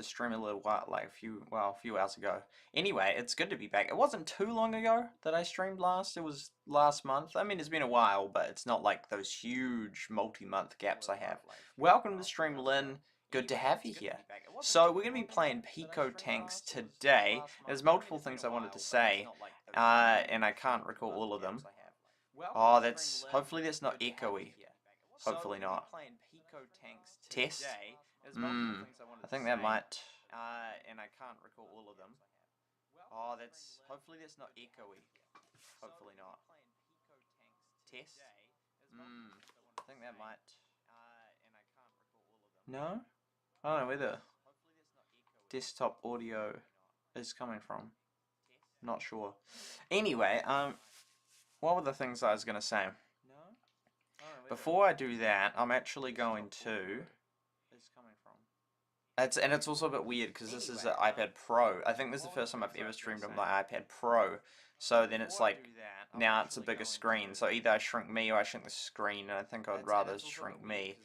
stream a little while, like a few hours ago. Anyway, it's good to be back. It wasn't too long ago that I streamed last. It was last month. I mean, it's been a while, but it's not like those huge multi-month gaps I have. Welcome to the stream, Lynn. Good to have you here. So we're going to be playing Pico Tanks today. There's multiple things I wanted to say, and I can't recall all of them. Oh, hopefully that's not echoey. Hopefully not. Test? I think that might. And I can't recall all of them. Oh, hopefully that's not echoey. Hopefully not. Test? I think that might. No? I don't know where the desktop audio is coming from. Not sure. Anyway, what were the things I was going to say? Before I do that, I'm actually going to... It's also a bit weird because this is an iPad Pro. I think this is the first time I've ever streamed on my iPad Pro. So then it's like, now it's a bigger screen. So either I shrink me or I shrink the screen, and I think I'd rather shrink me.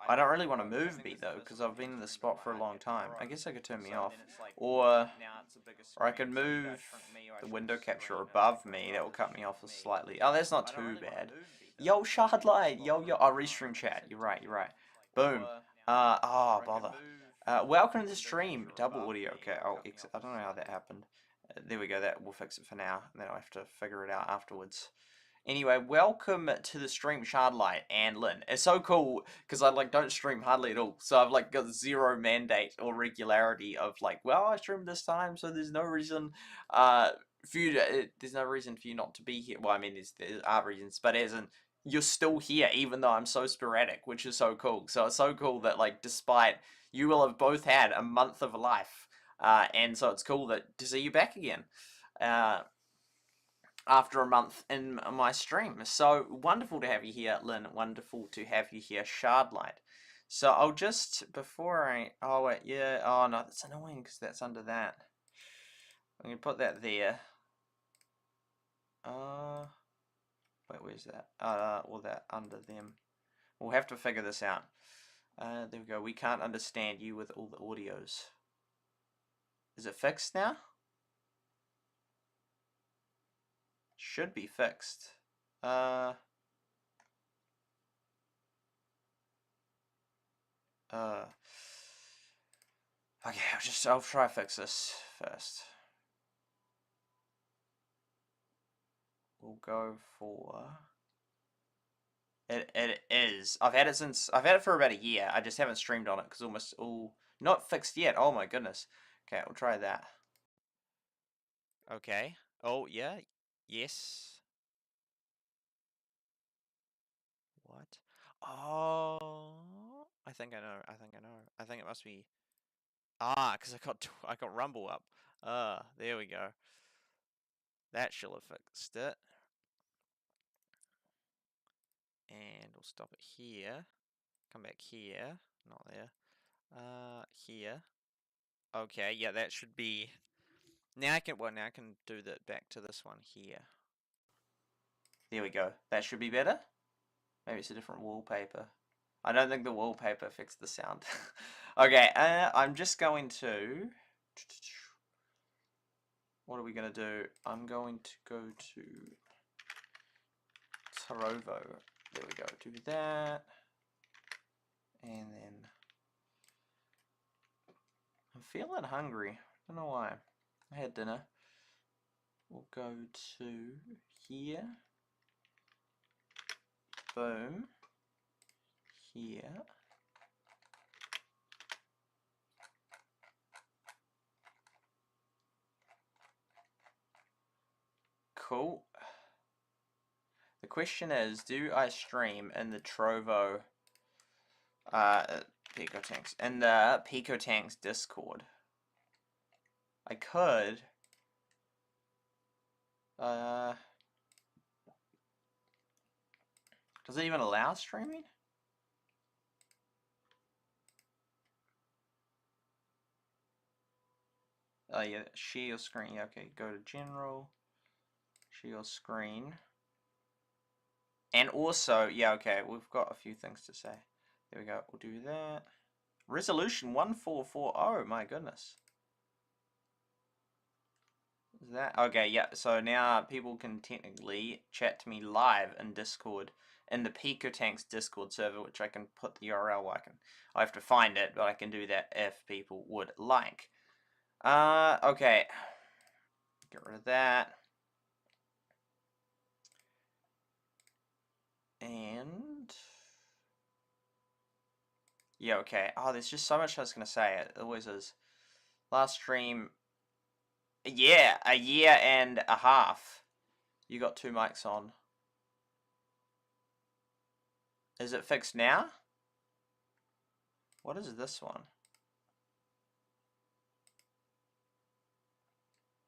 I don't really want to move me though, because I've been in this spot for a long time. I guess I could turn me off. Or I could move the window capture above me. That will cut me off slightly. Oh, that's not too bad. Yo, Shardlight! Yo, oh, restream chat. You're right. Boom. Oh, bother. Welcome to the stream. Double audio. Okay, I'll exit. I don't know how that happened. There we go. That will fix it for now. And then I'll have to figure it out afterwards. Anyway, welcome to the stream, Shardlight and Lynn. It's so cool because I like don't stream hardly at all, so I've like got zero mandate or regularity of like, well, I streamed this time, so there's no reason for you to, there's no reason for you not to be here. Well, I mean, there are reasons, but as in you're still here, even though I'm so sporadic, which is so cool. So it's so cool that like despite you will have both had a month of life, and so it's cool to see you back again. After a month in my stream. So wonderful to have you here, Lynn. Wonderful to have you here, Shardlight. So I'll just, before I, oh wait, yeah, oh no, that's annoying because that's under that. I'm going to put that there. Wait, where's that? Well, that under them. We'll have to figure this out. There we go. We can't understand you with all the audios. Is it fixed now? Should be fixed. Okay, I'll try to fix this first. We'll go for it is. I've had it for about a year. I just haven't streamed on it because almost all not fixed yet. Oh my goodness. Okay, we'll try that. Okay. Oh yeah. Yes. What? Oh, I think I know. I think it must be. Ah, because I got Rumble up. There we go. That should have fixed it. And we'll stop it here. Come back here. Not there. Here. Okay, yeah, that should be. Now I can do that back to this one here. There we go. That should be better. Maybe it's a different wallpaper. I don't think the wallpaper fixed the sound. Okay, I'm just going to. What are we going to do? I'm going to go to Trovo. There we go. Do that. And then. I'm feeling hungry. I don't know why. I had dinner. We'll go to here. Boom. Here. Cool. The question is, do I stream in the Trovo Pico Tanks in the Pico Tanks Discord? I could. Does it even allow streaming? Oh yeah, share your screen. Yeah, okay, go to general, share your screen. And also, yeah, okay, we've got a few things to say. There we go, we'll do that. Resolution 1440, my goodness. Is that okay? Yeah. So now people can technically chat to me live in Discord, in the Pico Tanks Discord server, which I can put the URL. I have to find it, but I can do that if people would like. Okay. Get rid of that. And yeah, okay. Oh, there's just so much I was gonna say. It always is. Last stream. Yeah, a year and a half. You got 2 mics on. Is it fixed now? What is this one?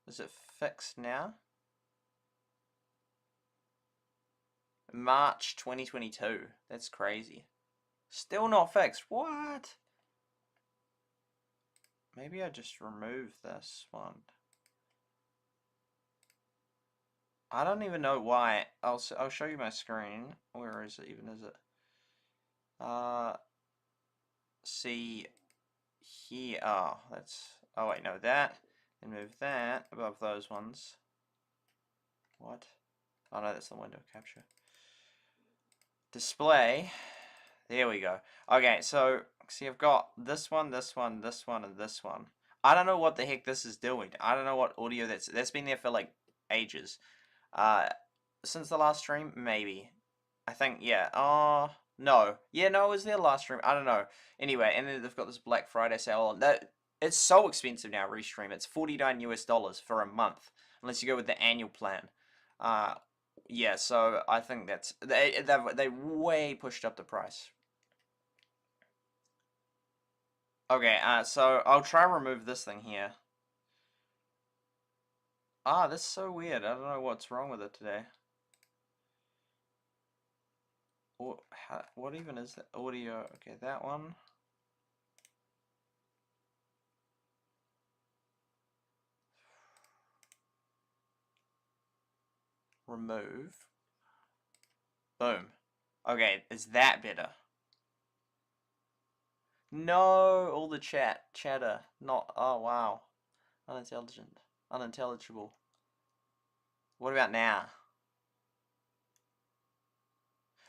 Is it fixed now? March 2022. That's crazy. Still not fixed. What? Maybe I just remove this one. I don't even know why. I'll show you my screen. Where is it even? Is it? See here. Oh, that's. Oh wait, no, that. And move that above those ones. What? Oh no, that's the window capture. Display. There we go. Okay, so see, I've got this one, this one, this one, and this one. I don't know what the heck this is doing. I don't know what audio that's been there for like ages. Since the last stream, maybe. I think, yeah. Oh, no. Yeah, no, it was their last stream. I don't know. Anyway, and then they've got this Black Friday sale on. It's so expensive now, Restream. It's $49 US for a month, unless you go with the annual plan. Yeah, so I think that's they way pushed up the price. Okay, so I'll try and remove this thing here. Ah, this is so weird. I don't know what's wrong with it today. What even is the audio? Okay, that one. Remove. Boom. Okay, is that better? No, all the chatter. Not. Oh wow, unintelligible. What about now?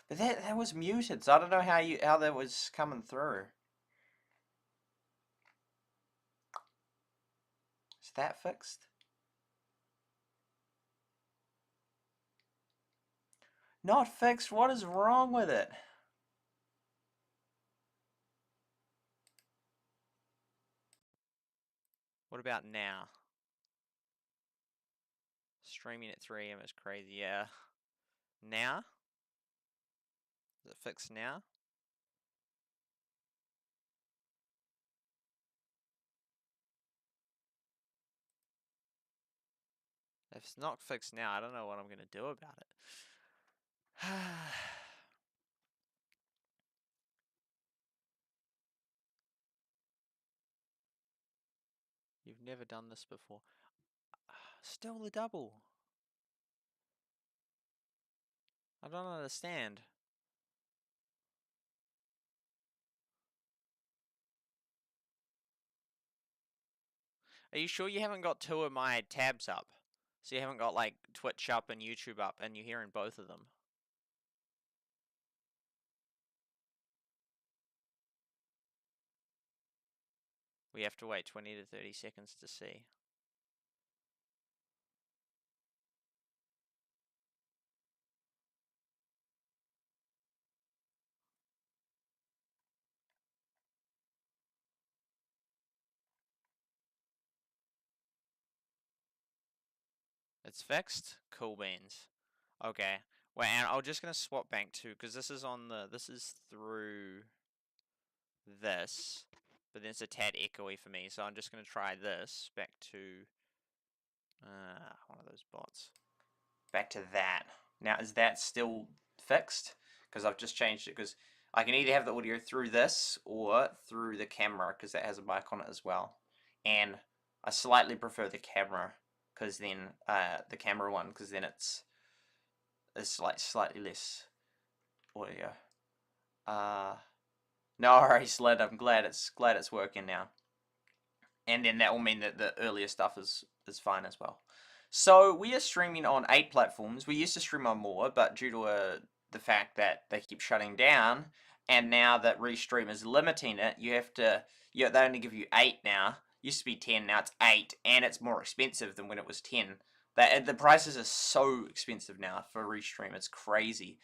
But that was muted, so I don't know how that was coming through. Is that fixed? Not fixed? What is wrong with it? What about now? Streaming at 3 AM is crazy, yeah. Now? Is it fixed now? If it's not fixed now, I don't know what I'm going to do about it. You've never done this before. Still the double. I don't understand. Are you sure you haven't got 2 of my tabs up? So you haven't got like Twitch up and YouTube up and you're hearing both of them? We have to wait 20 to 30 seconds to see. It's fixed? Cool beans. Okay. Wait, and I'm just gonna swap back to, because this is through this, but then it's a tad echoey for me, so I'm just gonna try this back to one of those bots. Back to that. Now, is that still fixed? Because I've just changed it, because I can either have the audio through this or through the camera, because that has a mic on it as well. And I slightly prefer the camera, because then the camera one, because then it's like slightly less audio. No worries, Lid. I'm glad it's working now. And then that will mean that the earlier stuff is fine as well. So we are streaming on 8 platforms. We used to stream on more, but due to the fact that they keep shutting down, and now that Restream is limiting it, you have to, they only give you 8 now. Used to be 10, now it's 8, and it's more expensive than when it was 10. The prices are so expensive now for Restream, it's crazy.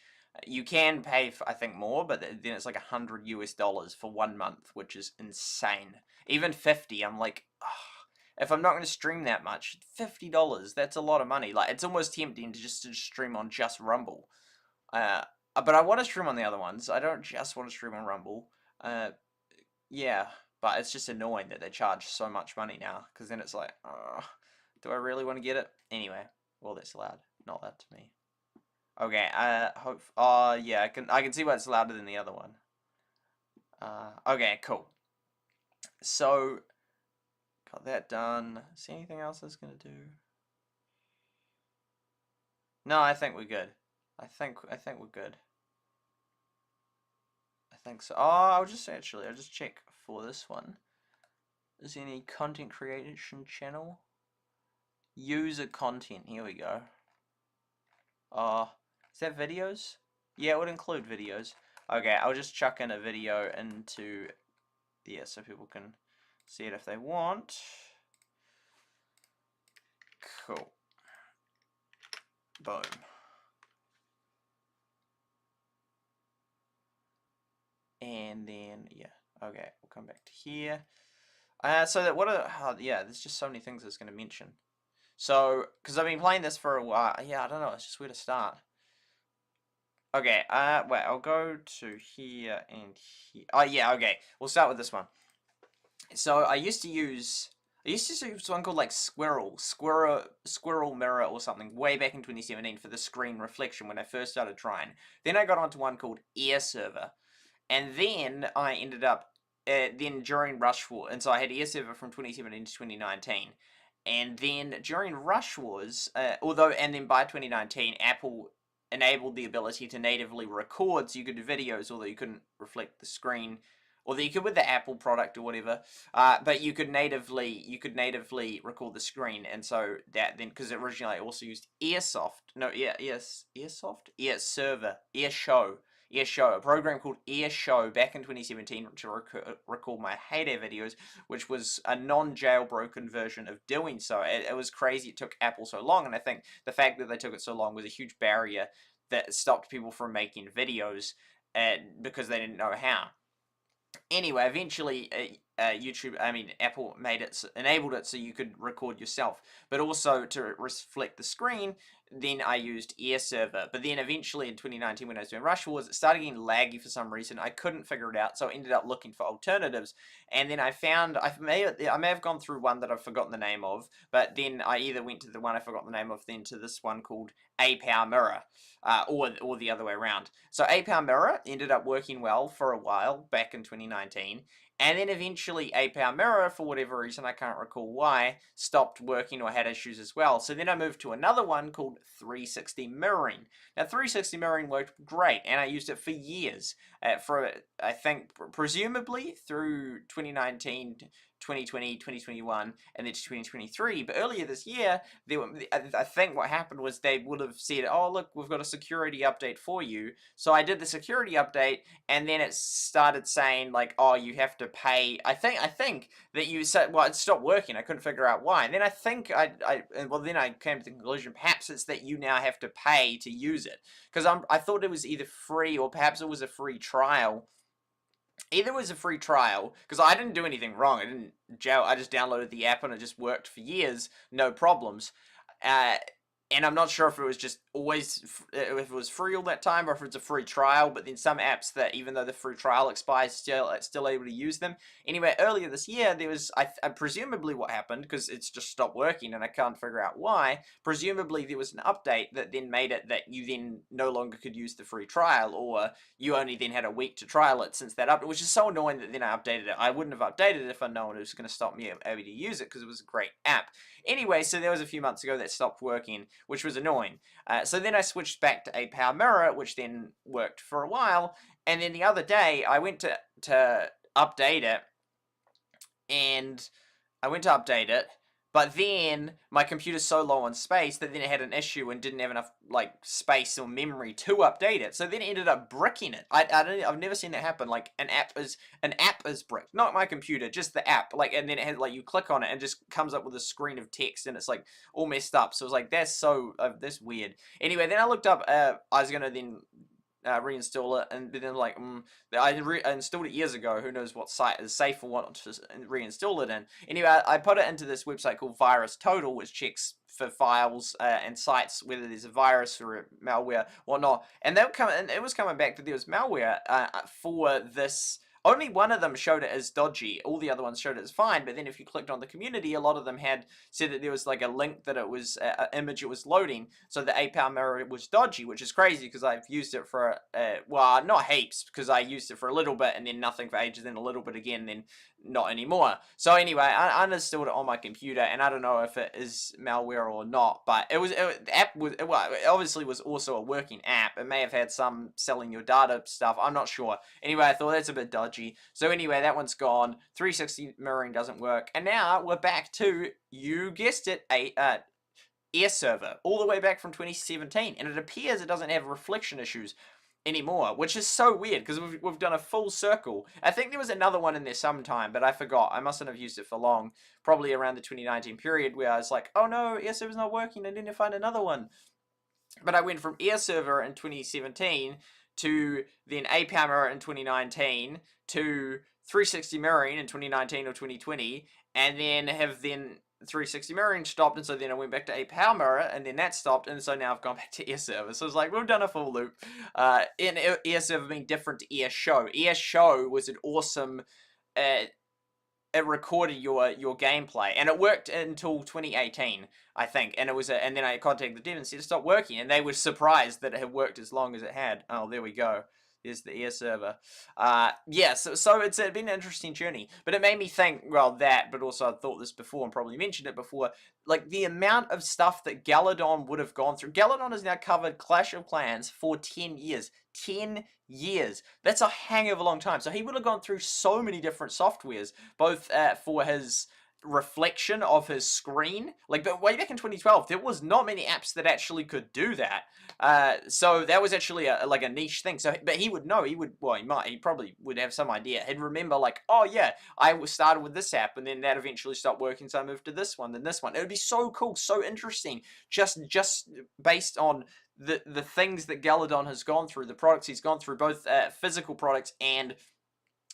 You can pay, I think, more, but then it's like $100 for 1 month, which is insane. Even 50, I'm like, oh, if I'm not going to stream that much, $50, that's a lot of money. Like, it's almost tempting to just stream on just Rumble. But I want to stream on the other ones. I don't just want to stream on Rumble. Yeah, but it's just annoying that they charge so much money now, because then it's like, do I really want to get it? Anyway, well, that's loud. Not loud to me. Okay, yeah, I can see why it's louder than the other one. Okay, cool. So, got that done. See anything else I was gonna do? No, I think we're good. I think we're good. I think so. Oh, I'll just check for this one. Is there any content creation channel? User content. Here we go. Is that videos? Yeah, it would include videos. Okay, I'll just chuck in a video into, yeah, so people can see it if they want. Cool. Boom. And then, yeah, okay, we'll come back to here. So that yeah, there's just so many things I was going to mention. So, because I've been playing this for a while, yeah, I don't know, it's just where to start. Okay, wait, I'll go to here and here. Oh, yeah, okay, we'll start with this one. So, I used to use one called, like, Squirrel Mirror or something, way back in 2017 for the screen reflection when I first started trying. Then I got onto one called Air Server. And then I ended up, then during Rush War, and so I had Air Server from 2017 to 2019. And then during Rush Wars, and then by 2019, Apple enabled the ability to natively record, so you could do videos, although you couldn't reflect the screen, although you could with the Apple product or whatever, but you could natively record the screen, and so that then, because originally I also used Airshow, a program called Airshow back in 2017 to record my heyday videos, which was a non-jailbroken version of doing so. It was crazy it took Apple so long, and I think the fact that they took it so long was a huge barrier that stopped people from making videos because they didn't know how. Anyway, eventually Apple enabled it so you could record yourself, but also to reflect the screen. Then I used Air Server, but then eventually in 2019 when I was doing Rush Wars, it started getting laggy for some reason. I couldn't figure it out, so I ended up looking for alternatives, and then I found, I may have gone through one that I've forgotten the name of, but then I either went to the one I forgot the name of, then to this one called A-Power Mirror, or the other way around. So A-Power Mirror ended up working well for a while back in 2019, and then eventually A-Power Mirror, for whatever reason, I can't recall why, stopped working or had issues as well. So then I moved to another one called 360 Mirroring. Now 360 Mirroring worked great, and I used it for years. For, I think, presumably through 2019, 2020, 2021, and then to 2023. But earlier this year, I think what happened was they would have said, oh, look, we've got a security update for you. So I did the security update, and then it started saying, like, oh, you have to pay. I think that you said, well, it stopped working. I couldn't figure out why. And then I think then I came to the conclusion, perhaps it's that you now have to pay to use it. Because I thought it was either free or perhaps it was a free trial. Either was a free trial, because I didn't do anything wrong. I just downloaded the app and it just worked for years, no problems. And I'm not sure if it was just always, if it was free all that time, or if it's a free trial, but then some apps that, even though the free trial expires, still able to use them. Anyway, earlier this year, there was, presumably what happened, because it's just stopped working and I can't figure out why, presumably there was an update that then made it that you then no longer could use the free trial, or you only then had a week to trial it since that update, which is so annoying that then I updated it. I wouldn't have updated it if I'd known it was going to stop me able to use it, because it was a great app. Anyway, so there was a few months ago that stopped working, which was annoying. So then I switched back to 8-power mirror, which then worked for a while, and then the other day I went to update it, and but then my computer's so low on space that then it had an issue and didn't have enough like space or memory to update it. So then it ended up bricking it. I've never seen that happen. Like an app is bricked, not my computer, just the app. Like, and then it has like you click on it and just comes up with a screen of text and it's like all messed up. So it was like that's weird. Anyway, then I looked up. I was gonna then reinstall it, and then like I installed it years ago. Who knows what site is safe or what to reinstall it in. Anyway, I put it into this website called Virus Total, which checks for files and sites whether there's a virus or a malware, whatnot. And it was coming back that there was malware for this. Only one of them showed it as dodgy. All the other ones showed it as fine. But then if you clicked on the community, a lot of them had said that there was like a link that it was an image it was loading. So the 8-power mirror was dodgy, which is crazy because I've used it for, well, not heaps, because I used it for a little bit and then nothing for ages, then a little bit again, then not anymore. So anyway, I uninstalled it on my computer, and I don't know if it is malware or not, but the app was, well, it obviously was also a working app. It may have had some selling your data stuff, I'm not sure. Anyway, I thought that's a bit dodgy. So anyway, that one's gone. 360 mirroring doesn't work, and now we're back to, you guessed it, air server, all the way back from 2017, and it appears it doesn't have reflection issues anymore, which is so weird because we've done a full circle. I think there was another one in there sometime, but I forgot. I mustn't have used it for long, probably around the 2019 period where I was like, oh no, air server's not working, I need to find another one. But I went from air server in 2017 to then 8-power mirror in 2019 to 360 mirroring in 2019 or 2020, and then have 360 mirroring stopped, and so then I went back to 8-power mirror, and then that stopped, and so now I've gone back to air server. So it's like we've done a full loop. In air server being different to air show. Air show was an awesome. It recorded your gameplay, and it worked until 2018, I think. And it was and then I contacted the dev and said it stopped working, and they were surprised that it had worked as long as it had. Oh, there we go. There's the air server. Yeah, so it's been an interesting journey. But it made me think, well, that, but also I thought this before and probably mentioned it before, like the amount of stuff that Galadon would have gone through. Galadon has now covered Clash of Clans for 10 years. 10 years. That's a hang of a long time. So he would have gone through so many different softwares, both for his reflection of his screen. Like, but way back in 2012, there was not many apps that actually could do that. So that was actually like a niche thing. So, but he would know. He probably would have some idea. He'd remember, like, oh yeah, I started with this app, and then that eventually stopped working, so I moved to this one, then this one. It would be so cool, so interesting, just based on the things that Galadon has gone through, the products he's gone through, both physical products and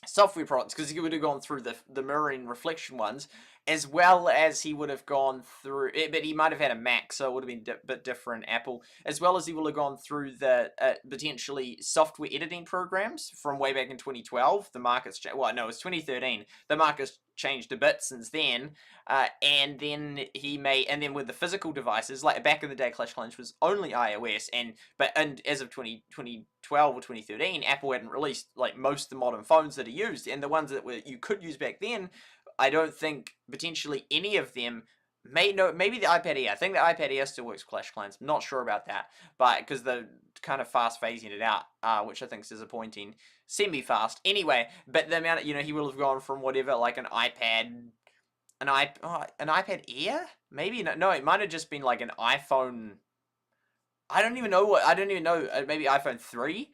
software products, because he would have gone through the mirroring reflection ones, as well as he would have gone through, but he might have had a Mac, so it would have been a bit different, Apple, as well as he will have gone through the potentially software editing programs from way back in 2012. The market's changed, well, no, it's 2013. The market's changed a bit since then, and then with the physical devices, like back in the day, Clash of Clans was only iOS, and as of 2012 or 2013, Apple hadn't released like most of the modern phones that are used, and the ones that you could use back then, I don't think potentially any of them maybe the iPad Air. I think the iPad Air still works with Clash of Clans. I'm not sure about that, but because they're kind of fast phasing it out, which I think is disappointing. Semi-fast. Anyway, but the amount he will have gone from whatever, like an iPad, an iPad Air? Maybe no, it might have just been like an iPhone. I don't even know, maybe iPhone 3?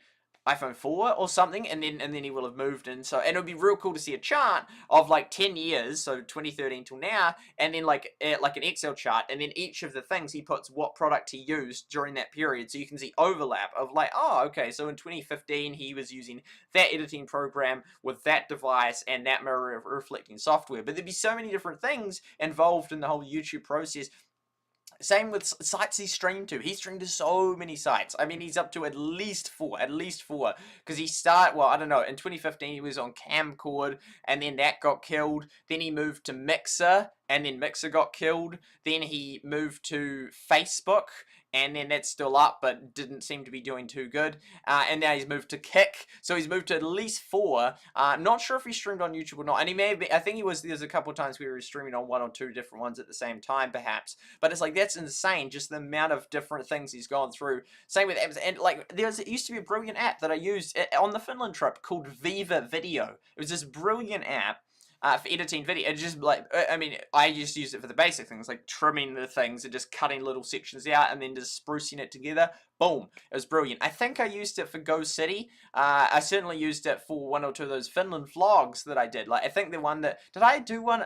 iPhone 4 or something, and then he will have moved in. So, and it would be real cool to see a chart of like 10 years, so 2013 till now, and then like an Excel chart, and then each of the things he puts what product he used during that period, so you can see overlap of like, oh, okay, so in 2015 he was using that editing program with that device and that mirror reflecting software. But there'd be so many different things involved in the whole YouTube process. Same with sites he streamed to. He streamed to so many sites. I mean, he's up to at least four. Because he I don't know, in 2015 he was on Camcord, and then that got killed. Then he moved to Mixer, and then Mixer got killed. Then he moved to Facebook, and then that's still up, but didn't seem to be doing too good. And now he's moved to Kick, so he's moved to at least 4. Not sure if he streamed on YouTube or not, and he may have been, I think there's a couple of times we were streaming on 1 or 2 different ones at the same time, perhaps. But it's like, that's insane, just the amount of different things he's gone through. Same with apps, and like, it used to be a brilliant app that I used on the Finland trip called Viva Video. It was this brilliant app for editing video. It just, like, I mean, I just used it for the basic things, like trimming the things and just cutting little sections out and then just sprucing it together. Boom. It was brilliant. I think I used it for Go City. I certainly used it for 1 or 2 of those Finland vlogs that I did. Like, I think the one that, did I do one,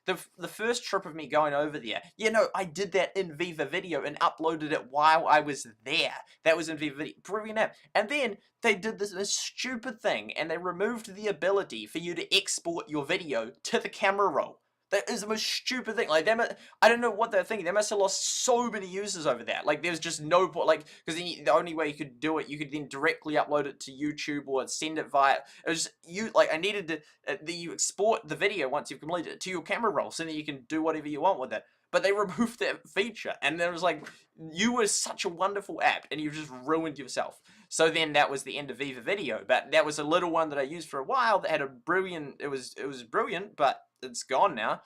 the first trip of me going over there, you know, I did that in Viva Video and uploaded it while I was there. That was in Viva Video. Brilliant app. And then they did this stupid thing, and they removed the ability for you to export your video to the camera roll. That is the most stupid thing. Like, I don't know what they're thinking. They must have lost so many users over that. Like, there's just no point. Like, because the only way you could do it, you could then directly upload it to YouTube or send it via. It was like, I needed to. You export the video once you've completed it to your camera roll, so that you can do whatever you want with it. But they removed that feature, and there was like, you were such a wonderful app, and you've just ruined yourself. So then that was the end of Viva Video. But that was a little one that I used for a while that had a brilliant. It was brilliant, but it's gone now.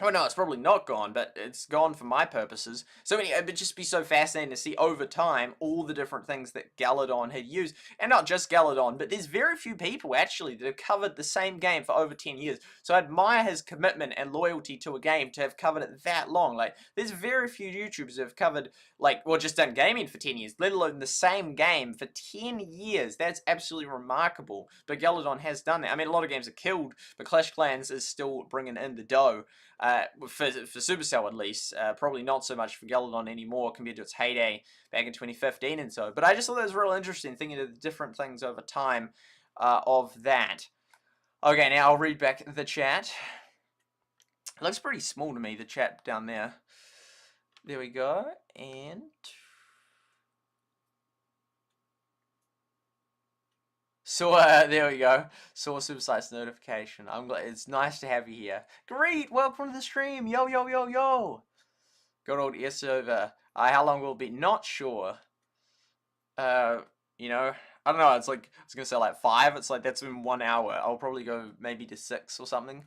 Oh no, it's probably not gone, but it's gone for my purposes. So anyway, it would just be so fascinating to see over time all the different things that Galadon had used. And not just Galadon, but there's very few people actually that have covered the same game for over 10 years. So I admire his commitment and loyalty to a game to have covered it that long. Like, there's very few YouTubers that have covered, like, well, just done gaming for 10 years, let alone the same game for 10 years. That's absolutely remarkable. But Galadon has done that. I mean, a lot of games are killed, but Clash Clans is still bringing in the dough. For SuperSight at least, probably not so much for Galadon anymore compared to its heyday back in 2015 and so. But I just thought that was real interesting, thinking of the different things over time of that. Okay, now I'll read back the chat. It looks pretty small to me, the chat down there. There we go, and... So, there we go. Saw SuperSight's notification. I'm glad. It's nice to have you here. Great! Welcome to the stream! Yo, yo, yo, yo! Good old S over. How long will it be? Not sure. You know, I don't know. It's like, I was gonna say like 5. It's like, that's in 1 hour. I'll probably go maybe to 6 or something.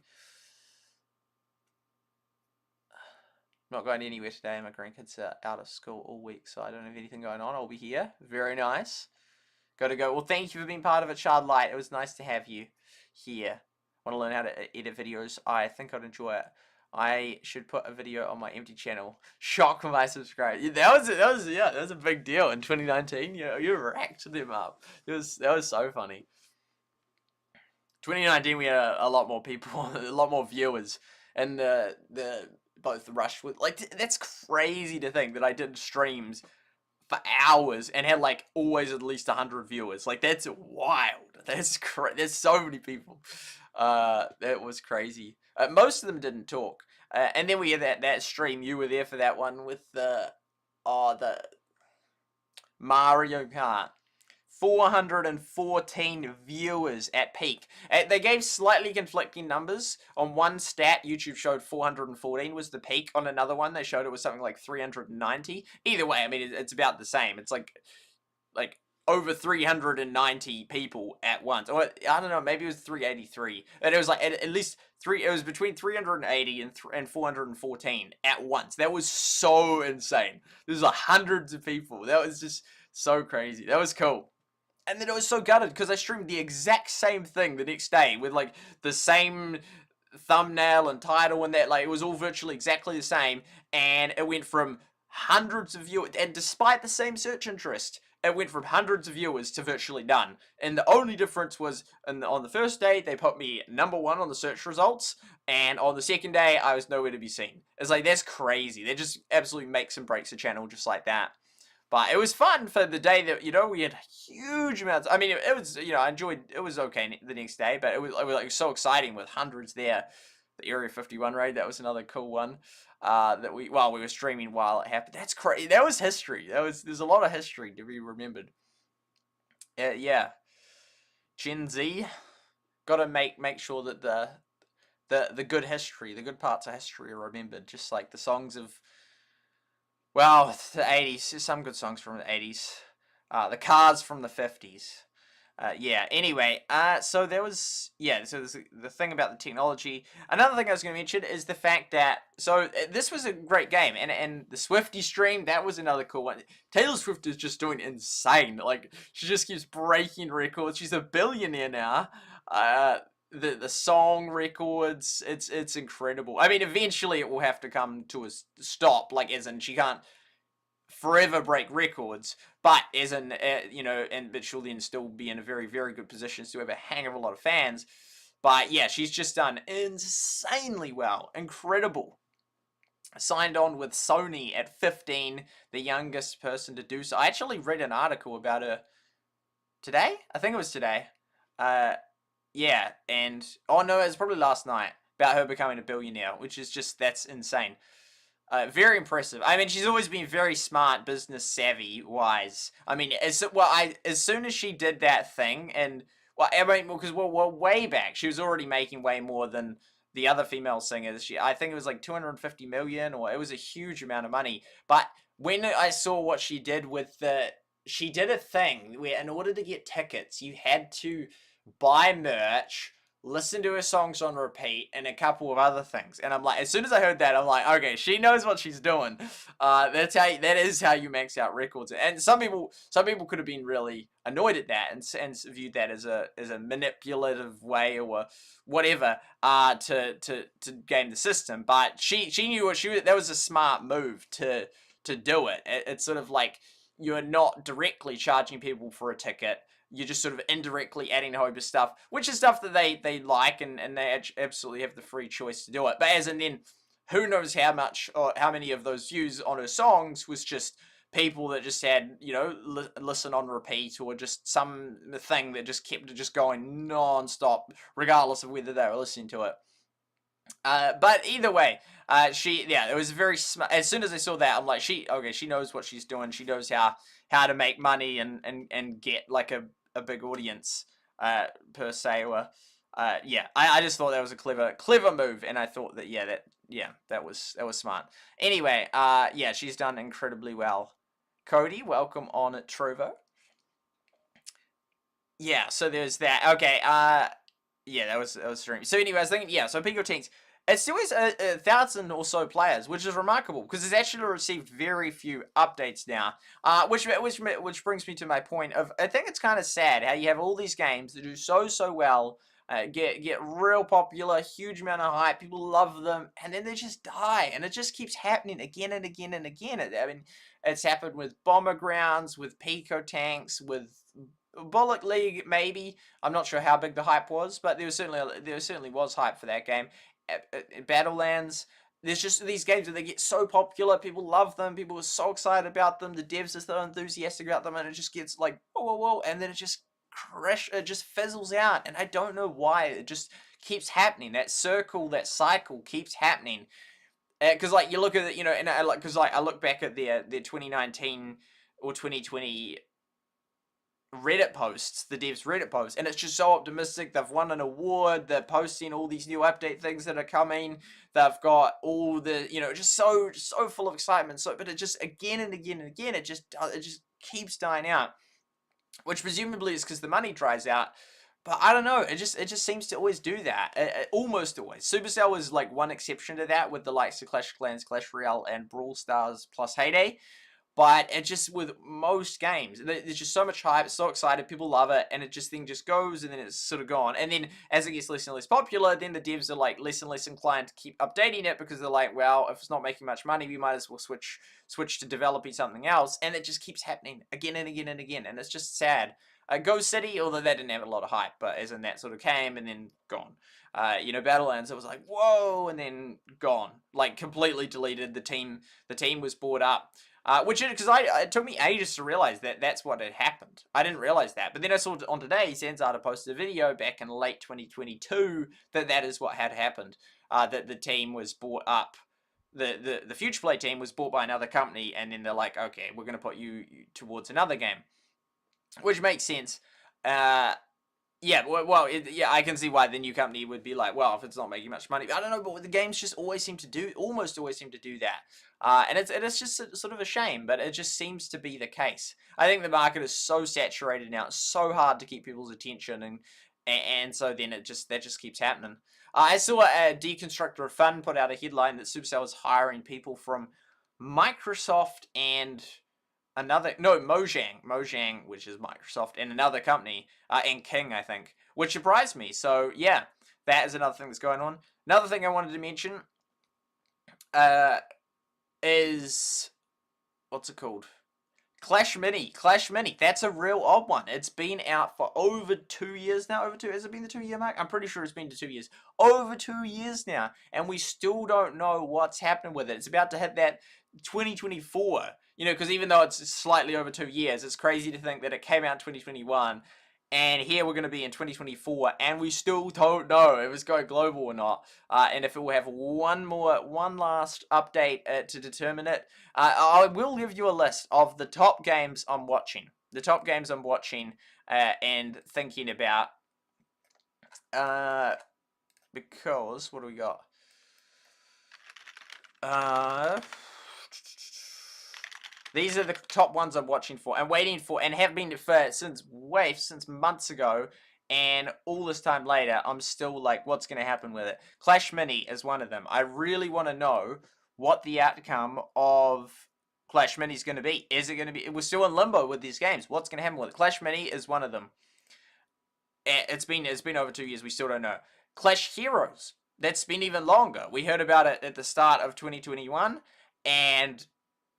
Not going anywhere today. My grandkids are out of school all week, so I don't have anything going on. I'll be here. Very nice. Gotta go. Well, thank you for being part of it, Shard Light. It was nice to have you here. Want to learn how to edit videos? I think I'd enjoy it. I should put a video on my empty channel. Shock for my subscribers. Yeah, that was a big deal in 2019. You racked them up. That was so funny. 2019 we had a lot more people, a lot more viewers, and both the rush with, like, that's crazy to think that I did streams for hours and had like always at least 100 viewers. Like, that's wild. That's there's so many people. That was crazy. Most of them didn't talk. And then we had that stream. You were there for that one with the Mario Kart. 414 viewers at peak. They gave slightly conflicting numbers. On one stat, YouTube showed 414 was the peak. On another one, they showed it was something like 390. Either way, I mean, it's about the same. It's like over 390 people at once. Or I don't know, maybe it was 383. And it was like at least it was between 380 and 414 at once. That was so insane. There's like hundreds of people. That was just so crazy. That was cool. And then it was so gutted because I streamed the exact same thing the next day with like the same thumbnail and title and that, like, it was all virtually exactly the same, and it went from hundreds of viewers, and despite the same search interest, it went from hundreds of viewers to virtually none. And the only difference was on the first day they put me #1 on the search results, and on the second day I was nowhere to be seen. It's like, that's crazy. They just absolutely makes and breaks a channel just like that. But it was fun for the day that, you know, we had huge amounts. I mean, it was, you know, I enjoyed, it was okay the next day, but it was like so exciting with hundreds there. The Area 51 raid, that was another cool one. That we were streaming while it happened. That's crazy. That was history. There's a lot of history to be remembered. Yeah. Gen Z, gotta make sure that the good history, the good parts of history are remembered. Just like the songs of, well, the 80s, some good songs from the 80s, the cars from the 50s. Yeah, anyway, so there was, yeah, so there's the thing about the technology. Another thing I was going to mention is the fact that, so this was a great game, and the Swiftie stream, that was another cool one. Taylor Swift is just doing insane, like, she just keeps breaking records. She's a billionaire now. The song records, it's incredible. I mean, eventually it will have to come to a stop, like, as in she can't forever break records, but as in, but she'll then still be in a very, very good position to have a hang of a lot of fans. But yeah, she's just done insanely well. Incredible. Signed on with Sony at 15, the youngest person to do so. I actually read an article about her today. I think it was today. Yeah, and, oh no, it was probably last night, about her becoming a billionaire, which is just, that's insane. Very impressive. I mean, she's always been very smart, business savvy wise. I mean, as soon as she did that thing, and well, I mean, because way back, she was already making way more than the other female singers. I think it was like 250 million, or it was a huge amount of money. But when I saw what she did with she did a thing where in order to get tickets, you had to buy merch, listen to her songs on repeat, and a couple of other things. And I'm like, as soon as I heard that, I'm like, okay, she knows what she's doing. That is how you max out records. And some people could have been really annoyed at that and viewed that as a manipulative way or whatever to game the system. But she knew what that was a smart move to do it. It's sort of like you're not directly charging people for a ticket. You're just sort of indirectly adding a whole bunch of stuff, which is stuff that they like, and they absolutely have the free choice to do it. But as in then, who knows how much or how many of those views on her songs was just people that just had, listen on repeat, or just some thing that just kept it just going non-stop, regardless of whether they were listening to it. But either way, it was very smart. As soon as I saw that, I'm like, she knows what she's doing. She knows how to make money and get like a big audience, per se. Or, I just thought that was a clever move, and I thought that that was smart. Anyway, she's done incredibly well. Cody, welcome on Trovo. Yeah, so there's that. Okay, that was strange. So anyway, I was thinking, so Pico Tanks, it still has 1,000 or so players, which is remarkable, because it's actually received very few updates now. Which brings me to my point of, I think it's kind of sad how you have all these games that do so well, get real popular, huge amount of hype, people love them, and then they just die, and it just keeps happening again and again and again. I mean, it's happened with Bomber Grounds, with Pico Tanks, with Bullet League, maybe. I'm not sure how big the hype was, but there certainly was hype for that game. Battlelands, there's just these games that they get so popular, people love them, people are so excited about them, the devs are so enthusiastic about them, and it just gets like, whoa, and then it just fizzles out, and I don't know why. It just keeps happening. That cycle keeps happening. Because like you look at it, and I look back at their 2019 or 2020 Reddit posts, the devs Reddit posts, and it's just so optimistic. They've won an award, they're posting all these new update things that are coming, they've got all the, just so full of excitement. But it just again and again and again, it just keeps dying out, which presumably is because the money dries out. But I don't know, it just seems to always do that. Almost always. Supercell was like one exception to that, with the likes of Clash of Clans, Clash Royale, and Brawl Stars plus Heyday. But it just, with most games, there's just so much hype, so excited, people love it, and thing just goes, and then it's sort of gone. And then, as it gets less and less popular, then the devs are like less and less inclined to keep updating it, because they're like, well, if it's not making much money, we might as well switch to developing something else. And it just keeps happening again and again and again, and it's just sad. Ghost City, although that didn't have a lot of hype, but as in that sort of came and then gone. Battlelands, it was like, whoa, and then gone. Like, completely deleted. The team was bought up. Because it took me ages to realize that that's what had happened. I didn't realize that. But then I saw on today, Sanzada posted a video back in late 2022 that is what had happened. That the team was bought up. The Future Play team was bought by another company, and then they're like, okay, we're going to put you towards another game. Which makes sense. Yeah, well, yeah, I can see why the new company would be like, well, if it's not making much money, I don't know, but the games just almost always seem to do that, and it's just sort of a shame, but it just seems to be the case. I think the market is so saturated now; it's so hard to keep people's attention, and so then that just keeps happening. I saw a Deconstructor of Fun put out a headline that Supercell is hiring people from Microsoft and Mojang, which is Microsoft, and another company, and King, I think, which surprised me. So yeah, that is another thing that's going on. Another thing I wanted to mention, is what's it called? Clash Mini. Clash Mini. That's a real odd one. It's been out for over 2 years now. Has it been the 2 year mark? I'm pretty sure it's been 2 years. Over 2 years now, and we still don't know what's happening with it. It's about to hit that 2024. You know, because even though it's slightly over 2 years, it's crazy to think that it came out in 2021, and here we're going to be in 2024, and we still don't know if it's going global or not, and if it will have one last update to determine it. I will give you a list of the top games I'm watching. The top games I'm watching and thinking about. Because, what do we got? These are the top ones I'm watching for and waiting for, and have been for since months ago, and all this time later, I'm still like, what's going to happen with it? Clash Mini is one of them. I really want to know what the outcome of Clash Mini is going to be. Is it going to be? We're still in limbo with these games. What's going to happen with it? Clash Mini is one of them. It's been over 2 years. We still don't know. Clash Heroes. That's been even longer. We heard about it at the start of 2021, and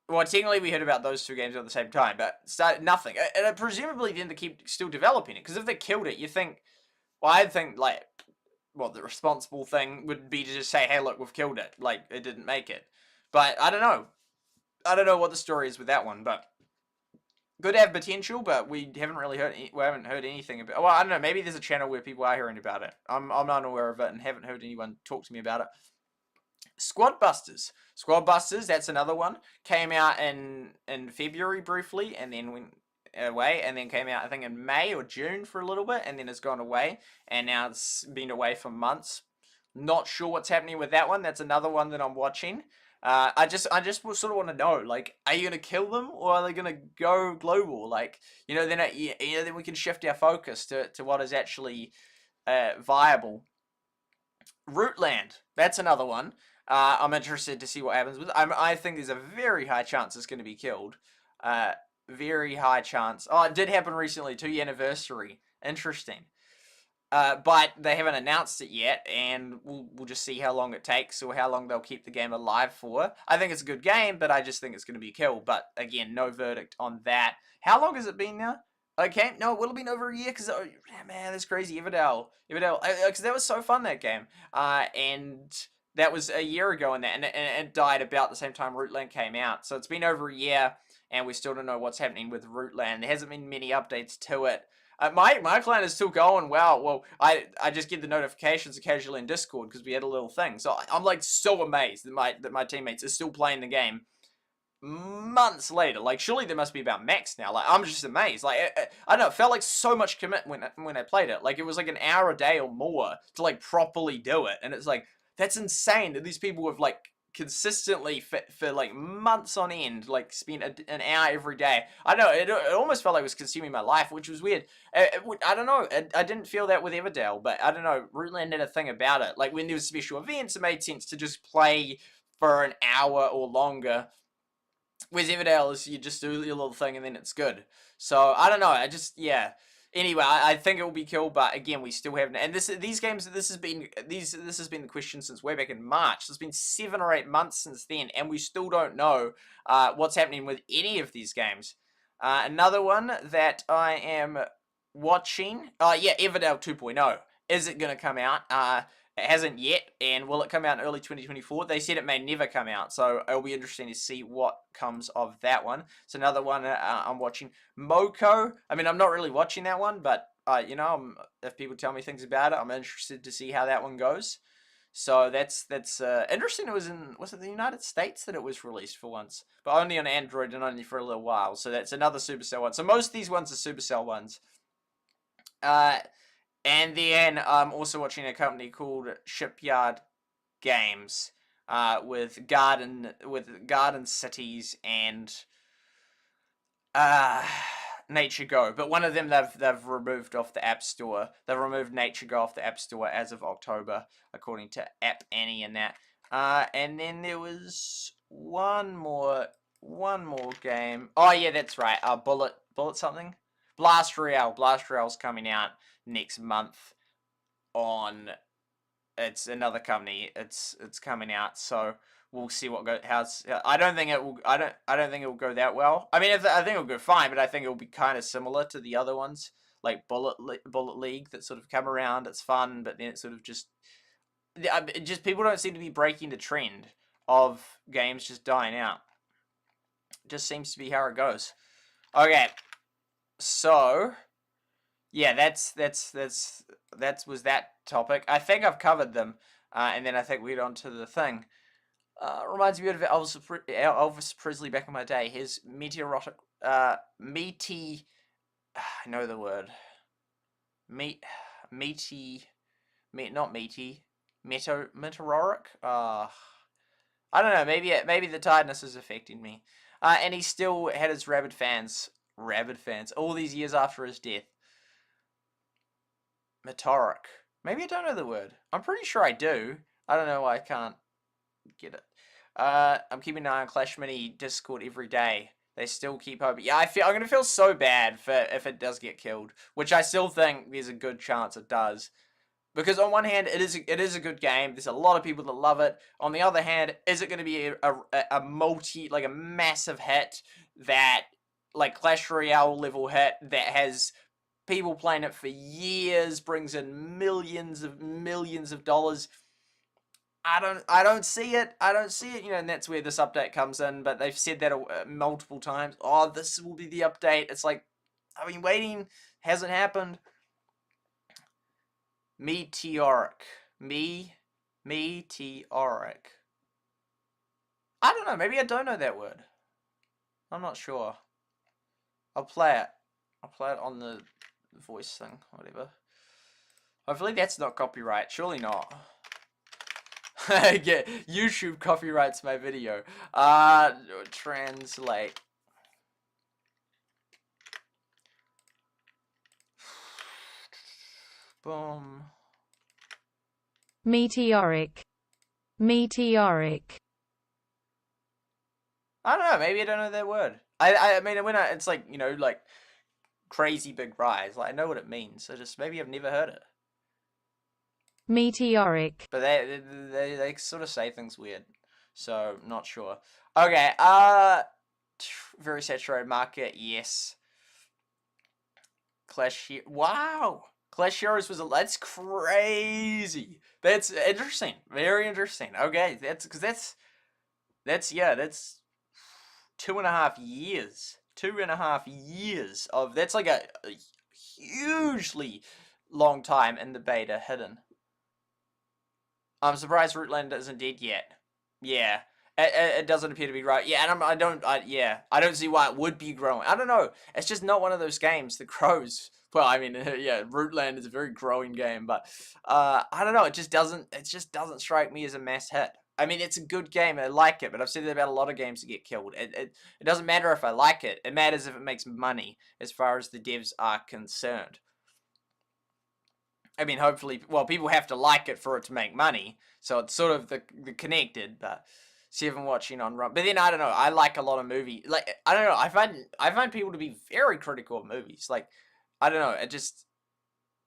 well, technically we heard about those two games at the same time, but nothing. And presumably then they keep still developing it, because if they killed it, you think, well, I'd think, like, well, the responsible thing would be to just say, hey, look, we've killed it. Like, it didn't make it. But I don't know. I don't know what the story is with that one, but could have potential, but we haven't heard anything about it. Well, I don't know, maybe there's a channel where people are hearing about it. I'm unaware of it and haven't heard anyone talk to me about it. Squad Busters, that's another one. Came out in February briefly, and then went away, and then came out, I think, in May or June for a little bit, and then it's gone away, and now it's been away for months. Not sure what's happening with that one. That's another one that I'm watching. I just sort of want to know, like, are you gonna kill them, or are they gonna go global? Like, then then we can shift our focus to what is actually viable. Rootland, that's another one. I'm interested to see what happens with it. I think there's a very high chance it's going to be killed. Very high chance. Oh, it did happen recently, 2-year anniversary. Interesting. But they haven't announced it yet, and we'll just see how long it takes, or how long they'll keep the game alive for. I think it's a good game, but I just think it's going to be killed. But again, no verdict on that. How long has it been now? Okay, no, it will have been over a year, because, oh, man, that's crazy. Everdell, because that was so fun, that game. And that was a year ago, and it died about the same time Rootland came out. So it's been over a year, and we still don't know what's happening with Rootland. There hasn't been many updates to it. My clan is still going. Wow. Well, I just get the notifications occasionally in Discord, because we had a little thing. So I'm like so amazed that my teammates are still playing the game months later. Like, surely there must be about max now. Like, I'm just amazed. Like, I don't know, it felt like so much commit when I played it. Like, it was like an hour a day or more to, like, properly do it. And it's like, that's insane that these people have, like, consistently for like months on end, like, spent an hour every day. I don't know, it almost felt like it was consuming my life, which was weird. I don't know, I didn't feel that with Everdell, but I don't know, Rootland had a thing about it. Like, when there was special events, it made sense to just play for an hour or longer. Whereas Everdell is, you just do your little thing and then it's good. So, I don't know, yeah. Anyway, I think it will be killed, but again, we still haven't. And this has been the question since way back in March. It's been 7 or 8 months since then, and we still don't know what's happening with any of these games. Another one that I am watching, yeah, Everdell 2.0. Is it going to come out? It hasn't yet, and will it come out in early 2024? They said it may never come out, so it'll be interesting to see what comes of that one. It's another one I'm watching. Moko, I mean, I'm not really watching that one, but, if people tell me things about it, I'm interested to see how that one goes. So that's interesting. It was it the United States that it was released for once? But only on Android and only for a little while, so that's another Supercell one. So most of these ones are Supercell ones. And then I'm also watching a company called Shipyard Games, with Garden Cities and Nature Go. But one of them they've removed off the App Store. They've removed Nature Go off the App Store as of October, according to App Annie and that. And then there was one more game. Oh yeah, that's right. Bullet something. Blast Royale. Blast Royale's coming out next month on. It's another company. It's coming out, so we'll see what how's. I don't think it will. I don't think it will go that well. I mean, I think it'll go fine, but I think it will be kind of similar to the other ones, like Bullet League, that sort of come around. It's fun, but then it sort of just people don't seem to be breaking the trend of games just dying out. It just seems to be how it goes. Okay, so yeah, that was that topic. I think I've covered them, and then I think we get on to the thing. Reminds me of Elvis Presley back in my day. His meteoric, I know the word. Meteoric. I don't know. Maybe the tiredness is affecting me. And he still had his rabid fans, all these years after his death. Meteoric. Maybe I don't know the word. I'm pretty sure I do. I don't know why I can't get it. I'm keeping an eye on Clash Mini Discord every day. They still keep hoping. Yeah, I'm gonna feel so bad if it does get killed, which I still think there's a good chance it does. Because on one hand, it is a good game. There's a lot of people that love it. On the other hand, is it going to be a massive hit that, like Clash Royale level hit that has people playing it for years, brings in millions of dollars? I don't see it. You know, and that's where this update comes in. But they've said that multiple times. Oh, this will be the update. It's like, I've been waiting. Hasn't happened. Meteoric. Meteoric. I don't know. Maybe I don't know that word. I'm not sure. I'll play it. I'll play it on the voice thing. Whatever. Hopefully that's not copyright. Surely not. Yeah, YouTube copyrights my video. Translate. Boom. Meteoric. Meteoric. I don't know. Maybe I don't know that word. I mean, it's like, you know, like crazy big rise. Like, I know what it means. I just maybe I've never heard it. Meteoric. But they sort of say things weird, so not sure. Okay. Very saturated market. Yes. Clash. Wow. Clash Heroes that's crazy. That's interesting. Very interesting. Okay, that's 2.5 years. 2.5 years of that's like a hugely long time in the beta hidden. I'm surprised Rootland isn't dead yet. Yeah. It doesn't appear to be right. Yeah, and I don't see why it would be growing. I don't know. It's just not one of those games that grows. Well, I mean, yeah, Rootland is a very growing game, but I don't know. It just doesn't strike me as a mass hit. I mean, it's a good game. I like it, but I've said that about a lot of games that get killed. It doesn't matter if I like it. It matters if it makes money, as far as the devs are concerned. I mean, hopefully, well, people have to like it for it to make money, so it's sort of the connected, but see if I'm watching on Run. But then, I don't know, I like a lot of movies, like, I don't know, I find people to be very critical of movies, like, I don't know,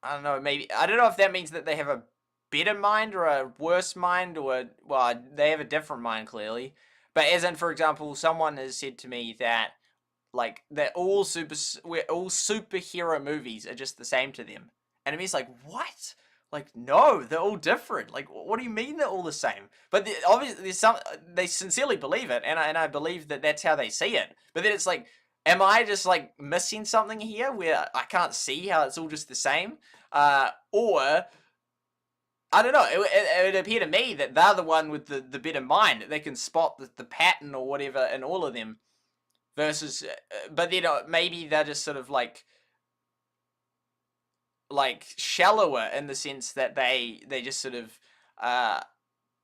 I don't know, maybe, I don't know if that means that they have a better mind or a worse mind, or, well, they have a different mind, clearly, but as in, for example, someone has said to me that, like, all superhero movies are just the same to them. And it means like, what? Like, no, they're all different. Like, what do you mean they're all the same? But obviously, they sincerely believe it, and I believe that that's how they see it. But then it's like, am I just like missing something here where I can't see how it's all just the same? Or I don't know. It would appear to me that they're the one with the better mind. That they can spot the pattern or whatever in all of them. Versus, but then maybe they're just sort of like, like shallower in the sense that they just sort of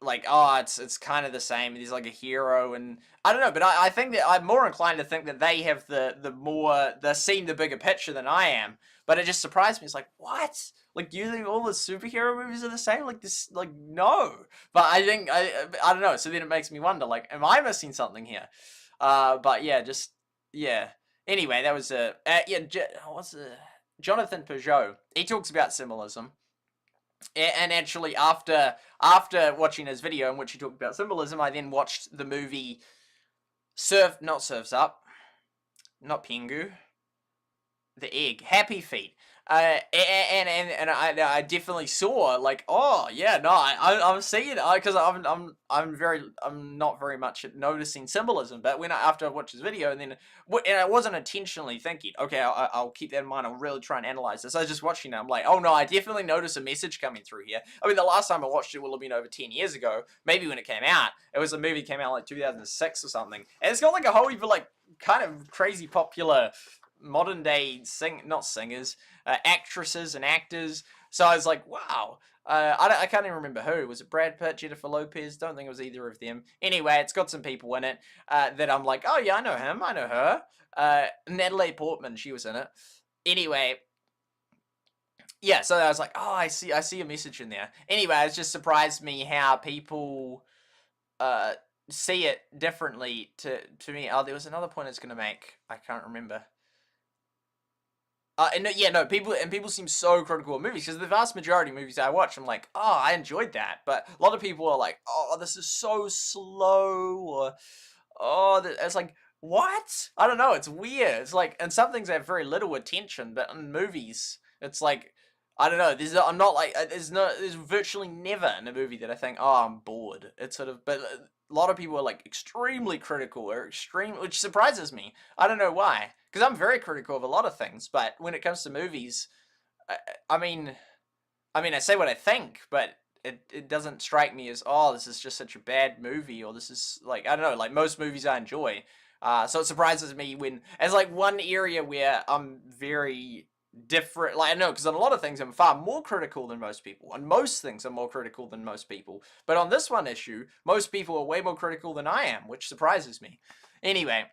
like, oh, it's kind of the same. There's like a hero, and I don't know, but I think that I'm more inclined to think that they have they're seeing the bigger picture than I am. But it just surprised me. It's like, what? Like, do you think all the superhero movies are the same? Like this, like, no. But I think I don't know. So then it makes me wonder, like, am I missing something here? But yeah, just yeah. Anyway, that was Jonathan Peugeot. He talks about symbolism. And actually, after watching his video in which he talked about symbolism, I then watched the movie Surf's Up, not Pengu, the egg, Happy Feet. And I definitely saw, like, oh yeah, no, I'm seeing it, because I'm not very much at noticing symbolism, but after I watched his video, and I wasn't intentionally thinking, okay, I'll keep that in mind, I'll really try and analyze this. I was just watching it, I'm like, oh no, I definitely noticed a message coming through here. I mean, the last time I watched it will have been over 10 years ago, maybe when it came out. It was a movie that came out like 2006 or something, and it's got like a whole even like kind of crazy popular modern day actresses and actors. So I was like, wow. I can't even remember who. Was it Brad Pitt, Jennifer Lopez? Don't think it was either of them. Anyway, it's got some people in it that I'm like, oh yeah, I know him, I know her. Natalie Portman, she was in it. Anyway, yeah, so I was like, oh, I see a message in there. Anyway, it just surprised me how people see it differently to me. Oh, there was another point I was going to make. I can't remember. People seem so critical of movies, because the vast majority of movies I watch, I'm like, oh, I enjoyed that. But a lot of people are like, oh, this is so slow, or, oh, it's like, what? I don't know, it's weird. It's like, and some things have very little attention, but in movies, it's like, I don't know, there's virtually never in a movie that I think, oh, I'm bored. It's sort of, but a lot of people are like extremely critical, which surprises me. I don't know why. Because I'm very critical of a lot of things, but when it comes to movies, I mean, I say what I think, but it doesn't strike me as, oh, this is just such a bad movie, or this is, like, I don't know, like most movies I enjoy. So it surprises me when, as like one area where I'm very different, like, I know, because on a lot of things I'm far more critical than most people. On most things I'm more critical than most people. But on this one issue, most people are way more critical than I am, which surprises me. Anyway.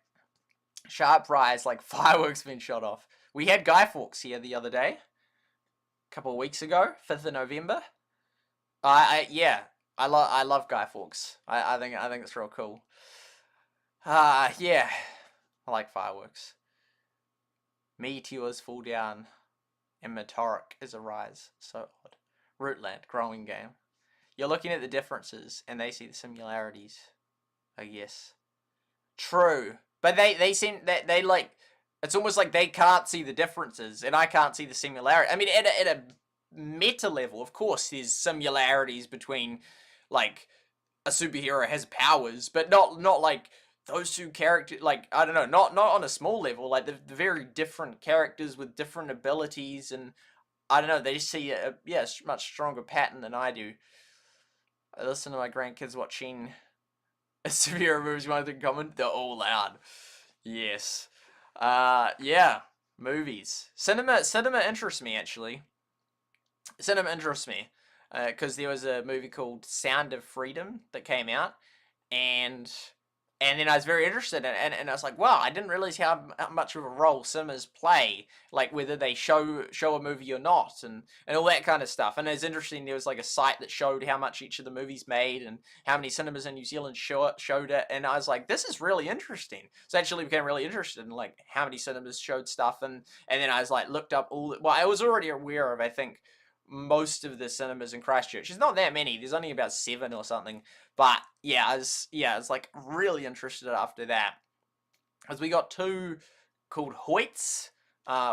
Sharp rise, like fireworks being shot off. We had Guy Fawkes here the other day, a couple of weeks ago, 5th of November. I love Guy Fawkes. I think it's real cool. Yeah, I like fireworks. Meteors fall down, and meteoric is a rise. So odd. Rootland, growing game. You're looking at the differences, and they see the similarities. I guess. True. But they seem that they like, it's almost like they can't see the differences, and I can't see the similarity. I mean, at a meta level, of course, there's similarities between, like, a superhero has powers, but not like those two characters. Like, I don't know, not on a small level. Like the very different characters with different abilities, and I don't know, they see a much stronger pattern than I do. I listen to my grandkids watching superhero movies. One thing in common, they're all loud. Yes. Yeah. Movies. Cinema interests me, actually. Cinema interests me. Because there was a movie called Sound of Freedom that came out. And then I was very interested in it, and I was like, wow, I didn't realize how much of a role cinemas play, like whether they show a movie or not, and all that kind of stuff. And it's interesting, there was like a site that showed how much each of the movies made, and how many cinemas in New Zealand showed it, and I was like, this is really interesting. So I actually became really interested in like how many cinemas showed stuff, and then I was like, looked up I was already aware of, I think, most of the cinemas in Christchurch. There's not that many. There's only about 7 or something. But yeah, I was like really interested after that, as we got 2 called Hoyts,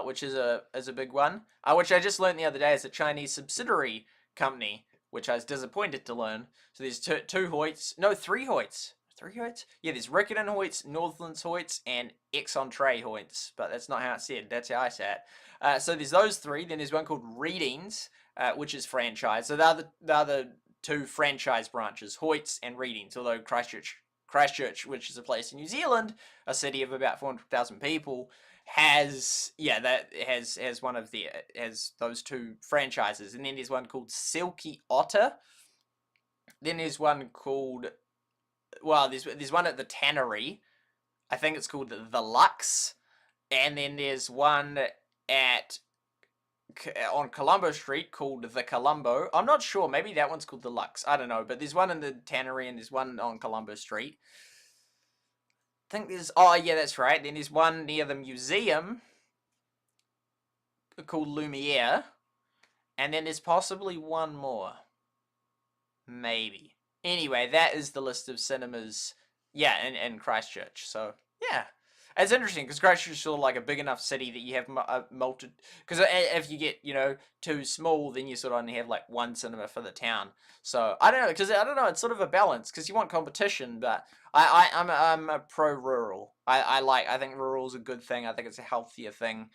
which is a big one, which I just learned the other day is a Chinese subsidiary company, which I was disappointed to learn. So there's 3 Hoyts. 3 Hoyts? Yeah, there's Riccarton Hoyts, Northlands Hoyts, and Ex-Entree Hoyts, but that's not how it's said. That's how I say it. So there's those 3. Then there's one called Readings, which is franchise. So the other 2 franchise branches, Hoyts and Readings, although Christchurch, which is a place in New Zealand, a city of about 400,000 people, has one of the has those two franchises, and then there's one called Silky Otter. Then there's one called, well, there's one at the Tannery. I think it's called the Lux, and then there's one on Colombo Street called the Colombo. I'm not sure. Maybe that one's called the Lux. I don't know. But there's one in the Tannery and there's one on Colombo Street. I think there's... Oh, yeah, that's right. Then there's one near the museum called Lumiere. And then there's possibly one more. Maybe. Anyway, that is the list of cinemas, yeah, in Christchurch. So, yeah. It's interesting, because Christchurch is sort of like a big enough city that you have because if you get, too small, then you sort of only have, like, one cinema for the town. So, I don't know, because, I don't know, it's sort of a balance, because you want competition, but I'm a pro-rural. I think rural's a good thing. I think it's a healthier thing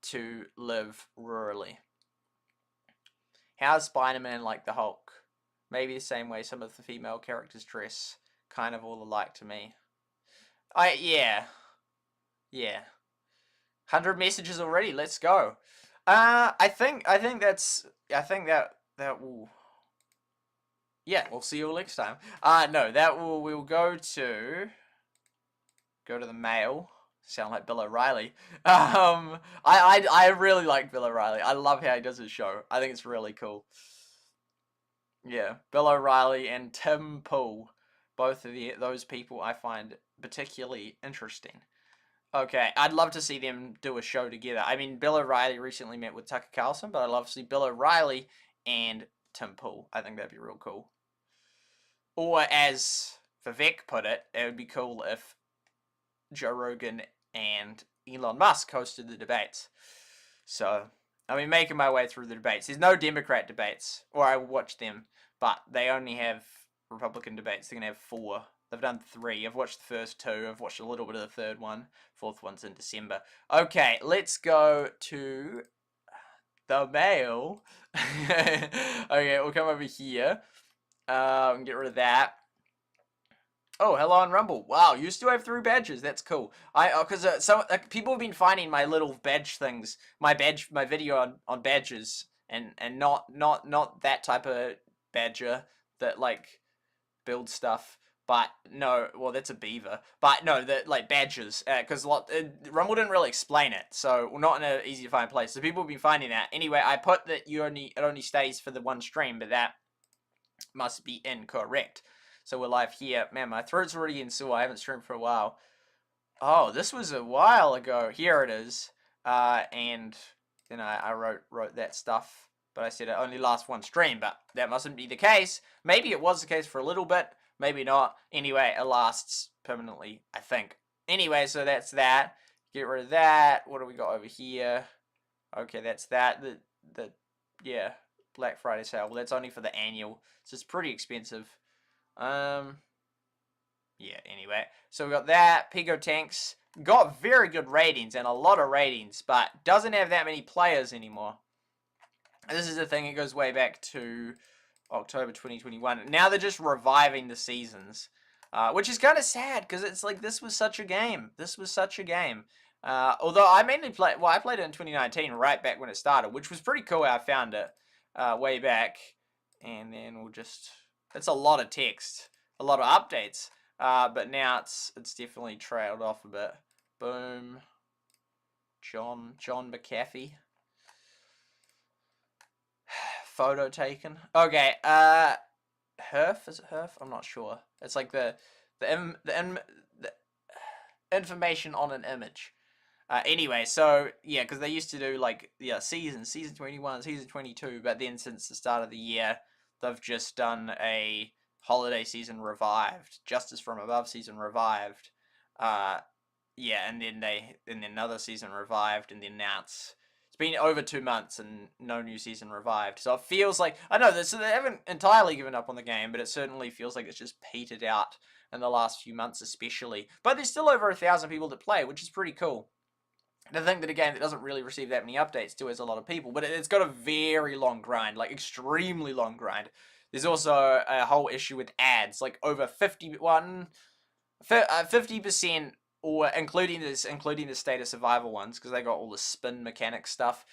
to live rurally. How's Spider-Man like the Hulk? Maybe the same way some of the female characters dress, kind of all alike to me. Yeah. 100 messages already. Let's go. I think that will. Yeah, we'll see you all next time. No, we'll go to the mail. Sound like Bill O'Reilly. I really like Bill O'Reilly. I love how he does his show. I think it's really cool. Yeah, Bill O'Reilly and Tim Pool, both of those people I find particularly interesting. Okay, I'd love to see them do a show together. I mean, Bill O'Reilly recently met with Tucker Carlson, but I'd love to see Bill O'Reilly and Tim Pool. I think that'd be real cool. Or as Vivek put it, it would be cool if Joe Rogan and Elon Musk hosted the debates. So, I mean, making my way through the debates. There's no Democrat debates, or I watch them, but they only have Republican debates. They're going to have 4. They've done 3. I've watched the first 2. I've watched a little bit of the third one. 4th one's in December. Okay, let's go to the mail. Okay, we'll come over here. And get rid of that. Oh, hello on Rumble. Wow, you still have 3 badges. That's cool. Because people have been finding my little badge things, my video on badges, and not that type of badger that like builds stuff. But no, well, that's a beaver. But no, like badges, because Rumble didn't really explain it, so we're not in an easy to find place. So people have been finding that. Anyway, I put that it only stays for the one stream, but that must be incorrect. So we're live here. Man, my throat's already in sore. I haven't streamed for a while. Oh, this was a while ago. Here it is. And then I wrote that stuff. But I said it only lasts one stream. But that mustn't be the case. Maybe it was the case for a little bit. Maybe not. Anyway, it lasts permanently, I think. Anyway, so that's that. Get rid of that. What do we got over here? Okay, that's that. Yeah, Black Friday sale. Well, that's only for the annual. So it's pretty expensive. Yeah, anyway. So we got that. Pico Tanks. Got very good ratings and a lot of ratings, but doesn't have that many players anymore. And this is the thing, it goes way back to October 2021. Now they're just reviving the seasons, which is kind of sad, because it's like, this was such a game. This was such a game. Although I mainly played, well, I played it in 2019, right back when it started, which was pretty cool how I found it way back. And then we'll just... It's a lot of text, a lot of updates, but now it's definitely trailed off a bit. Boom. John McAfee. Photo taken. Okay. Herf, is it Herf? I'm not sure. It's like the information on an image. Anyway, so yeah, because they used to do like season 21, season 22, but then since the start of the year, they've just done a holiday season revived, Justice from Above season revived, yeah, and then another season revived, and then now it's been over 2 months and no new season revived. So it feels like, I know they haven't entirely given up on the game, but it certainly feels like it's just petered out in the last few months, especially. But there's still over 1,000 people that play, which is pretty cool. And I think that a game that doesn't really receive that many updates still has a lot of people, but it's got a very long grind, like extremely long grind. There's also a whole issue with ads, like over 50% or including the state of survival ones, because they got all the spin mechanic stuff.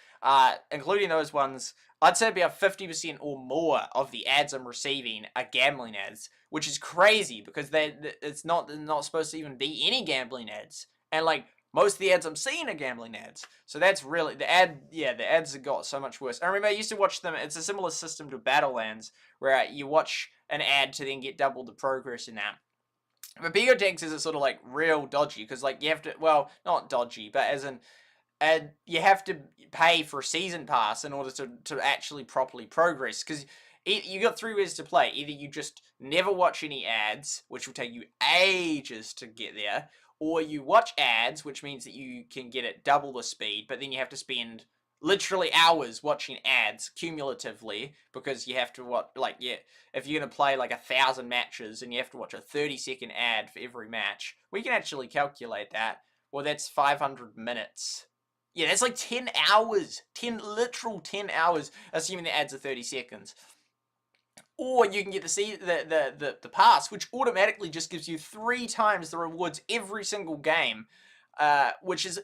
Including those ones, I'd say about 50% or more of the ads I'm receiving are gambling ads, which is crazy because it's not supposed to even be any gambling ads, and like most of the ads I'm seeing are gambling ads. So that's really the ads have got so much worse. I remember I used to watch them. It's a similar system to Battlelands where you watch an ad to then get double the progress in that. But Pico Tanks is sort of like real dodgy because like you have to, well, not dodgy, but as in you have to pay for a season pass in order to actually properly progress, because you got 3 ways to play. Either you just never watch any ads, which will take you ages to get there, or you watch ads, which means that you can get it double the speed, but then you have to spend literally hours watching ads cumulatively, because you have to watch, like, yeah, if you're going to play like 1,000 matches and you have to watch a 30-second ad for every match, we can actually calculate that. Well, that's 500 minutes. Yeah, that's like 10 hours. Literal 10 hours, assuming the ads are 30 seconds. Or you can get the pass, which automatically just gives you 3 times the rewards every single game, which is a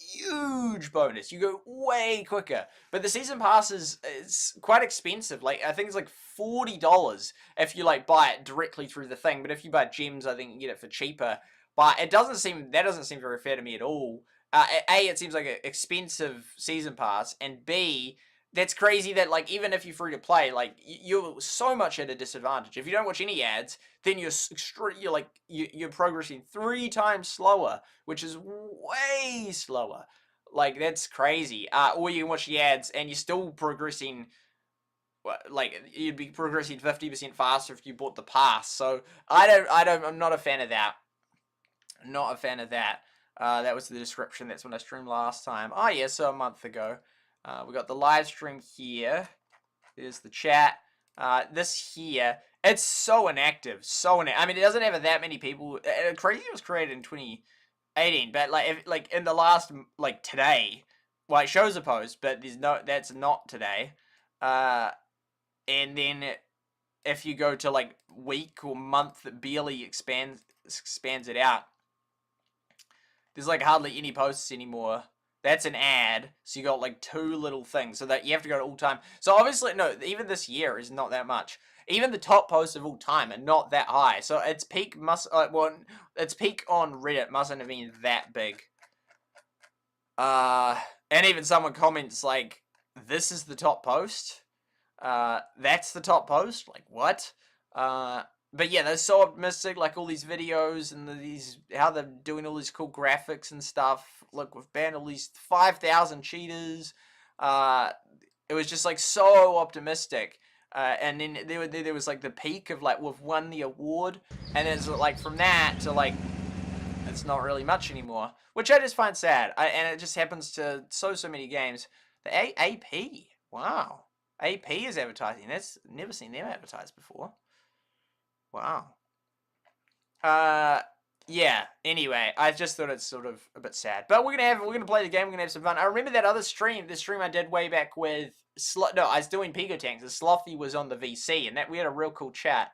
huge bonus. You go way quicker. But the season pass is quite expensive. Like, I think it's like $40 if you like buy it directly through the thing. But if you buy gems, I think you get it for cheaper. But that doesn't seem very fair to me at all. A, it seems like an expensive season pass, and B, that's crazy that, like, even if you're free to play, like, you're so much at a disadvantage. If you don't watch any ads, then you're progressing 3 times slower, which is way slower. Like, that's crazy. Or you can watch the ads and you're still progressing. Like, you'd be progressing 50% faster if you bought the pass. So I'm not a fan of that. Not a fan of that. That was the description. That's when I streamed last time. Oh yeah, so a month ago. We got the live stream here. There's the chat. This here, it's so inactive. I mean, it doesn't have that many people. Crazy was created in 2018, but like in the last, like, today, well, it shows a post, but that's not today. And then if you go to like week or month, that barely expands it out. There's like hardly any posts anymore. That's an ad, so you got like 2 little things, so that you have to go to all time. So obviously, no, even this year is not that much. Even the top posts of all time are not that high. So its peak its peak on Reddit mustn't have been that big. And even someone comments like, "This is the top post. That's the top post." Like, what? But yeah, they're so optimistic, like all these videos and how they're doing all these cool graphics and stuff. Look, we've banned all these 5,000 cheaters. It was just like so optimistic. And then there was like the peak of like, we've won the award, and it's like from that to like, it's not really much anymore, which I just find sad. And it just happens to so many games. The AP, wow, AP is advertising. That's never seen them advertised before. Wow. Yeah, anyway, I just thought it's sort of a bit sad. But we're gonna play the game, we're gonna have some fun. I remember that other stream, the stream I did way back with I was doing Pico Tanks, and Slothy was on the VC, and we had a real cool chat.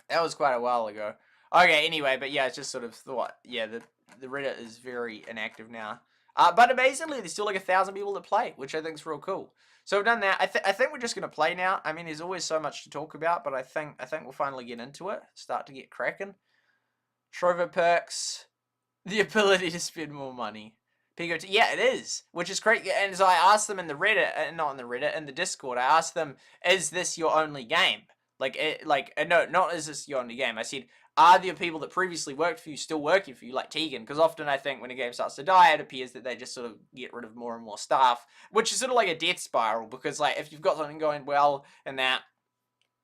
That was quite a while ago. Okay, anyway, but yeah, it's just sort of thought, yeah, the Reddit is very inactive now. But amazingly, there's still like 1,000 people that play, which I think is real cool. So we've done that. I think we're just gonna play now. I mean, there's always so much to talk about, but I think we'll finally get into it. Start to get cracking. Trovo perks, the ability to spend more money. Yeah, it is, which is great. And so I asked them in the Reddit, not in the Reddit, in the Discord. I asked them, "Is this your only game?" No, not is this your only game. I said, are there people that previously worked for you still working for you, like Tegan? Because often I think when a game starts to die, it appears that they just sort of get rid of more and more staff, which is sort of like a death spiral, because like if you've got something going well and that,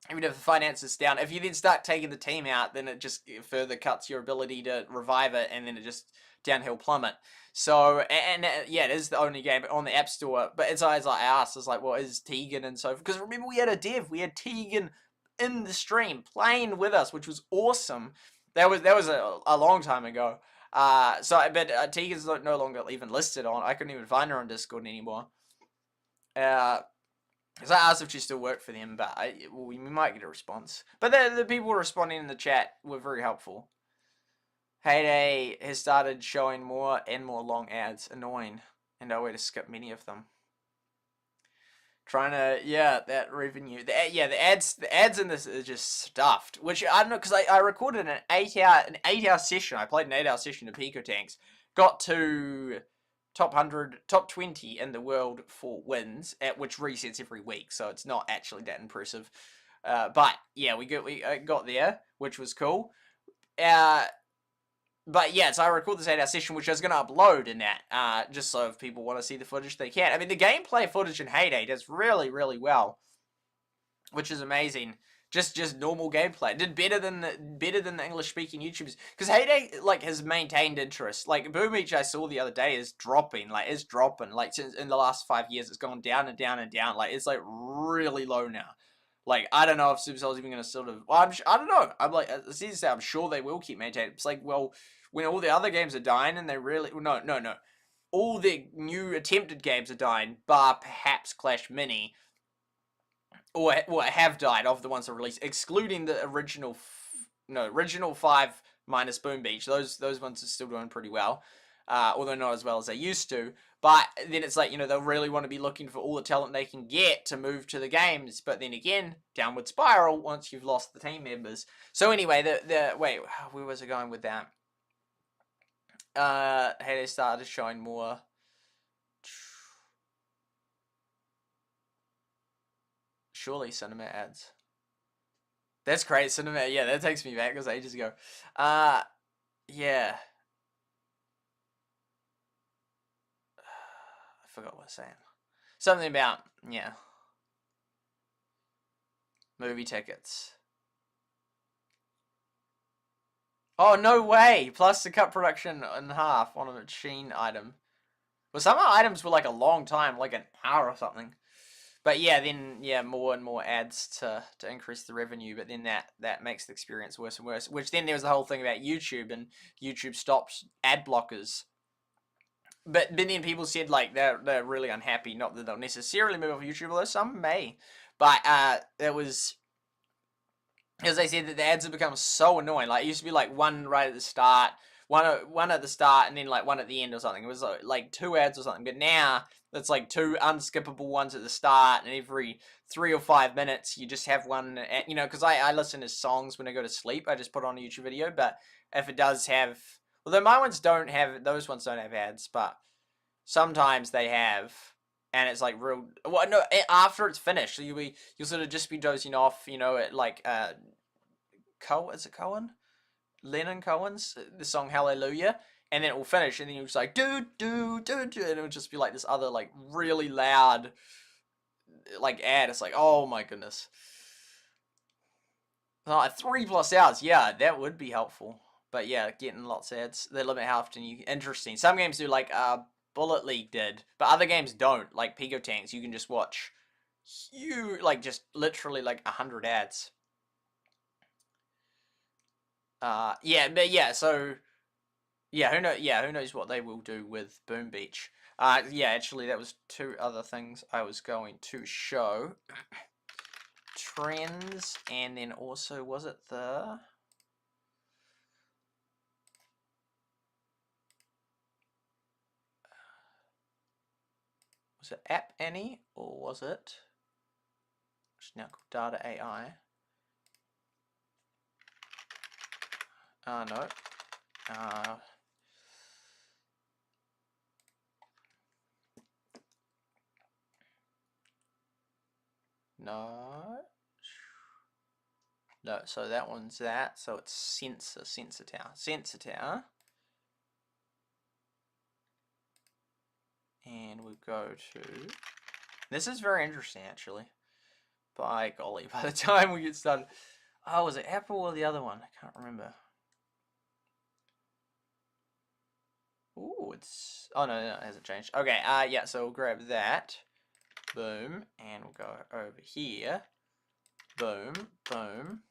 even if the finance is down, if you then start taking the team out, then it just further cuts your ability to revive it, and then it just downhill plummet. So, yeah, it is the only game on the App Store. But as I asked, I was like, well, is Tegan and so forth? Because remember, we had a dev, we had Tegan in the stream playing with us, which was awesome. That was a long time ago. But Tegan's no longer even listed on. I couldn't even find her on Discord anymore. Because I asked if she still worked for them, but we might get a response. But the people responding in the chat were very helpful. Heyday has started showing more and more long ads. Annoying. And no way to skip many of them. Trying to, yeah, that revenue. The ads in this are just stuffed. Which I don't know, because I recorded an 8-hour session. I played an 8-hour session of Pico Tanks. Got to top 100, top 20 in the world for wins, which resets every week, so it's not actually that impressive. But yeah, we got there, which was cool. But yeah, so I recorded this 8-hour session, which I was going to upload in that, just so if people want to see the footage, they can. I mean, the gameplay footage in Heyday does really, really well, which is amazing. Just normal gameplay. It did better than the English-speaking YouTubers, because Heyday like has maintained interest. Like Boom Beach, I saw the other day is dropping. Like it's dropping. Like since in the last 5 years, it's gone down and down and down. Like it's like really low now. Like, I don't know if SuperSight's even going to sort of... Well, I don't know. I'm like, I'm sure they will keep maintaining. It's like, well, when all the other games are dying and they really... No. All the new attempted games are dying, bar perhaps Clash Mini. Or have died of the ones that are released, excluding the original... original 5 minus Boom Beach. Those ones are still doing pretty well. Although not as well as they used to. But then it's like, they'll really want to be looking for all the talent they can get to move to the games. But then again, downward spiral once you've lost the team members. So anyway, wait, where was I going with that? Hey, they started showing more. Surely cinema ads. That's great, cinema. Yeah, that takes me back. It was ages ago. Yeah. I forgot what I was saying. Something about, yeah. Movie tickets. Oh, no way! Plus to cut production in half on a machine item. Well, some items were like a long time, like an hour or something. But yeah, then, yeah, more and more ads to increase the revenue, but then that makes the experience worse and worse. Which then there was the whole thing about YouTube, and YouTube stopped ad blockers. But then people said, like, they're really unhappy. Not that they'll necessarily move off YouTube, although some may. But it was... As they said, that the ads have become so annoying. Like, it used to be, like, one right at the start, one at the start, and then, like, one at the end or something. It was, like 2 ads or something. But now, it's, like, 2 unskippable ones at the start, and every 3 or 5 minutes, you just have one, because I listen to songs when I go to sleep. I just put on a YouTube video, but if it does have... Although my ones don't have... Those ones don't have ads, but sometimes they have... And it's like real. Well, no. After it's finished, so you'll sort of just be dozing off, at like is it Cohen? Lennon Cohen's the song Hallelujah, and then it will finish, and then you'll just like do, and it'll just be like this other like really loud like ad. It's like, oh my goodness. 3+ hours, yeah, that would be helpful. But yeah, getting lots of ads. They limit how often you. Interesting. Some games do like Bullet League did, but other games don't. Like Pico Tanks, you can just watch huge, like just literally like 100 ads. Yeah, but yeah, so yeah, who knows what they will do with Boom Beach. Yeah, actually, that was 2 other things I was going to show. Trends, and then also was it the... Was it App Annie, or was it, which is now called Data AI? No. No. No, so that one's that. So it's Sensor Tower. And we go to... This is very interesting, actually. By golly, by the time we get started... Oh, was it Apple or the other one? I can't remember. Ooh, it's... Oh, no, it hasn't changed. Okay, yeah, so we'll grab that. Boom. And we'll go over here. Boom. Boom.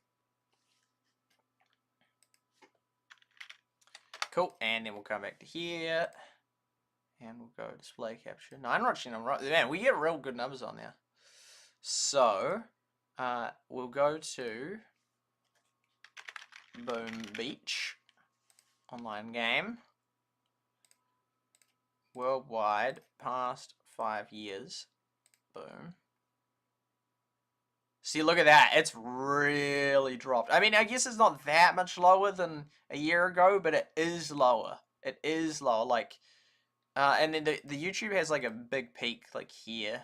Cool. And then we'll come back to here. And we'll go display capture. 9 watching them right. Man, we get real good numbers on there. So, we'll go to Boom Beach. online game. Worldwide, past 5 years. Boom. See, look at that. It's really dropped. I mean, I guess it's not that much lower than a year ago, but it is lower. It is lower. Like, and then the YouTube has like a big peak, like here.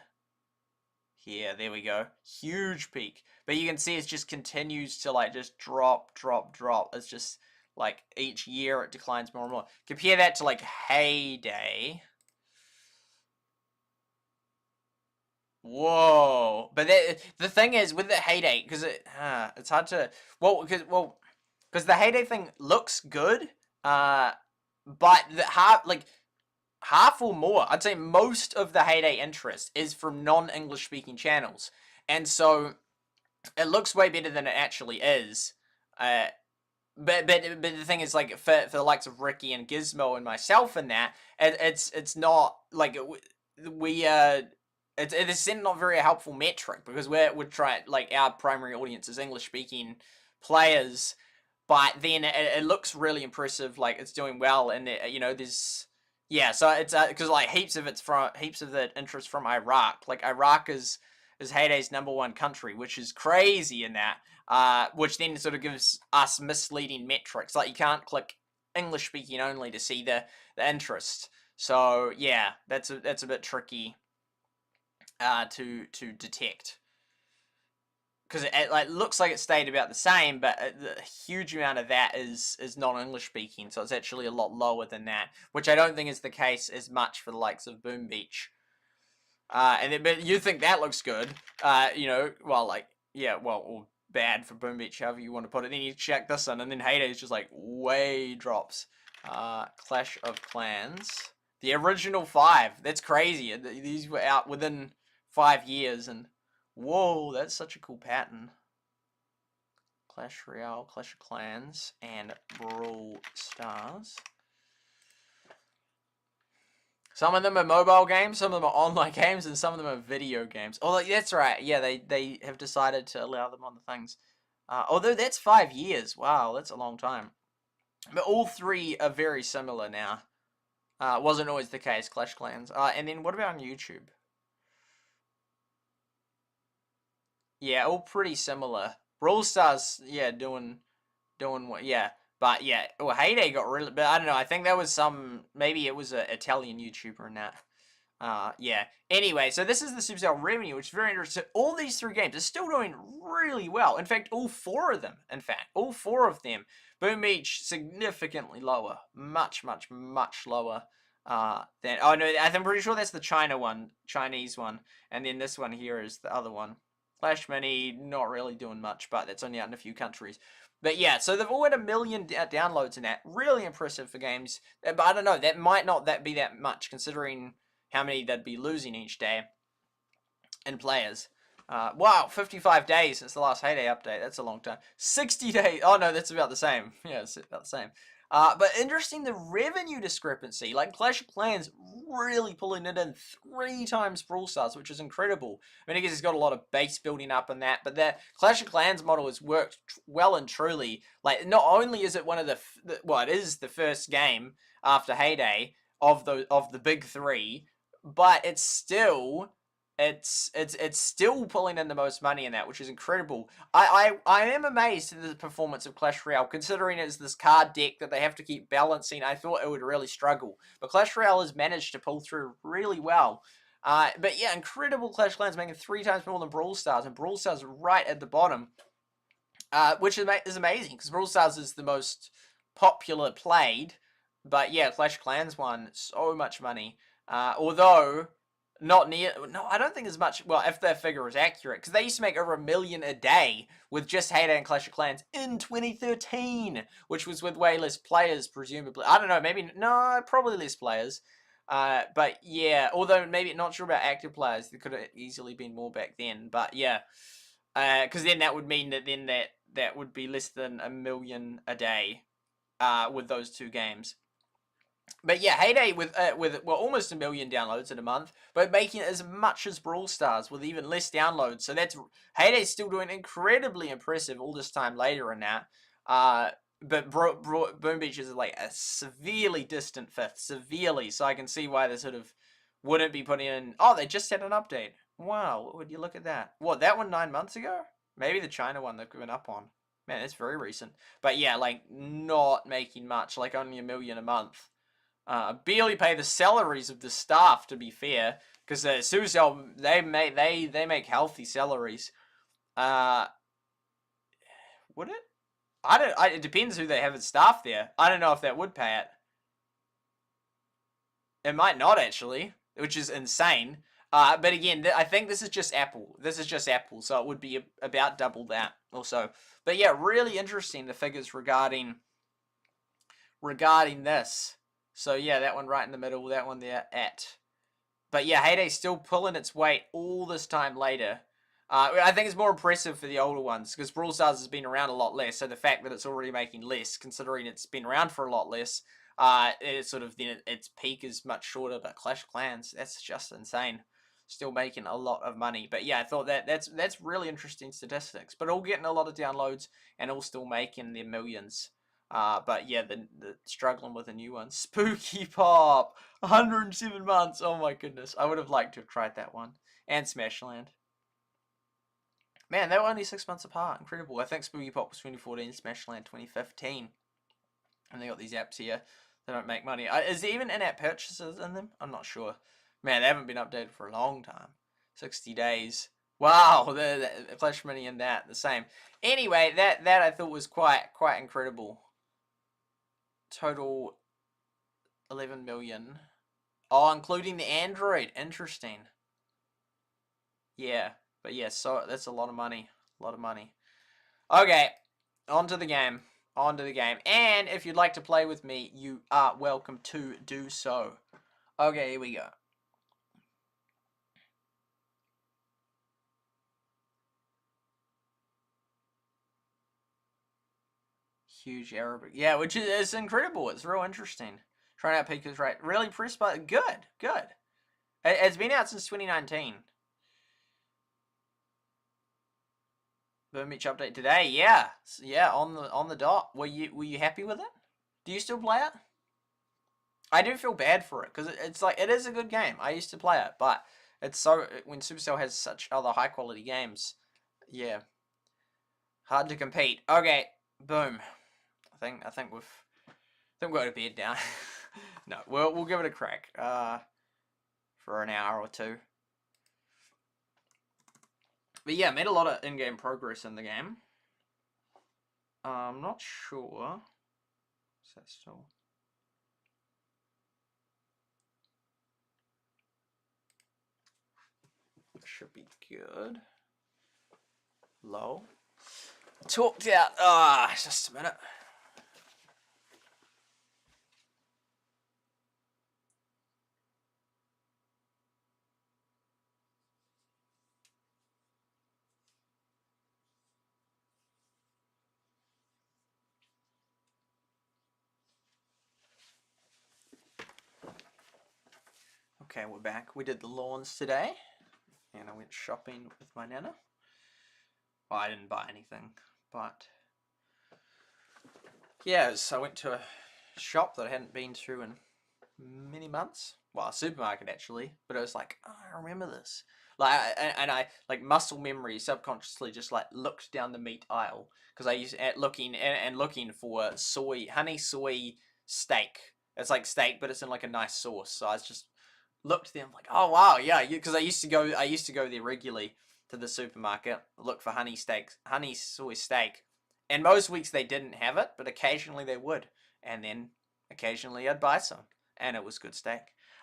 Here, there we go. Huge peak. But you can see it just continues to like just drop, drop, drop. It's just like each year it declines more and more. Compare that to like Heyday. Whoa! But the thing is with the Heyday, because it's hard to because the Heyday thing looks good, but the half or more, I'd say most of the Heyday interest is from non-English speaking channels, and so it looks way better than it actually is. But the thing is, like for the likes of Ricky and Gizmo and myself and that, it's not like it's not very helpful metric because we're trying, like, our primary audience is English speaking players, but then it looks really impressive, like it's doing well, and you know there's so it's because like heaps of the interest from Iraq. Like Iraq is Heyday's #1 country, which is crazy in that, which then sort of gives us misleading metrics. Like you can't click English speaking only to see the interest. So yeah, that's a bit tricky to detect, because it like looks like it stayed about the same, but the huge amount of that is non-English speaking, so it's actually a lot lower than that, which I don't think is the case as much for the likes of Boom Beach. But you think that looks good, you know, well, like, yeah, well, or bad for Boom Beach, however you want to put it. Then you check this one, and then Heyday's just like way drops. Clash of Clans, the original 5. That's crazy. These were out within 5 years, and whoa, that's such a cool pattern. Clash Royale, Clash of Clans, and Brawl Stars. Some of them are mobile games, some of them are online games, and some of them are video games. Oh, that's right. Yeah, they have decided to allow them on the things. Although that's 5 years. Wow, that's a long time. But all 3 are very similar now. Wasn't always the case, Clash Clans. And then what about on YouTube? Yeah, all pretty similar. Brawl Stars, yeah, doing what, yeah. But yeah, well, Heyday got really, but I don't know, I think that was maybe it was an Italian YouTuber in that. Yeah. Anyway, so this is the Supercell revenue, which is very interesting. All these 3 games are still doing really well. In fact, all 4 of them, all 4 of them. Boom Beach, significantly lower. Much, much, much lower than, oh no, I'm pretty sure that's the Chinese one. And then this one here is the other one. Flash Mini, not really doing much, but that's only out in a few countries. But yeah, so they've all had 1 million downloads in that. Really impressive for games. But I don't know, that might not be that much, considering how many they'd be losing each day in players. Wow, 55 days since the last Heyday update. That's a long time. 60 days. Oh no, that's about the same. Yeah, it's about the same. But interesting, the revenue discrepancy. Like Clash of Clans really pulling it in 3 times Brawl Stars, which is incredible. I mean, I guess it's got a lot of base building up and that, but that Clash of Clans model has worked well and truly. Like, not only is it one of it is the first game after Heyday of the big 3, but it's still pulling in the most money in that, which is incredible. I am amazed at the performance of Clash Royale, considering it's this card deck that they have to keep balancing. I thought it would really struggle, but Clash Royale has managed to pull through really well. But yeah, incredible Clash Clans, making 3 times more than Brawl Stars, and Brawl Stars right at the bottom, which is amazing, because Brawl Stars is the most popular played. But yeah, Clash Clans won so much money, although not near. No, I don't think as much. Well, if their figure is accurate, because they used to make over 1 million a day with just Heyday and Clash of Clans in 2013, which was with way less players, presumably. I don't know. Maybe no, probably less players. But yeah, although maybe not sure about active players. There could have easily been more back then. But yeah, because then that would mean that would be less than 1 million a day, with those 2 games. But yeah, Heyday with almost 1 million downloads in a month, but making it as much as Brawl Stars with even less downloads. So that's Heyday's still doing incredibly impressive all this time later in that. but Boom Beach is like a severely distant fifth, severely. So I can see why they sort of wouldn't be putting in. Oh, they just had an update. Wow, would you look at that? What, that one 9 months ago? Maybe the China one they've given up on. Man, it's very recent. But yeah, like not making much, like only $1 million a month. Barely pay the salaries of the staff, to be fair, because SuperCell they make healthy salaries. Would it? It depends who they have as staff there. I don't know if that would pay it. It might not actually, which is insane. But again, I think this is just Apple. This is just Apple, so it would be about double that also. But yeah, really interesting, the figures regarding this. So yeah, that one right in the middle, that one there at. But yeah, Heyday's still pulling its weight all this time later. I think it's more impressive for the older ones, because Brawl Stars has been around a lot less, so the fact that it's already making less, considering it's been around for a lot less, it's sort of, then its peak is much shorter. But Clash of Clans, that's just insane. Still making a lot of money. But yeah, I thought that's really interesting statistics. But all getting a lot of downloads, and all still making their millions. But yeah, the struggling with a new one. Spooky Pop! 107 months! Oh my goodness. I would have liked to have tried that one. And Smashland. Man, they were only 6 months apart. Incredible. I think Spooky Pop was 2014, Smashland 2015. And they got these apps here. They don't make money. Is there even in-app purchases in them? I'm not sure. Man, they haven't been updated for a long time. 60 days. Wow, the Flash Mini and that, the same. Anyway, that I thought was quite incredible. Total 11 million. Oh, including the Android. Interesting. Yeah, but yeah, so that's a lot of money. A lot of money. Okay, on to the game. On to the game. And if you'd like to play with me, you are welcome to do so. Okay, here we go. Huge Arabic. Yeah, which is incredible. It's real interesting. Trying out Pico's right. Really pressed by. Good, good. It's been out since 2019. Boom Beach update today. Yeah, yeah, on the dot. Were you happy with it? Do you still play it? I do feel bad for it, because it's like, it is a good game. I used to play it, but it's so, when Supercell has such other high quality games, yeah, hard to compete. Okay, boom. I think we've got to bed now. No, we'll give it a crack. For an hour or two. But yeah, made a lot of in-game progress in the game. I'm not sure. Is that still? Should be good. Low. Talked out. Just a minute. Okay, we're back. We did the lawns today, and I went shopping with my nana. Well, I didn't buy anything, but yeah, so I went to a shop that I hadn't been to in many months. Well, a supermarket actually, but I was like, oh, I remember this. Like, I like muscle memory subconsciously just like looked down the meat aisle, because I used looking for honey soy steak. It's like steak, but it's in like a nice sauce. So I was just looked there, I'm like, oh wow, yeah, because I used to go there regularly to the supermarket, look for honey soy steak, and most weeks they didn't have it, but occasionally they would, and then occasionally I'd buy some, and it was good steak.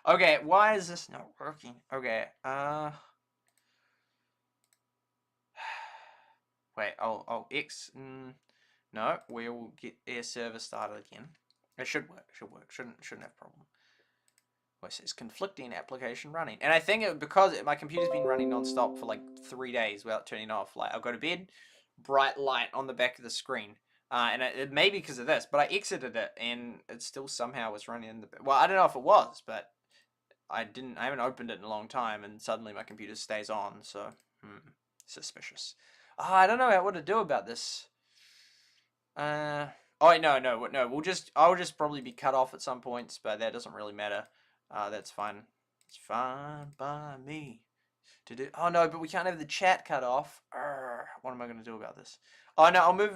Okay, why is this not working? Okay, wait, I'll X, no, we'll get air server started again. It should work, shouldn't have problem. Well, it says conflicting application running, and I think because my computer's been running non-stop for like 3 days without turning off. Like, I'll go to bed, bright light on the back of the screen, and it may be because of this, but I exited it and it still somehow was running in the. Well, I don't know if it was, but I haven't opened it in a long time, and suddenly my computer stays on. So, suspicious. I don't know what to do about this. Oh no, I'll just probably be cut off at some points, but that doesn't really matter. That's fine. It's fine by me to do. Oh no, but we can't have the chat cut off. What am I gonna do about this? Oh no, I'll move.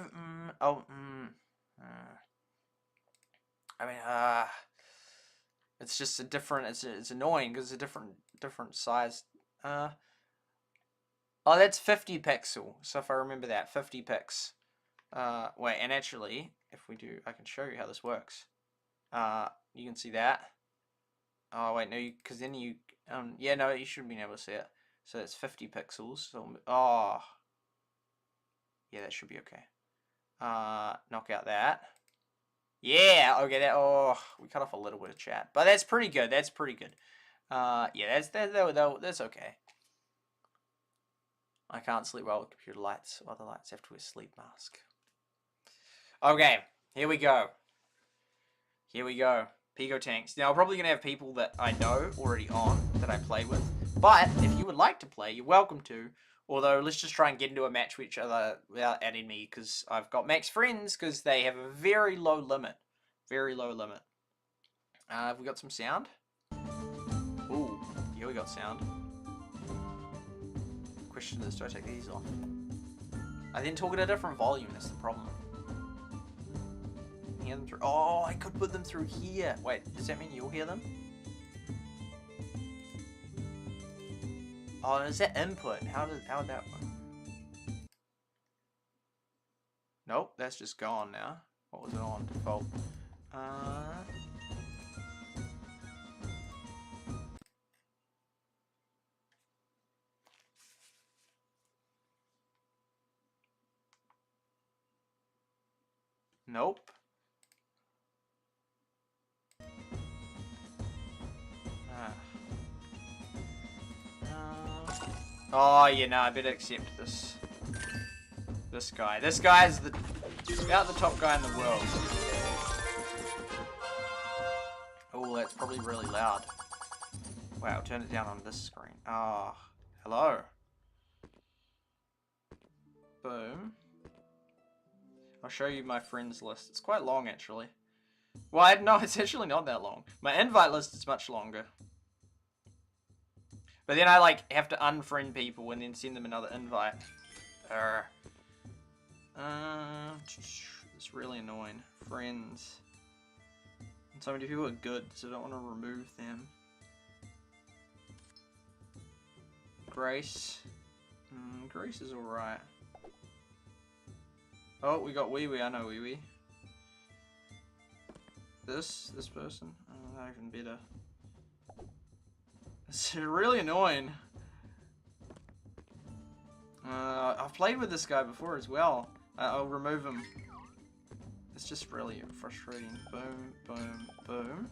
I mean, it's just a different. It's annoying because it's a different size. Oh, that's 50 pixel. So if I remember that, 50 pix. Wait, and actually, if we do, I can show you how this works. You can see that. Oh wait, no, because then you, yeah, no, you shouldn't be able to see it. So it's 50 pixels. So, oh, yeah, that should be okay. Knock out that. Yeah, okay, that, oh, we cut off a little bit of chat, but that's pretty good. That's pretty good. Yeah, that's okay. I can't sleep well with computer lights. Other lights have to wear a sleep mask. Okay, here we go. Here we go. Pico Tanks. Now, I'm probably going to have people that I know already on, that I play with. But, if you would like to play, you're welcome to. Although, let's just try and get into a match with each other without adding me, because I've got max friends, because they have a very low limit. Very low limit. Have we got some sound? Ooh, yeah, we got sound. Question is, do I take these off? I then talk at a different volume, that's the problem. Hear them through. Oh, I could put them through here. Wait, does that mean you'll hear them? Oh, is that input? How would that work? Nope, that's just gone now. What was it on default? Nope. Oh, yeah, no, I better accept this. This guy. This guy is about the top guy in the world. Oh, that's probably really loud. Wow, turn it down on this screen. Ah, oh, hello. Boom. I'll show you my friends list. It's quite long, actually. Well, no, it's actually not that long. My invite list is much longer. But then I, like, have to unfriend people and then send them another invite. It's really annoying. Friends. And so many people are good, so I don't want to remove them. Grace. Grace is alright. Oh, we got Wee Wee. I know Wee Wee. This person. Oh, not even better. It's really annoying. I've played with this guy before as well. I'll remove him. It's just really frustrating. Boom, boom, boom.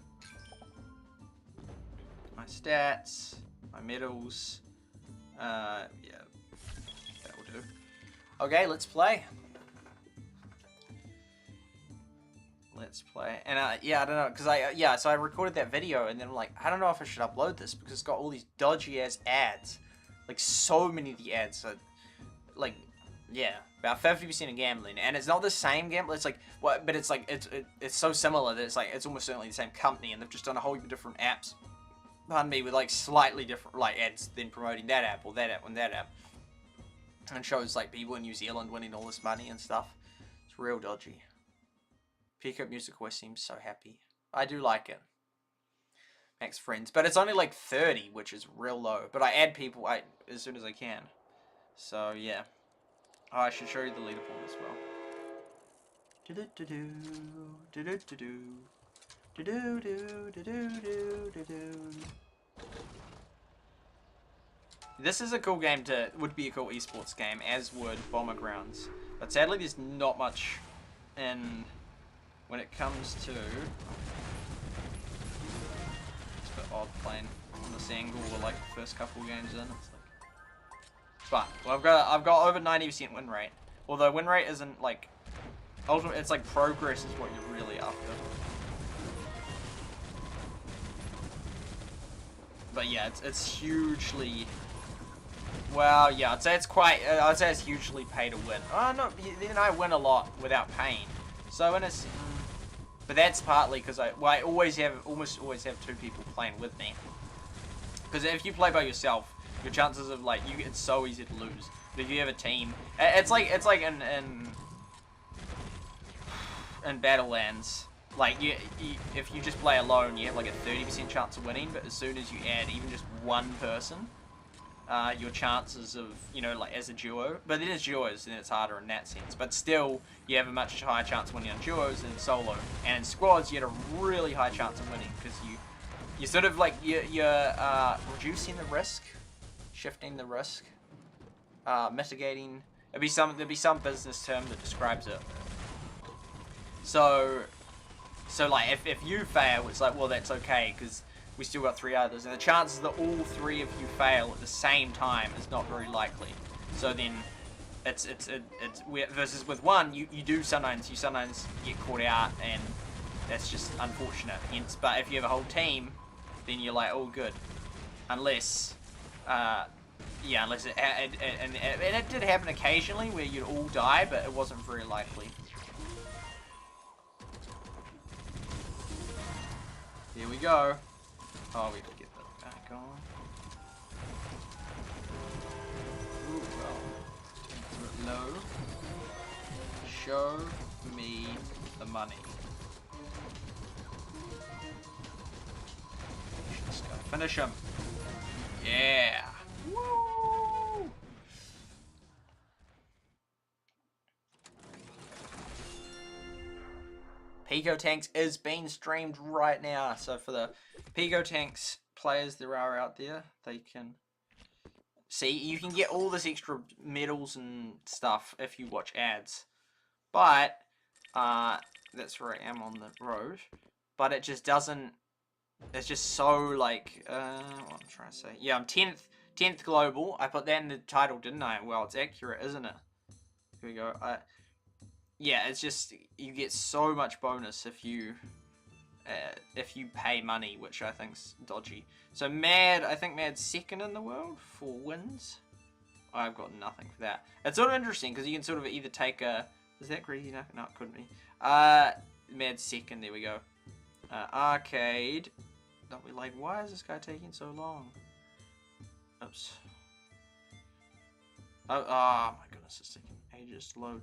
My stats, my medals. Yeah, that will do. Okay, let's play. Let's play. And yeah, I don't know, because so I recorded that video and then I'm like, I don't know if I should upload this because it's got all these dodgy ass ads. Like, so many of the ads are, like, yeah, about 50% of gambling. And it's not the same gambling, it's like, what, but it's like, it's so similar that it's like, it's almost certainly the same company and they've just done a whole heap of different apps, pardon me, with like slightly different, like, ads than promoting that app or that app and that app. And shows like people in New Zealand winning all this money and stuff. It's real dodgy. Pico music always seems so happy. I do like it. Max friends. But it's only like 30, which is real low. But I add people as soon as I can. So, yeah. Oh, I should show you the leaderboard as well. This is a cool game would be a cool esports game, as would Bomber Grounds. But sadly, there's not much in... When it comes to, it's a bit odd playing on this angle or like the first couple games in. It's like, but well, I've got over 90% win rate. Although win rate isn't like ultimate, it's like progress is what you're really after. But yeah, it's hugely. Well, yeah, I'd say it's quite. I'd say it's hugely pay to win. Oh no, then I win a lot without paying. So but that's partly because I almost always have 2 people playing with me. Because if you play by yourself, your chances of like it's so easy to lose. But if you have a team, it's like in Battlelands. Like if you just play alone, you have like a 30% chance of winning. But as soon as you add even just one person, your chances of, you know, like as a duo, but then as duos, then it's harder in that sense. But still, you have a much higher chance of winning on duos than solo. And in squads, you have a really high chance of winning because you sort of like you're reducing the risk, shifting the risk, mitigating. There'd be some business term that describes it. So like if you fail, it's like, well, that's okay because we still got 3 others, and the chances that all 3 of you fail at the same time is not very likely. So then it's versus with one, you sometimes get caught out, and that's just unfortunate. Hence, but if you have a whole team, then you're like, oh, good, unless unless and it did happen occasionally where you'd all die, but it wasn't very likely. Here we go. Oh, we have to get that back on. Ooh, well. Low. Show me the money. Just gotta finish him. Yeah. Woo! Pico Tanks is being streamed right now, so for the Pico Tanks players there are out there, they can see, you can get all this extra medals and stuff if you watch ads. But that's where I am on the road. But it just doesn't, it's just so like what I'm trying to say. Yeah, I'm 10th global. I put that in the title, didn't I? Well, it's accurate, isn't it? Here we go. Yeah, it's just, you get so much bonus if you pay money, which I think's dodgy. So I think Mad's 2nd in the world for wins. I've got nothing for that. It's sort of interesting because you can sort of either take a, is that greedy enough? No, it couldn't be. Mad's 2nd, there we go. Arcade. Don't be like, why is this guy taking so long? Oops. Oh my goodness, it's taking ages to load.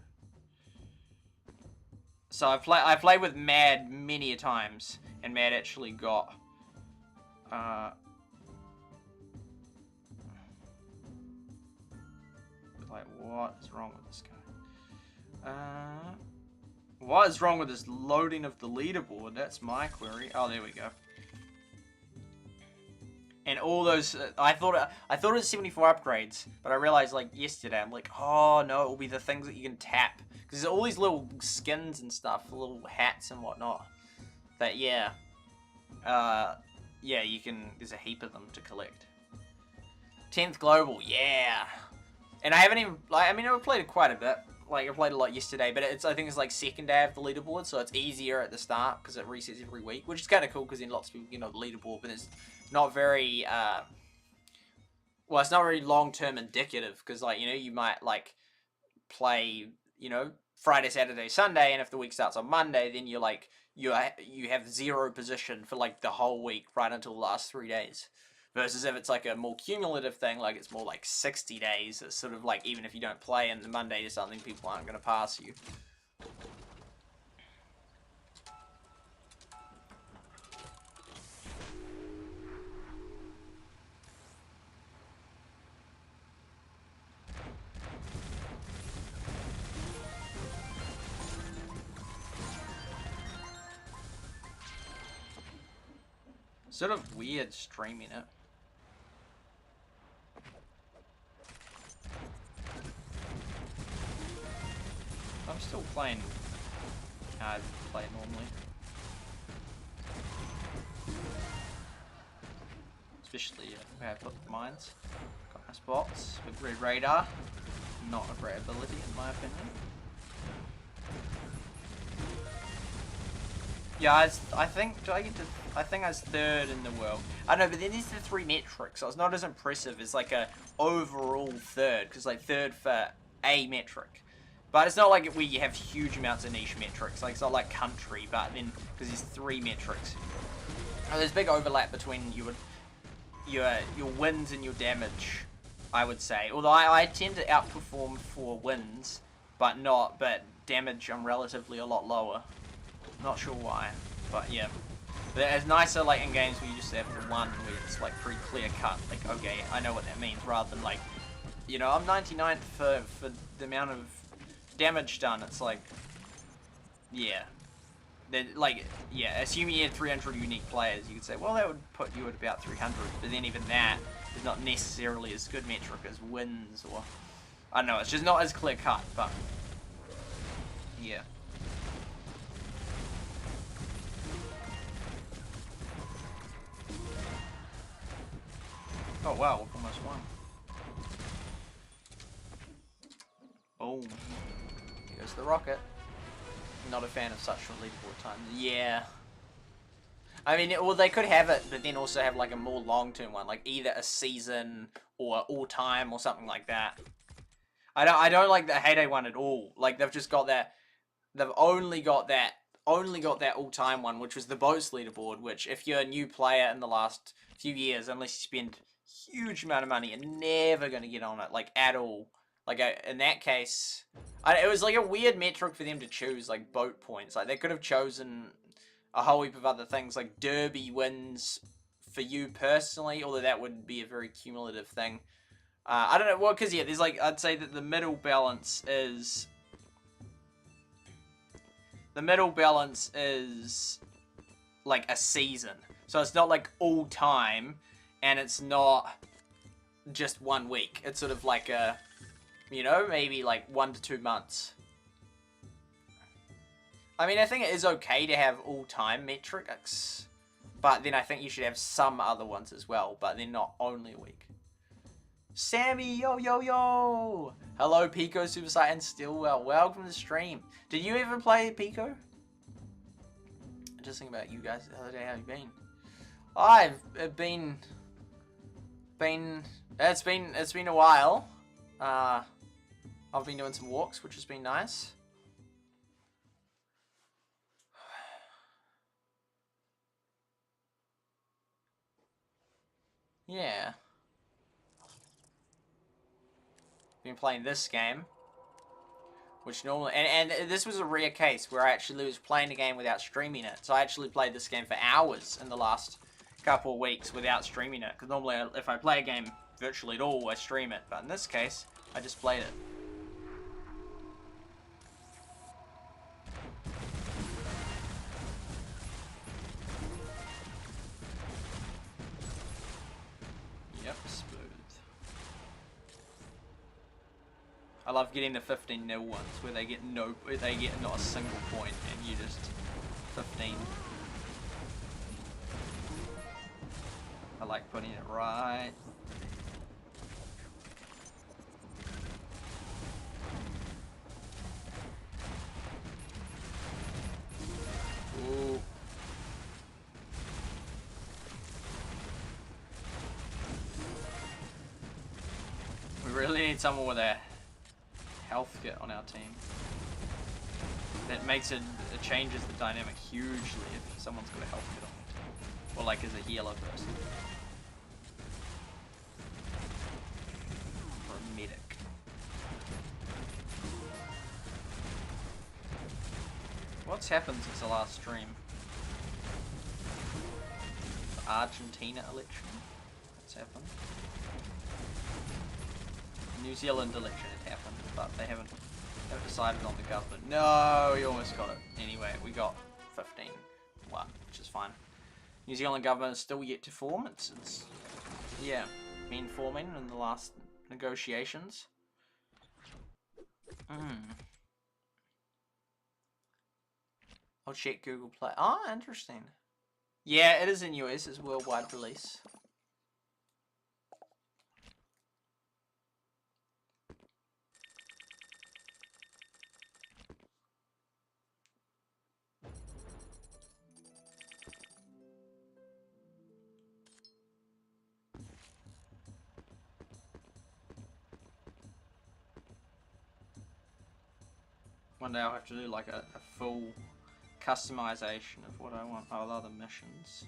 So I played with Mad many a times, and Mad actually got like, what is wrong with this guy? What is wrong with this loading of the leaderboard? That's my query. Oh, there we go. And all those, I thought it was 74 upgrades, but I realized like yesterday, I'm like, oh no, it will be the things that you can tap. Because there's all these little skins and stuff, little hats and whatnot. That, yeah, you can, there's a heap of them to collect. 10th global, yeah. And I haven't even, like, I mean, I've played it quite a bit. Like, I played a lot yesterday, but I think it's like 2nd day of the leaderboard, so it's easier at the start because it resets every week, which is kind of cool because then lots of people, you know, the leaderboard, but it's not very, well, it's not very long-term indicative because, like, you know, you might, like, play, you know, Friday, Saturday, Sunday, and if the week starts on Monday, then you're like, you have 0 position for, like, the whole week right until the last 3 days. Versus if it's like a more cumulative thing, like it's more like 60 days, it's sort of like even if you don't play and the Monday is something, people aren't going to pass you. Sort of weird streaming it. I'm still playing how I play normally. Especially where I put the mines. Got my spots with red radar. Not a great ability in my opinion. Yeah, I think I was 3rd in the world. I know, but then there's the 3 metrics, so it's not as impressive as like a overall 3rd, because like 3rd for a metric. But it's not like where you have huge amounts of niche metrics. Like, it's not like country, but then, because there's 3 metrics. There's big overlap between your wins and your damage, I would say. Although I tend to outperform for wins, but damage I'm relatively a lot lower. Not sure why, but yeah. But it's nicer like in games where you just have the one where it's like pretty clear cut. Like, okay, I know what that means, rather than like, you know, I'm 99th for the amount of damage done. It's like, yeah. Like, yeah, assuming you had 300 unique players, you could say, well, that would put you at about 300. But then even that is not necessarily as good metric as wins, or I don't know. It's just not as clear cut, but yeah. Oh wow, almost won. Boom. Here goes the rocket. Not a fan of such short leaderboard times. Yeah. I mean, well, they could have it, but then also have like a more long-term one, like either a season or all-time or something like that. I don't like the Heyday one at all. Like, they've just got that. They've only got that all-time one, which was the boats leaderboard. Which, if you're a new player in the last few years, unless you spend huge amount of money, you're never gonna get on it, like, at all. Like, in that case, it was like a weird metric for them to choose, like boat points. Like, they could have chosen a whole heap of other things, like derby wins for you personally, although that would be a very cumulative thing. I don't know, well, because yeah, there's like, I'd say that the middle balance is like a season. So it's not like all time, and it's not just 1 week. It's sort of like a, you know, maybe like 1 to 2 months. I mean, I think it is okay to have all-time metrics, but then I think you should have some other ones as well, but they're not only a week. Sammy, yo, yo, yo! Hello, Pico, SuperSight, and Stillwell. Welcome to the stream. Did you ever play Pico? Just thinking about you guys the other day. How you been? I've been. It's been a while. I've been doing some walks, which has been nice. Yeah. Been playing this game, which normally, and this was a rare case where I actually was playing the game without streaming it. So I actually played this game for hours in the last couple of weeks without streaming it. Because normally, if I play a game virtually at all, I stream it. But in this case, I just played it. Yep, smooth. I love getting the 15-0 ones where they get not a single point and you just 15. I like putting it right. Ooh. We really need someone with a health kit on our team. That makes it changes the dynamic hugely if someone's got a health kit on the team. Or like as a healer person. Or a medic. What's happened since the last stream? The Argentina election? What's happened? New Zealand election had happened, but they haven't decided on the government. No, we almost got it. Anyway, we got 15-1, which is fine. New Zealand government is still yet to form. It's yeah, been forming in the last negotiations. I'll check Google Play. Oh, interesting. Yeah, it is in US. It's worldwide release. One day I'll have to do like a full customization of what I want. Oh, other missions.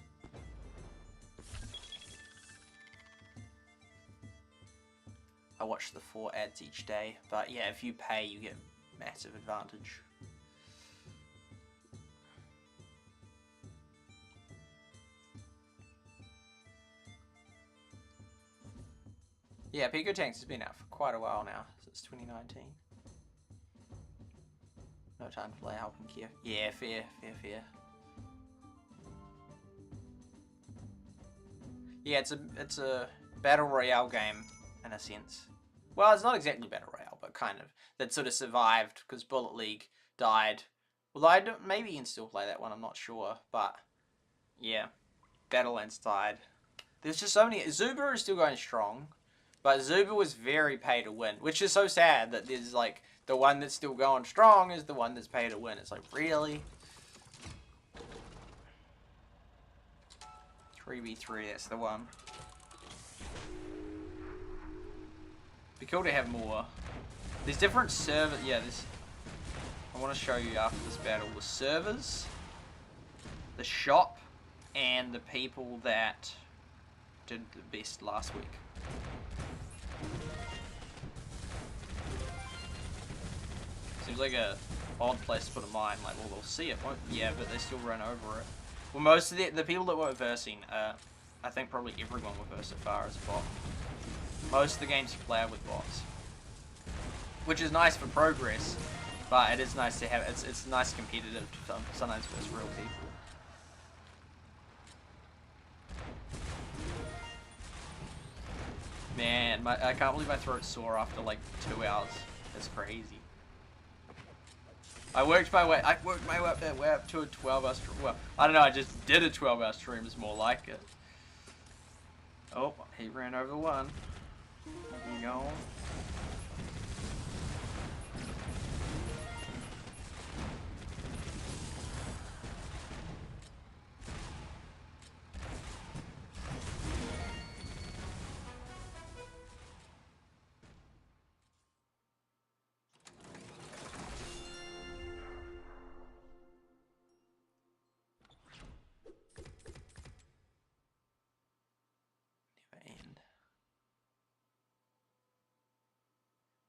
I watch the 4 ads each day, but yeah, if you pay, you get massive advantage. Yeah, Pico Tanks has been out for quite a while now, since 2019. No time to play help and care. Yeah, fair. Yeah, it's a battle royale game in a sense. Well, it's not exactly battle royale, but kind of. That sort of survived because Bullet League died. Well, maybe you can still play that one. I'm not sure, but yeah, Battlelands died. There's just so many. Zuba is still going strong, but Zuba was very pay to win, which is so sad that there's like the one that's still going strong is the one that's pay to win. It's like, really? 3v3, that's the one. Be cool to have more. There's different servers. Yeah, I want to show you after this battle the servers, the shop, and the people that did the best last week. Seems like a odd place to put a mine. Like, well, they'll see it, won't? Yeah, but they still run over it. Well, most of the people that weren't versing, I think probably everyone will verse so far as a bot. Most of the games you play are with bots, which is nice for progress, but it is nice to have. It's nice competitive to sometimes versus real people. Man, I can't believe my throat's sore after like 2 hours. That's crazy. I worked my way up to a 12-hour stream. Well, I don't know. I just did a 12-hour stream. Is more like it. Oh, he ran over one. There you go.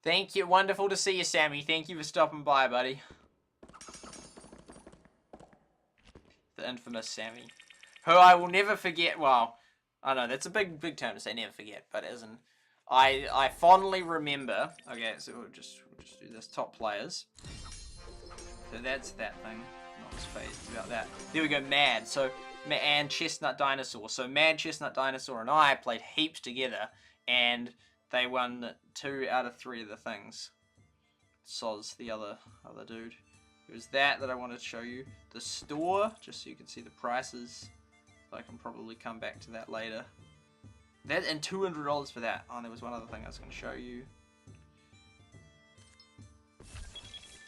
Thank you. Wonderful to see you, Sammy. Thank you for stopping by, buddy. The infamous Sammy. Who I will never forget. Well, I know that's a big term to say never forget, but as in, I fondly remember. Okay, so we'll just do this. Top players. So that's that thing. Not as phased about that. There we go, Mad. So, and Chestnut Dinosaur. So Mad, Chestnut Dinosaur and I played heaps together, and they won 2 out of 3 of the things. Soz, the other dude. It was that I wanted to show you. The store, just so you can see the prices. I can probably come back to that later. That and $200 for that. Oh, there was one other thing I was going to show you.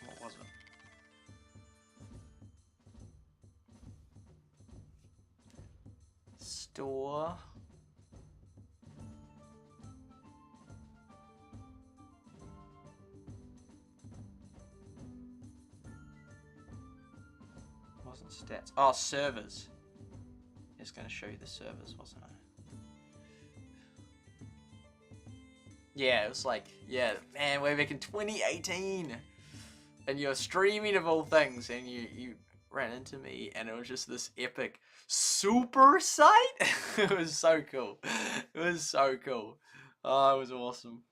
What was it? Store. Wasn't stats. Oh, servers. Just going to show you the servers, wasn't I? Yeah, it was like, yeah, man, way back in 2018. And you're streaming of all things, and you ran into me, and it was just this epic SuperSight. It was so cool. It was so cool. Oh, it was awesome.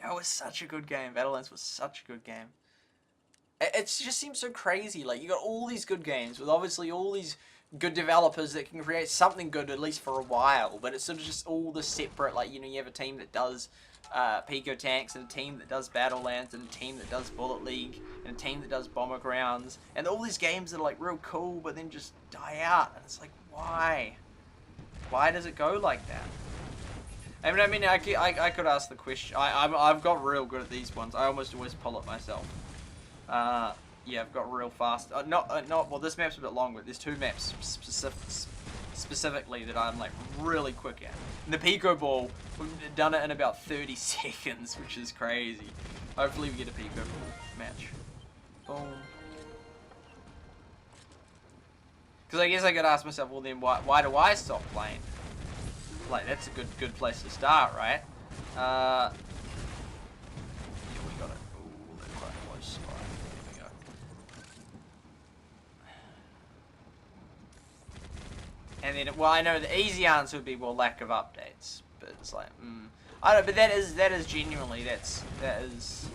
That was such a good game. Battlelands was such a good game. It just seems so crazy. Like, you got all these good games with obviously all these good developers that can create something good at least for a while, but it's sort of just all the separate, like, you know, you have a team that does Pico Tanks, and a team that does Battlelands, and a team that does Bullet League, and a team that does Bomber Grounds, and all these games that are like real cool but then just die out, and it's like, why? Why does it go like that? I mean, I could ask the question. I've got real good at these ones. I almost always pull it myself. yeah, I've got real fast. Well, this map's a bit longer. There's 2 maps specifically that I'm like really quick at. And the Pico Ball, we've done it in about 30 seconds, which is crazy. Hopefully we get a Pico Ball match. Boom. Because I guess I could ask myself, well then why do I stop playing? Like, that's a good place to start, right? Yeah, we got it. Ooh, they're quite close. Alright, there we go. And then, well, I know the easy answer would be, well, lack of updates. But it's like, I don't know, but that is genuinely, that is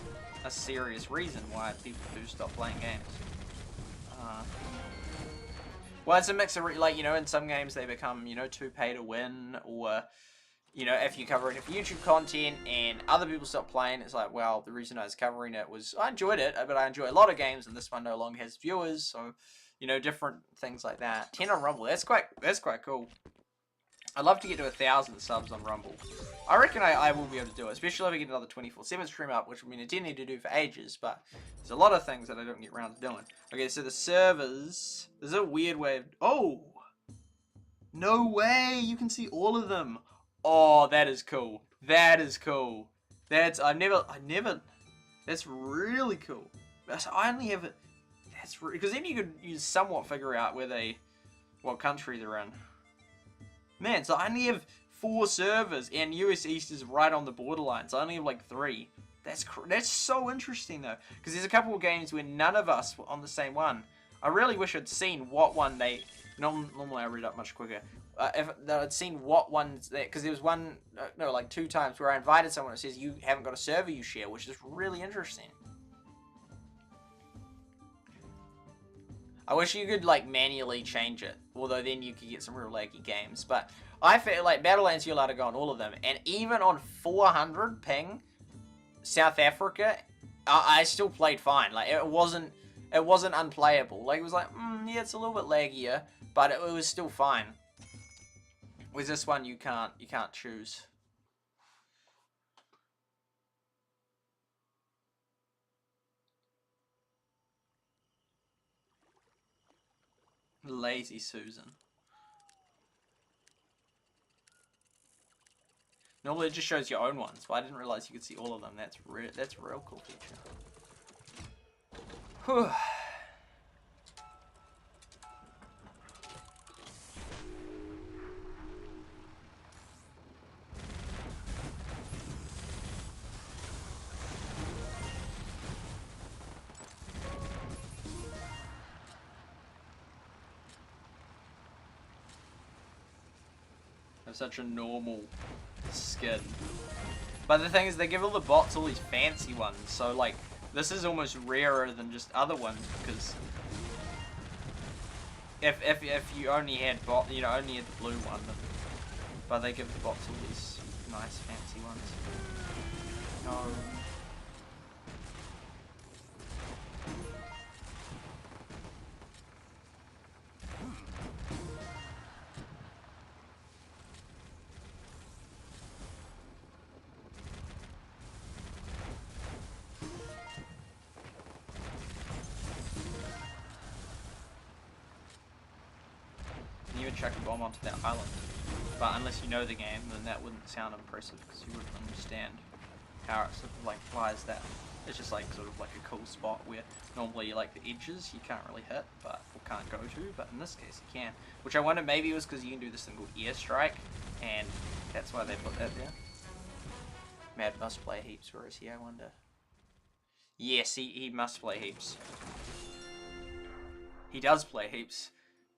a serious reason why people do stop playing games. Well, it's a mix of, like, you know, in some games they become, you know, too pay to win, or, you know, if you cover enough YouTube content and other people stop playing, it's like, well, the reason I was covering it was I enjoyed it, but I enjoy a lot of games, and this one no longer has viewers, so, you know, different things like that. 10 on Rumble, that's quite cool. I'd love to get to 1,000 subs on Rumble. I reckon I will be able to do it, especially if I get another 24/7 stream up, which I mean, I did need to do for ages, but there's a lot of things that I don't get around to doing. Okay, so the servers, there's a weird way of, oh! No way! You can see all of them! Oh, that is cool. That is cool. That's, I never, that's really cool. I only have it, because then you could somewhat figure out what country they're in. Man, so I only have 4 servers, and US East is right on the borderline, so I only have like 3. That's so interesting though, because there's a couple of games where none of us were on the same one. I really wish I'd seen what one they, normally I read up much quicker, if I'd seen what ones there, because there was one, no, like 2 times where I invited someone that says you haven't got a server you share, which is really interesting. I wish you could, like, manually change it, although then you could get some real laggy games, but I feel like Battlelands you're allowed to go on all of them, and even on 400 ping, South Africa, I still played fine. Like, it wasn't unplayable. Like, it was like, yeah, it's a little bit laggier, but it was still fine. With this one, you can't choose. Lazy Susan. Normally it just shows your own ones, but I didn't realize you could see all of them. That's a real cool feature. Whew. Such a normal skin. But the thing is, they give all the bots all these fancy ones, so like, this is almost rarer than just other ones, because if you only had only had the blue one, but they give the bots all these nice fancy ones. No. Chuck a bomb onto that island, but unless you know the game, then that wouldn't sound impressive, because you wouldn't understand how it sort of like flies that. It's just like sort of like a cool spot where normally like the edges you can't really hit, or can't go to, but in this case you can. Which I wonder, maybe it was because you can do this thing called airstrike, and that's why they put that there. Mad must play heaps, where is he, I wonder? Yes, he must play heaps. He does play heaps.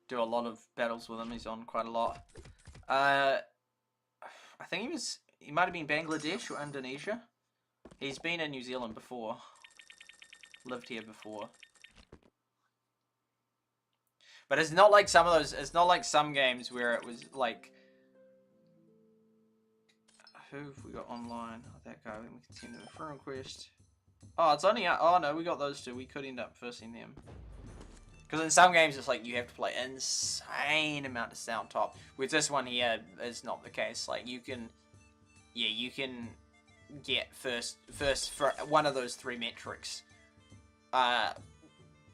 Do a lot of battles with him. He's on quite a lot. I think he might have been Bangladesh or Indonesia. He's been in New Zealand before. Lived here before. But it's not like some of those, it's not like some games where it was like, who have we got online? Oh, that guy. We can send him a friend request. Oh, it's only, oh no, we got those 2. We could end up versing them. Because in some games, it's like you have to play insane amount of sound top. With this one here, it's not the case. Like, you can, yeah, you can get first for one of those 3 metrics.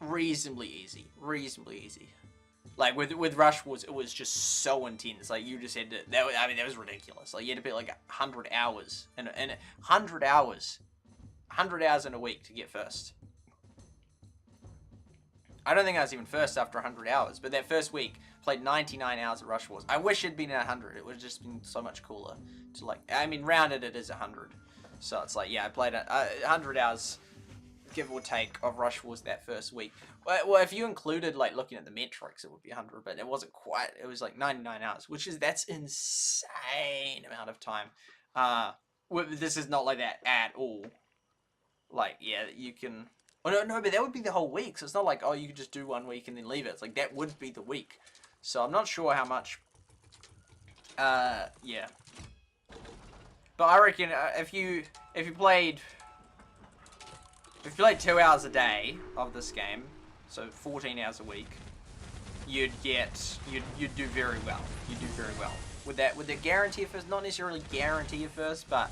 reasonably easy. Like with Rush Wars, it was just so intense. Like you just had to. That was ridiculous. Like you had to put like 100 hours and 100 hours in a week to get first. I don't think I was even first after 100 hours, but that first week played 99 hours of Rush Wars. I wish it'd been 100. It would have just been so much cooler to like. I mean, rounded it is 100, so it's like yeah, I played 100 hours, give or take, of Rush Wars that first week. Well, if you included like looking at the metrics, it would be 100, but it wasn't quite. It was like 99 hours, that's insane amount of time. This is not like that at all. Like yeah, you can. Oh no, but that would be the whole week. So it's not like oh you could just do 1 week and then leave it. It's like that would be the week. So I'm not sure how much. Yeah. But I reckon if you played 2 hours a day of this game, so 14 hours a week, you'd do very well. You'd do very well. Would that guarantee a first? Not necessarily guarantee a first, but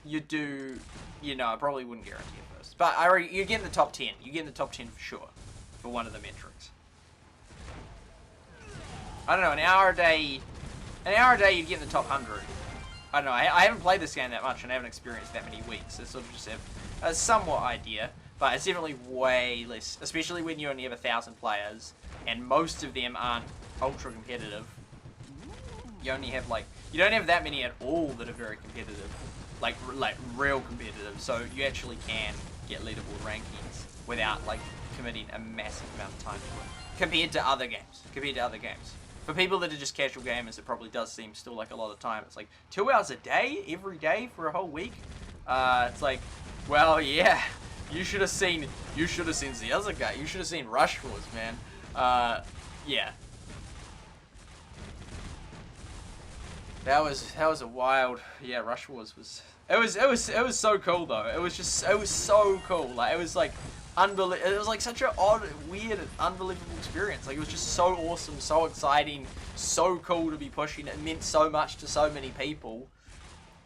you do. You know, I probably wouldn't guarantee a first. But I reckon you get in the top 10. You get in the top 10 for sure, for one of the metrics. I don't know, an hour a day you'd get in the top 100. I don't know, I haven't played this game that much and I haven't experienced that many weeks, so sort of just have a somewhat idea, but it's definitely way less, especially when you only have 1,000 players, and most of them aren't ultra competitive. You only have like, you don't have that many at all that are very competitive, like real competitive, so you actually can get leaderboard rankings without like committing a massive amount of time to it, compared to other games. For people that are just casual gamers, it probably does seem still like a lot of time. It's like 2 hours a day, every day for a whole week. It's like, well, yeah, you should have seen the other guy. You should have seen Rush Wars, man. Yeah. That was a wild. Yeah, Rush Wars was. It was so cool though. It was so cool. Like it was like. It was like such an odd, weird, unbelievable experience. Like it was just so awesome, so exciting, so cool to be pushing. It meant so much to so many people.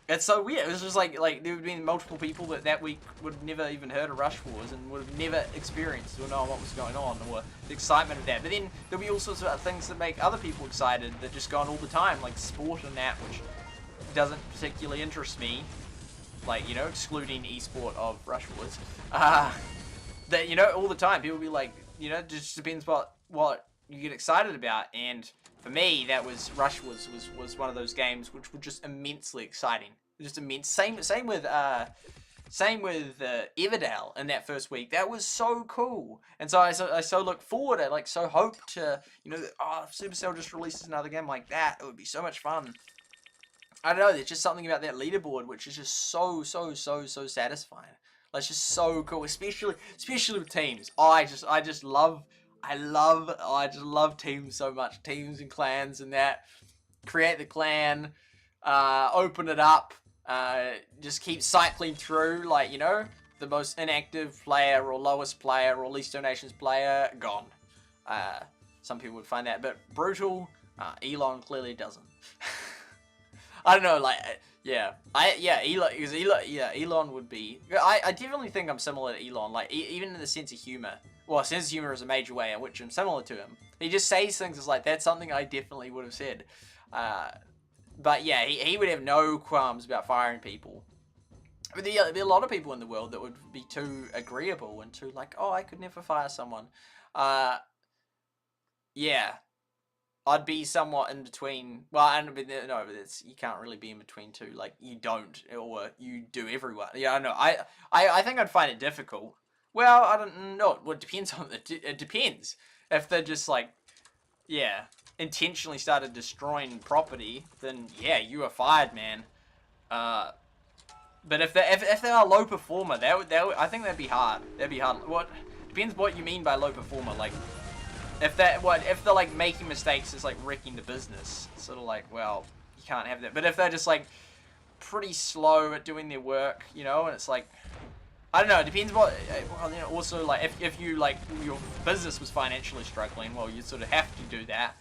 It's so weird. It was just like there would have been multiple people that week would have never even heard of Rush Wars and would have never experienced or known what was going on or the excitement of that. But then there'll be all sorts of things that make other people excited that just go on all the time, like sport and that, which doesn't particularly interest me. Like, you know, excluding esport of Rush Wars. That, you know, all the time people be like, you know, it just depends what you get excited about, and for me that was Rush was one of those games which were just immensely exciting, just immense. Same with Everdale in that first week. That was so cool, and so I so look forward. I like so hope to, you know, if Supercell just releases another game like that, it would be so much fun. I don't know, there's just something about that leaderboard which is just so satisfying. Like, it's just so cool, especially with teams. Oh, I just love teams so much. Teams and clans and that. Create the clan, open it up, just keep cycling through, like, you know, the most inactive player or lowest player or least donations player, gone. Some people would find that a bit brutal. Elon clearly doesn't. I don't know, like, yeah, Elon would be. I definitely think I'm similar to Elon, like even in the sense of humor. Well, sense of humor is a major way in which I'm similar to him. He just says things as like that's something I definitely would have said. But yeah, he would have no qualms about firing people. But there'd be a lot of people in the world that would be too agreeable and too like, oh, I could never fire someone. Yeah. I'd be somewhat in between. Well, but it's, you can't really be in between two. Like, you don't, or you do everyone. Yeah, I know. I think I'd find it difficult. Well, I don't know. Well, it depends on it depends. If they're just like, yeah, intentionally started destroying property, then yeah, you are fired, man. But if they're a low performer, I think that'd be hard. That'd be hard. What depends what you mean by low performer, like. If they're like making mistakes, it's like wrecking the business. It's sort of like, well, you can't have that. But if they're just like pretty slow at doing their work, you know, and it's like, I don't know. It depends what. Well, you know, also like if you like your business was financially struggling, well, you sort of have to do that.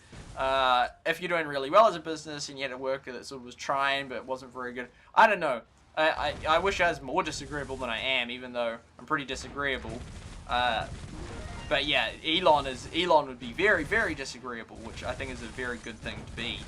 If you're doing really well as a business and you had a worker that sort of was trying but wasn't very good, I don't know. I wish I was more disagreeable than I am, even though I'm pretty disagreeable. But yeah, Elon would be very, very disagreeable, which I think is a very good thing to be.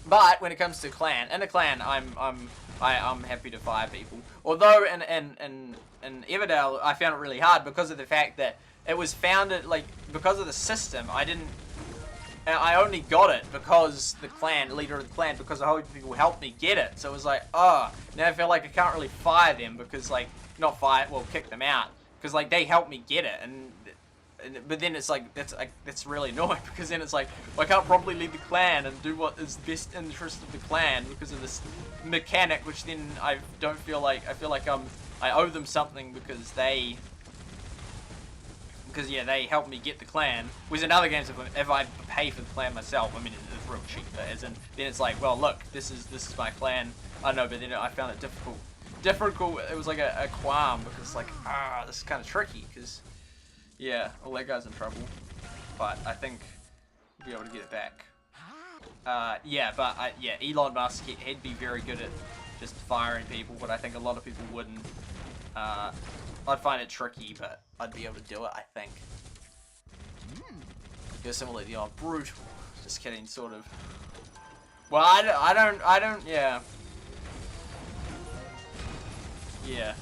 But when it comes to clan, in a clan, I'm happy to fire people. Although in Everdale, I found it really hard because of the fact that it was founded, like, because of the system. I only got it because the clan, leader of the clan, because a whole heap of people helped me get it. So it was like, oh, now I feel like I can't really fire them because, like, not fire, well, kick them out. Because, like, they helped me get it. But then it's like, that's really annoying because then it's like, I can't properly lead the clan and do what is the best interest of the clan because of this mechanic, which then I feel like I owe them something because they helped me get the clan. Whereas in other games, if I pay for the clan myself, I mean, it's real cheap. As in, then it's like, well, look, this is my clan. I don't know, but then I found it difficult. It was like a qualm because, like, this is kind of tricky because, yeah, all that guy's in trouble. But I think we'll be able to get it back. Yeah, Elon Musk, he'd be very good at just firing people, but I think a lot of people wouldn't. I'd find it tricky, but I'd be able to do it, I think. You're similar to the old brutal. Just kidding, sort of. Well, I don't, yeah. Yeah.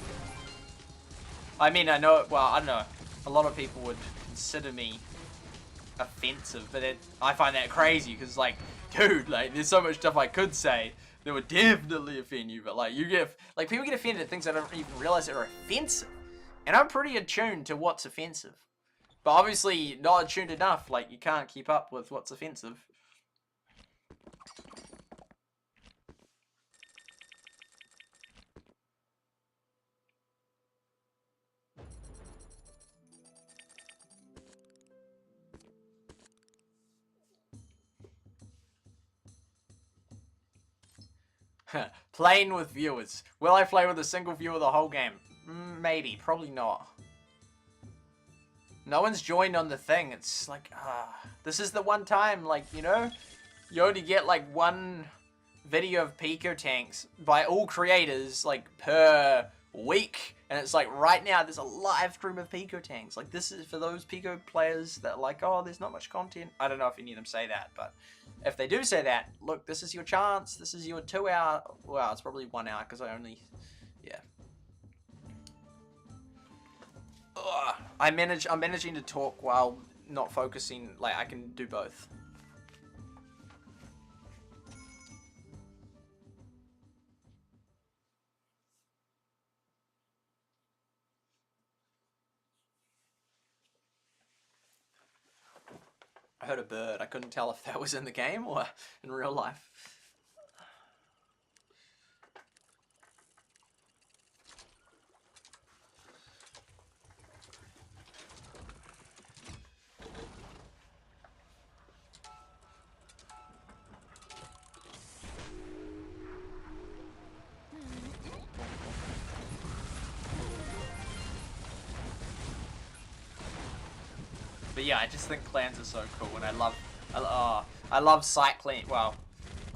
I mean, I know, well, I don't know. A lot of people would consider me offensive, but I find that crazy, because, like, dude, like, there's so much stuff I could say that would definitely offend you, but, like, people get offended at things I don't even realize that are offensive. And I'm pretty attuned to what's offensive. But obviously not attuned enough, like you can't keep up with what's offensive. Playing with viewers. Will I play with a single viewer the whole game? Maybe, probably not. No one's joined on the thing. It's like, this is the one time, like, you know, you only get like one video of Pico Tanks by all creators, like, per week. And it's like, right now, there's a live stream of Pico Tanks. Like, this is for those Pico players that are like, oh, there's not much content. I don't know if any of them say that, but if they do say that, look, this is your chance. This is your 2 hour, well, it's probably 1 hour, because I only, yeah. Ugh. I'm managing to talk while not focusing. Like, I can do both. I heard a bird. I couldn't tell if that was in the game or in real life. But yeah, I just think clans are so cool, and I love cycling. Well,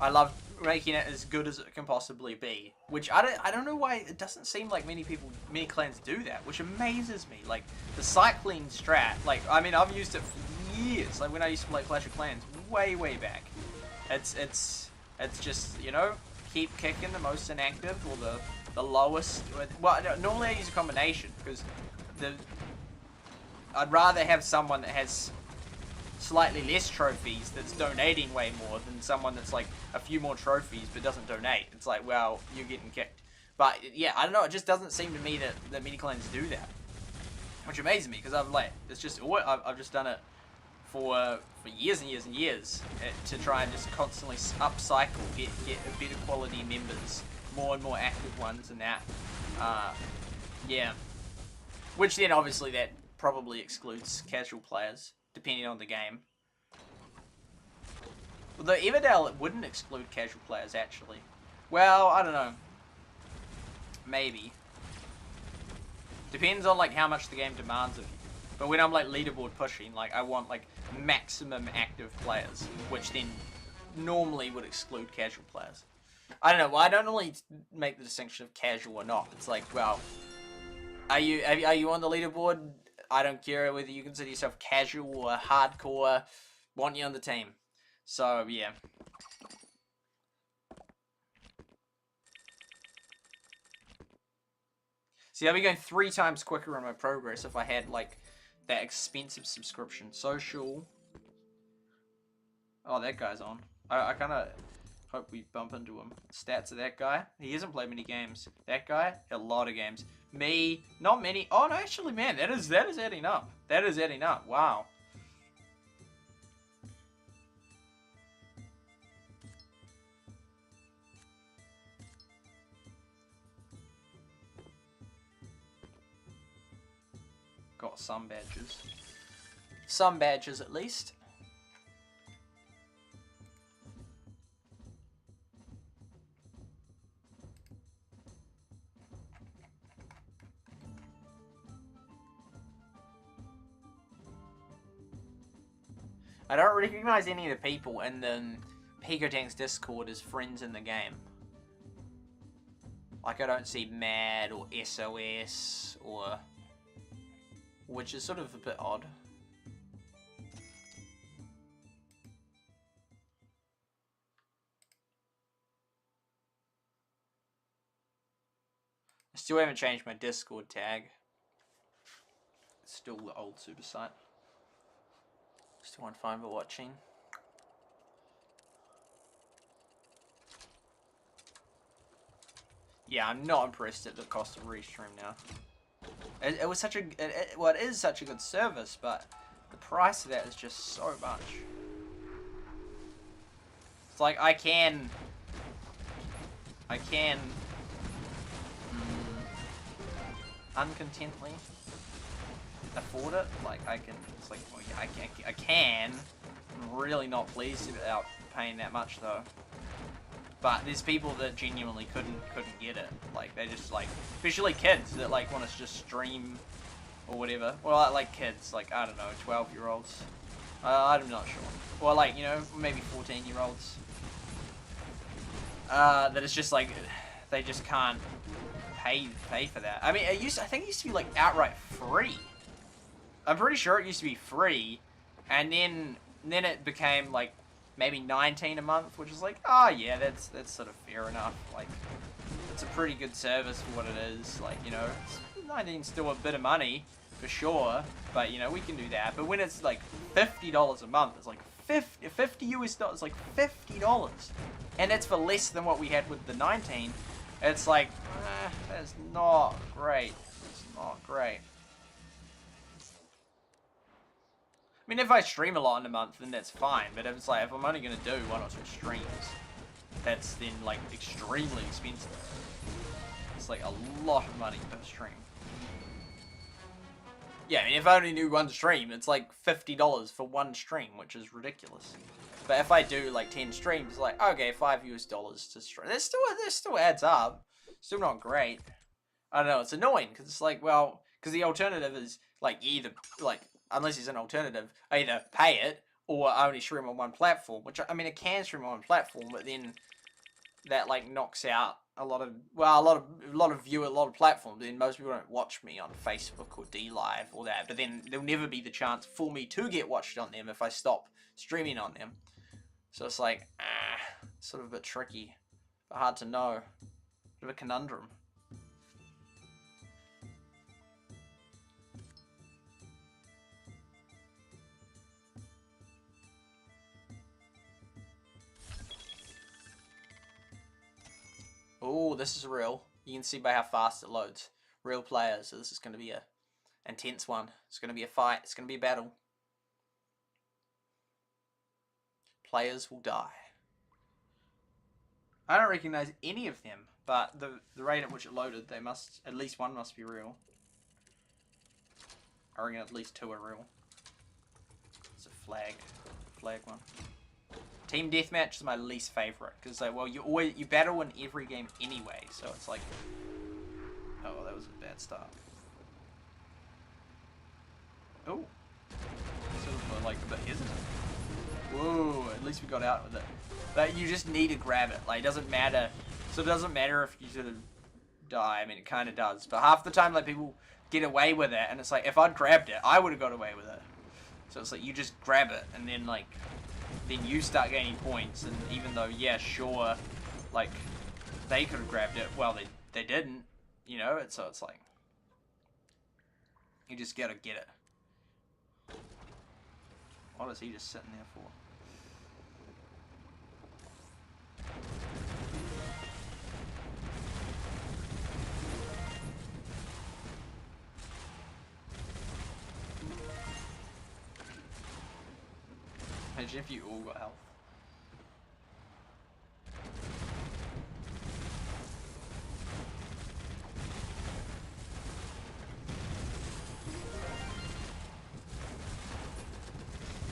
I love making it as good as it can possibly be. Which I don't know why it doesn't seem like many clans do that, which amazes me. Like the cycling strat, like I mean I've used it for years. Like when I used to play Clash of Clans, way back. It's just, you know, keep kicking the most inactive or the lowest. Well, normally I use a combination because I'd rather have someone that has slightly less trophies that's donating way more than someone that's like a few more trophies but doesn't donate. It's like, well, you're getting kicked. But yeah, I don't know, it just doesn't seem to me that many clans do that. Which amazes me, because I've just done it for years and years and years to try and just constantly upcycle, get better quality members, more and more active ones and that. Yeah. Which then obviously that probably excludes casual players, depending on the game. Although Everdale, it wouldn't exclude casual players, actually. Well, I don't know. Maybe. Depends on, like, how much the game demands of you. But when I'm, like, leaderboard pushing, like, I want, like, maximum active players, which then normally would exclude casual players. I don't know. Well, I don't really make the distinction of casual or not. It's like, well, are you on the leaderboard? I don't care whether you consider yourself casual or hardcore. Want you on the team. So yeah. See, I'd be going 3 times quicker on my progress if I had like that expensive subscription. Social. Oh, that guy's on. I kind of hope we bump into him. Stats of that guy. He hasn't played many games. That guy, a lot of games. Me, not many. Oh, no, actually, man, that is adding up. That is adding up. Wow. Got some badges. Some badges, at least. I don't recognize any of the people in the Pico Tanks Discord as friends in the game. Like, I don't see Mad or SOS or... which is sort of a bit odd. I still haven't changed my Discord tag. It's still the old SuperSight. Still on fine for watching. Yeah, I'm not impressed at the cost of restream now. It was such a... well, it is such a good service, but the price of that is just so much. It's like, I can uncontently afford it. Like, I can... it's like, well, yeah, I can. I'm really not pleased about paying that much, though. But there's people that genuinely couldn't get it. Like, they just, like, especially kids that, like, want to just stream or whatever. Well, like kids, like, I don't know, 12-year-olds. I'm not sure. Or, like, you know, maybe 14-year-olds. That it's just, like, they just can't pay for that. I mean, I think it used to be, like, outright free. I'm pretty sure it used to be free, and then it became, like, maybe 19 a month, which is like, oh yeah, that's sort of fair enough. Like, it's a pretty good service for what it is. Like, you know, 19's still a bit of money for sure, but you know, we can do that. But when it's like $50 a month, it's like 50 US dollars, like $50, and that's for less than what we had with the 19. It's like, that's not great. It's not great. I mean, if I stream a lot in a month, then that's fine. But if it's like, if I'm only going to do 1 or 2 streams, that's then, like, extremely expensive. It's, like, a lot of money per stream. Yeah, I mean, if I only do 1 stream, it's, like, $50 for 1 stream, which is ridiculous. But if I do, like, 10 streams, it's like, okay, $5 US to stream. That still adds up. Still not great. I don't know, it's annoying, because it's like, well, because the alternative is, like, either, like, unless it's an alternative, I either pay it or I only stream on 1 platform. Which, I mean, I can stream on 1 platform, but then that, like, knocks out a lot of platforms. Then most people don't watch me on Facebook or DLive or that. But then there'll never be the chance for me to get watched on them if I stop streaming on them. So it's like, sort of a bit tricky, but hard to know. Bit of a conundrum. Oh, this is real. You can see by how fast it loads. Real players, so this is going to be a intense one. It's going to be a fight. It's going to be a battle. Players will die. I don't recognize any of them, but the rate at which it loaded, they must, at least one must be real. I reckon at least 2 are real. It's a flag one. Team Deathmatch is my least favorite, because like, well, you battle in every game anyway, so it's like, oh, that was a bad start. Oh, sort of like a bit hesitant. Whoa, least we got out with it. But you just need to grab it. Like, it doesn't matter. So it doesn't matter if you sort of die. I mean, it kind of does. But half the time, like, people get away with it. And it's like, if I'd grabbed it, I would have got away with it. So it's like, you just grab it. And then, like, then you start gaining points. And even though, yeah, sure, like, they could have grabbed it. Well, they didn't. You know? So it's like, you just gotta get it. What is he just sitting there for? Imagine if you all got health.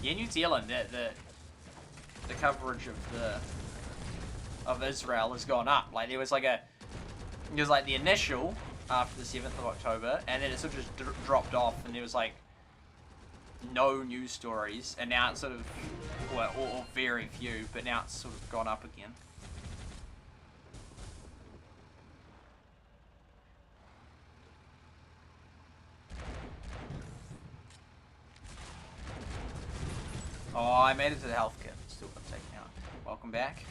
Yeah, New Zealand, the coverage of Israel has gone up. Like there was like the initial after the 7th of October, and then it sort of just dropped off, and there was like no news stories, and now it's sort of, well, or very few, but now it's sort of gone up again. Oh, I made it to the health kit. Still got taken out. Welcome back.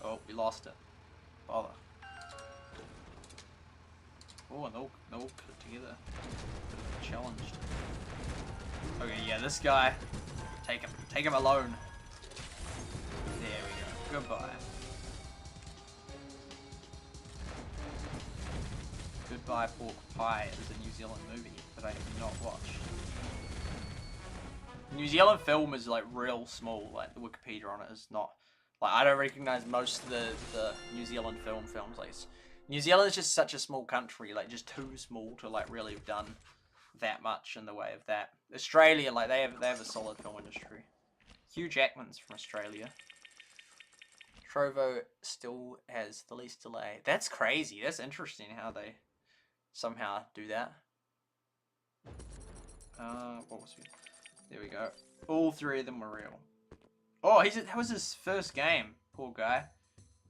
Oh, we lost it. Bother. Oh, and they'll put it together. Challenged. Okay, yeah, this guy. Take him. Take him alone. There we go. Goodbye. Goodbye Pork Pie is a New Zealand movie that I have not watched. New Zealand film is like real small, like the Wikipedia on it is not, like I don't recognize most of the New Zealand films, like New Zealand is just such a small country, like just too small to like really have done that much in the way of that. Australia, like they have a solid film industry. Hugh Jackman's from Australia. Trovo still has the least delay. That's crazy. That's interesting how they somehow do that. What was it? There we go. All three of them were real. Oh, that was his first game. Poor guy.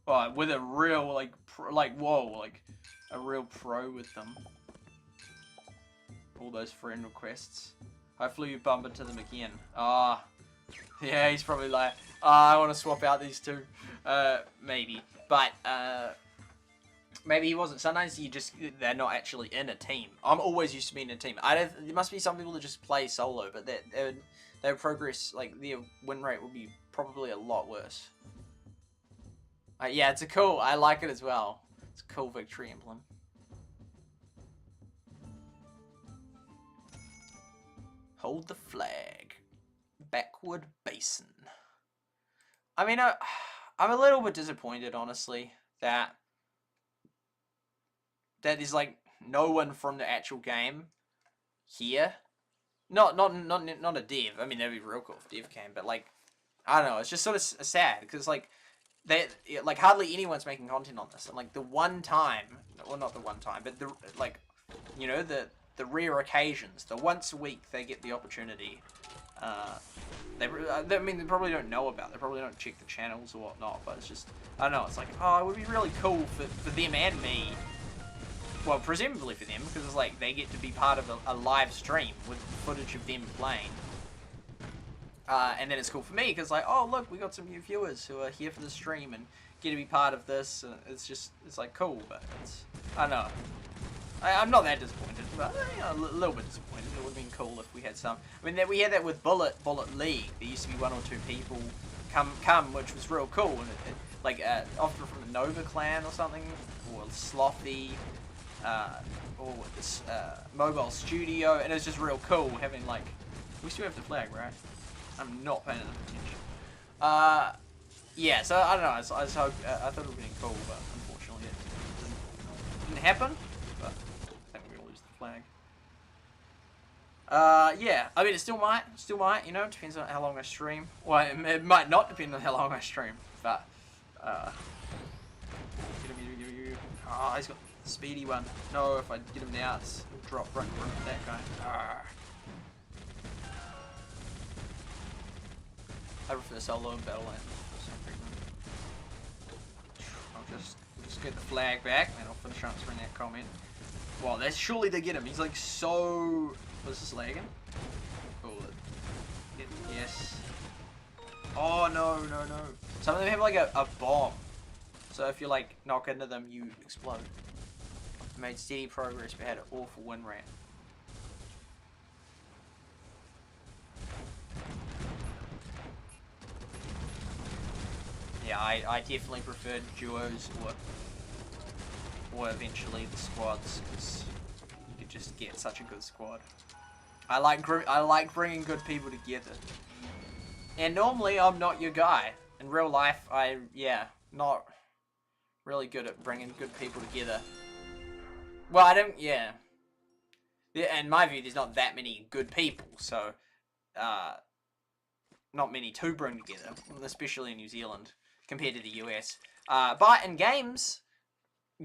Oh, with a real whoa, like a real pro with them. All those friend requests. Hopefully you bump into them again. Ah, yeah, he's probably like, I want to swap out these two. Maybe, but maybe he wasn't. Sometimes they're not actually in a team. I'm always used to being in a team. There must be some people that just play solo, but their progress, like their win rate, would be probably a lot worse. Yeah, it's I like it as well. It's a cool victory emblem. Hold the flag. Backward Basin. I mean, I'm a little bit disappointed, honestly, that there's like no one from the actual game here. Not a dev. I mean, that'd be real cool if dev came, but like, I don't know. It's just sort of sad because like like hardly anyone's making content on this, and like the one time, well, not the one time, but the like, you know, the rare occasions, the once a week they get the opportunity. I mean, they probably don't know about it. They probably don't check the channels or whatnot, but it's just, I don't know, it's like, oh, it would be really cool for them and me. Well, presumably for them, because it's like, they get to be part of a live stream with footage of them playing. And then it's cool for me, because like, oh, look, we got some new viewers who are here for the stream and get to be part of this. And it's like cool, but it's, I don't know. I'm not that disappointed, but you know, a little bit disappointed. It would have been cool if we had some. I mean, we had that with Bullet League. There used to be 1 or 2 people come, which was real cool. And like often from the Nova clan or something, or Slothy, or this Mobile Studio, and it was just real cool having like. We still have the flag, right? I'm not paying enough attention. Yeah. So I don't know. I just hope. I thought it would have been cool, but unfortunately it didn't happen. Flag. Yeah, I mean, it still might, you know, depends on how long I stream. Well, it might not depend on how long I stream, but, oh, he's got Speedy one. No, if I get him now, it's drop right in front of that guy. Arrgh. I prefer solo in Battlelands for some reason. I'll just get the flag back, and I'll finish answering that comment. Wow, that's surely to get him. He's like so. Was this lagging? Oh, yes. Oh no, no, no. Some of them have like a bomb. So if you like knock into them, you explode. I made steady progress, but had an awful win rate. Yeah, I definitely preferred duos or eventually the squads, because you could just get such a good squad. I like bringing good people together. And normally I'm not your guy. In real life, not really good at bringing good people together. Well, yeah, in my view, there's not that many good people, so, not many to bring together, especially in New Zealand, compared to the US. But in games,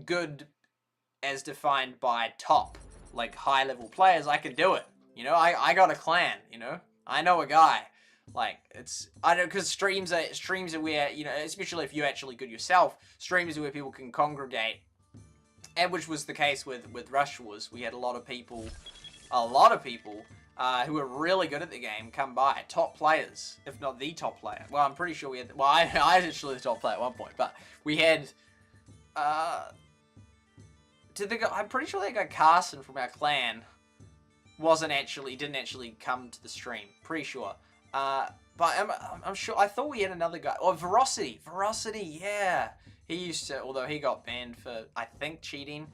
good as defined by top, like, high-level players, I can do it. You know, I got a clan, you know? I know a guy. Like, I don't, because streams are where, you know, especially if you're actually good yourself, streams are where people can congregate, and which was the case with Rush Wars. We had a lot of people who were really good at the game come by, top players, if not the top player. Well, I'm pretty sure we had, well, I was actually the top player at one point, but we had, I'm pretty sure that guy Carson from our clan didn't actually come to the stream, pretty sure. But I'm sure, I thought we had another guy. Oh, Verocity, yeah. He used to, although he got banned for, I think, cheating.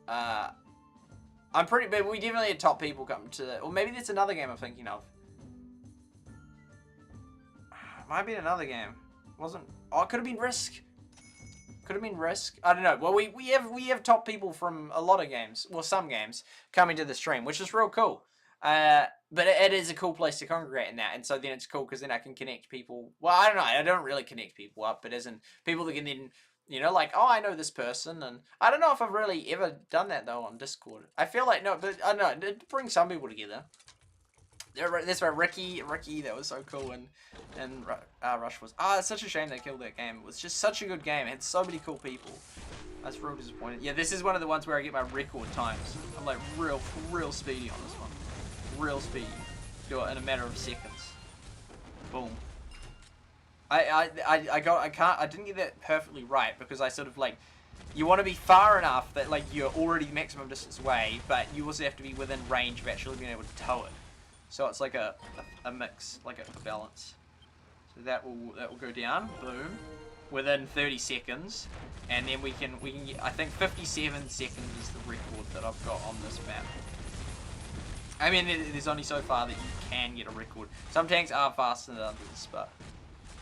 But we definitely had top people come to, or maybe that's another game I'm thinking of. Might be another game. It could have been Risk. I don't know. Well, we have top people from a lot of games, well, some games, coming to the stream, which is real cool. But it is a cool place to congregate in that, and so then it's cool because then I can connect people. Well, I don't know, I don't really connect people up, but as in people that can then, you know, like, oh, I know this person, and I don't know if I've really ever done that though on Discord. I feel like, no, but I don't know, it brings some people together. That's right, Ricky, that was so cool, and Rush was, it's such a shame they killed that game. It was just such a good game, it had so many cool people. I was real disappointed. Yeah, this is one of the ones where I get my record times. I'm like real speedy on this one. Real speedy. Do it in a matter of seconds. Boom. I didn't get that perfectly right because I sort of like, you want to be far enough that like you're already maximum distance away, but you also have to be within range of actually being able to tow it. So it's like a mix, like a balance. So that will go down, boom, within 30 seconds, and then we can get, I think 57 seconds is the record that I've got on this map. I mean, there's only so far that you can get a record. Some tanks are faster than others, but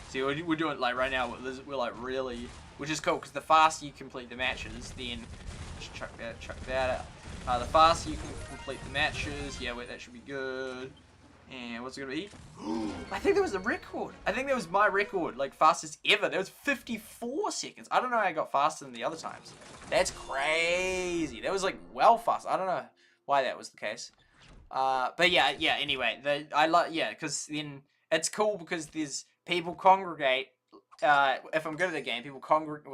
see, we're doing like right now. We're like really, which is cool because the faster you complete the matches, then just chuck that out. The faster you can complete the matches, yeah, wait, that should be good. And what's it gonna be? I think that was the record. I think that was my record, like fastest ever. That was 54 seconds. I don't know how I got faster than the other times. That's crazy. That was like well fast. I don't know why that was the case. But yeah. Anyway, because then it's cool because there's people congregate. If I'm good at the game, people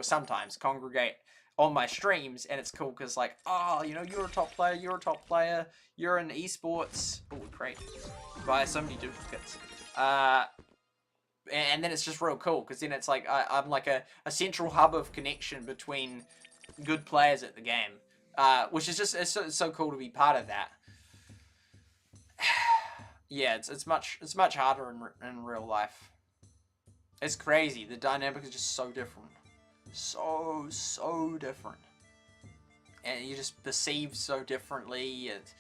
sometimes congregate on my streams, and it's cool because like, oh, you know, you're a top player, you're in esports. Oh, great! Buy so many duplicates. And then it's just real cool because then it's like I'm like a central hub of connection between good players at the game, which is just it's so cool to be part of that. Yeah, it's much harder in real life. It's crazy. The dynamic is just so different, so different, and you just perceive so differently. It's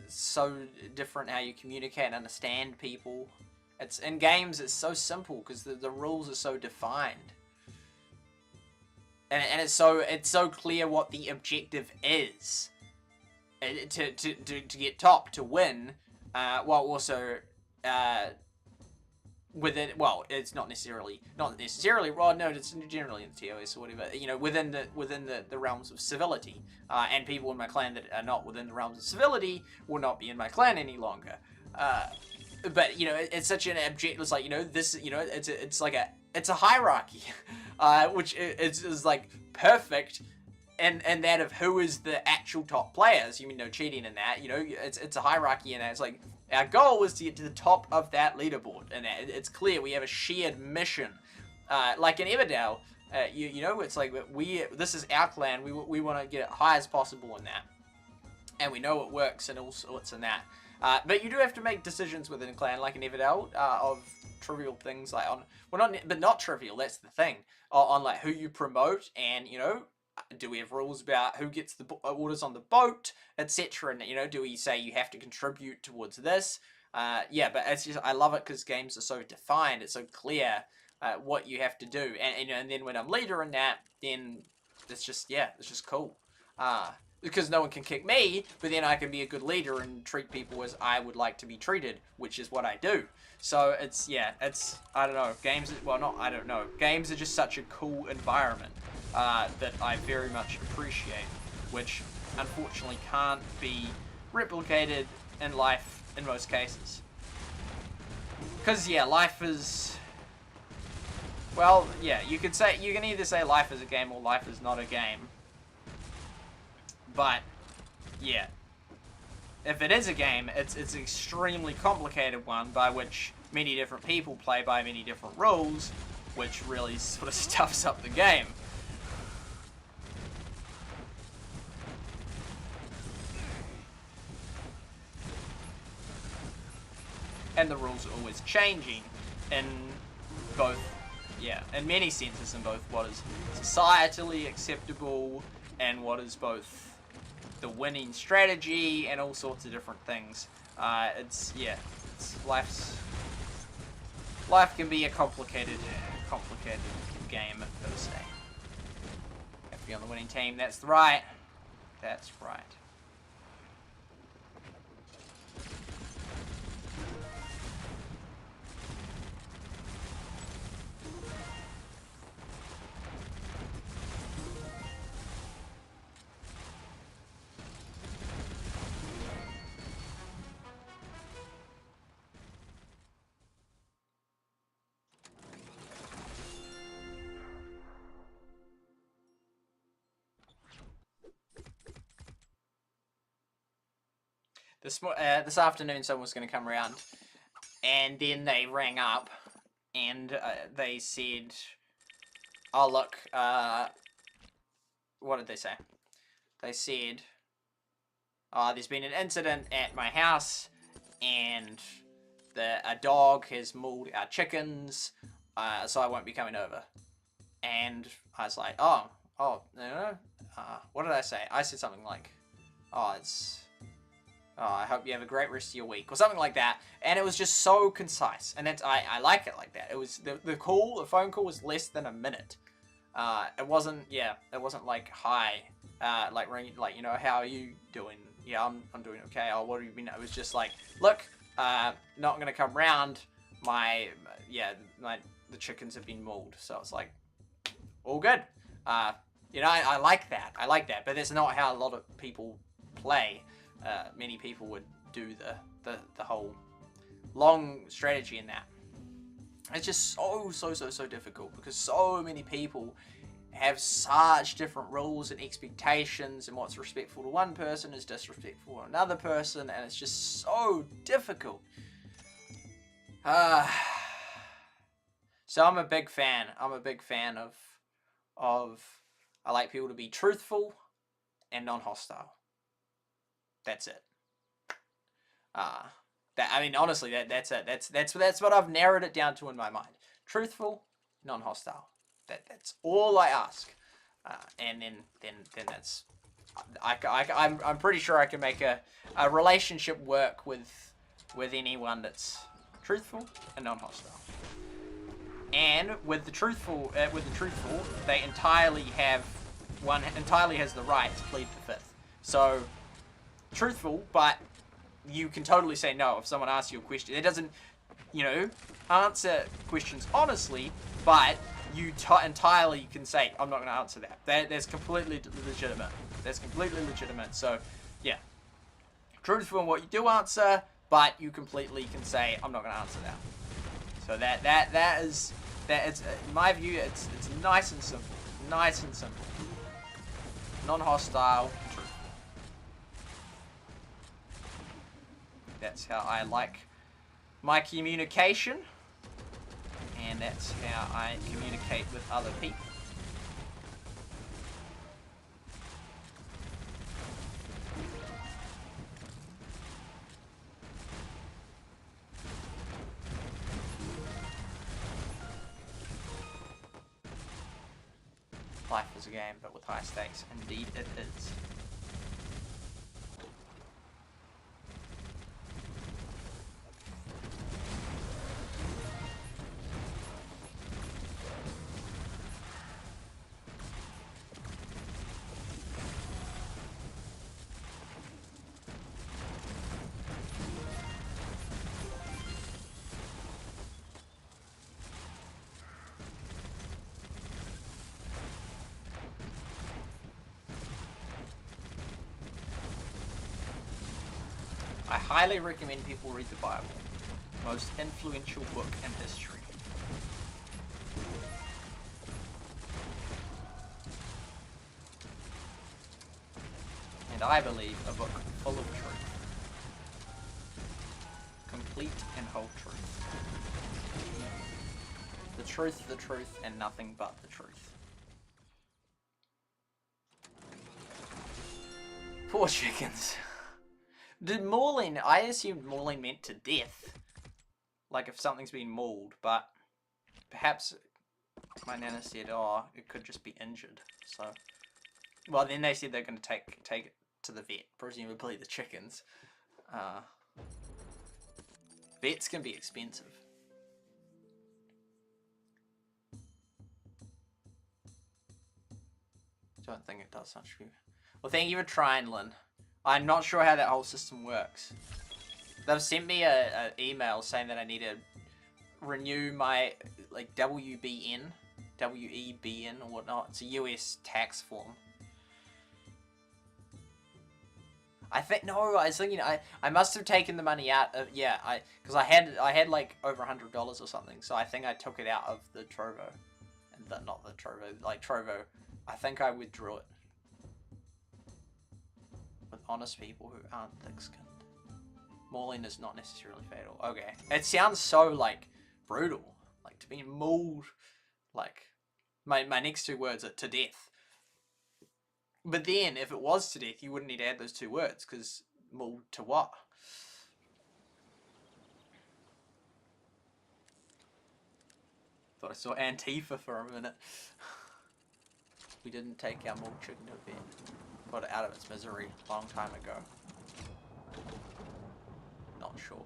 so different how you communicate and understand people. It's in games. It's so simple because the rules are so defined, and it's so clear what the objective is. To get top, to win, while also within, well, it's not necessarily, well, no, it's generally in the TOS or whatever, you know, within the realms of civility, and people in my clan that are not within the realms of civility will not be in my clan any longer. But, you know, it's such an object, it's like, you know, this, you know, it's like it's a hierarchy, which is like perfect, and that of who is the actual top players. You mean no cheating in that, you know, it's a hierarchy in that. It's like, our goal is to get to the top of that leaderboard, and it's clear we have a shared mission. Like in Everdale, you know, it's like this is our clan, we want to get it high as possible in that. And we know it works and all sorts in that. But you do have to make decisions within a clan, like in Everdale, of trivial things like not trivial, that's the thing. On like who you promote, and, you know, do we have rules about who gets the orders on the boat, etc. And, you know, do we say you have to contribute towards this? Yeah, but it's just, I love it because games are so defined, it's so clear what you have to do. And then when I'm leader in that, then it's just, yeah, it's just cool. Because no one can kick me, but then I can be a good leader and treat people as I would like to be treated, which is what I do. So it's, yeah, it's, I don't know, games, well, not, I don't know, games are just such a cool environment that I very much appreciate, which unfortunately can't be replicated in life in most cases. Because, yeah, life is, well, yeah, you can either say life is a game or life is not a game. But, yeah, if it is a game, it's an extremely complicated one by which many different people play by many different rules, which really sort of stuffs up the game. And the rules are always changing in both, yeah, in many senses, in both what is societally acceptable and what is both the winning strategy and all sorts of different things. It's, yeah, life can be a complicated game per se. Have to be on the winning team. That's right. That's right. This afternoon, someone was going to come around, and then they rang up, and they said, "Oh look, what did they say? They said, there's been an incident at my house, and a dog has mauled our chickens, so I won't be coming over." And I was like, oh, no, what did I say? I said something like, I hope you have a great rest of your week, or something like that. And it was just so concise, and I like it like that. It was the phone call was less than a minute. It wasn't like hi, like ring, like, you know, how are you doing? Yeah, I'm doing okay. Oh, what have you been? It was just like, look, not gonna come round. The chickens have been mauled. So it's like, all good. You know, I like that. I like that, but that's not how a lot of people play. Many people would do the whole long strategy in that. It's just so difficult because so many people have such different rules and expectations, and what's respectful to one person is disrespectful to another person, and it's just so difficult. So I'm a big fan. of I like people to be truthful and non-hostile. That's it. I mean, honestly, that's it. That's what I've narrowed it down to in my mind. Truthful, non-hostile. That's all I ask. And then that's, I'm pretty sure I can make a relationship work with anyone that's truthful and non-hostile. And with the truthful, they entirely has the right to plead the fifth. So, truthful, but you can totally say no if someone asks you a question. It doesn't, you know, answer questions honestly, but you entirely can say, I'm not going to answer that. That's completely legitimate. That's completely legitimate. So, yeah. Truthful in what you do answer, but you completely can say, I'm not going to answer that. So that is, in my view, it's nice and simple. Nice and simple. Non-hostile, truthful. That's how I like my communication. And that's how I communicate with other people. Life is a game, but with high stakes. Indeed it is. I highly recommend people read the Bible. Most influential book in history. And I believe a book full of truth. Complete and whole truth. The truth, and nothing but the truth. Poor chickens. Did mauling, I assumed mauling meant to death. Like if something's been mauled, but perhaps my nana said, oh, it could just be injured. So, well, then they said they're going to take it to the vet, presumably the chickens. Vets can be expensive. Don't think it does such good. Well, thank you for trying, Lynn. I'm not sure how that whole system works. They've sent me an email saying that I need to renew my like WBN or whatnot. It's a US tax form. I think no, I was thinking I must have taken the money out of because I had like over $100 or something. So I think I took it out of the Trovo, and not the Trovo, like Trovo. I think I withdrew it. With honest people who aren't thick-skinned. Mauling is not necessarily fatal. Okay. It sounds so, like, brutal. Like, to be mauled. Like, my next two words are to death. But then, if it was to death, you wouldn't need to add those two words, because mauled to what? Thought I saw Antifa for a minute. We didn't take our mauled chicken to bed. Got it out of its misery a long time ago. Not sure.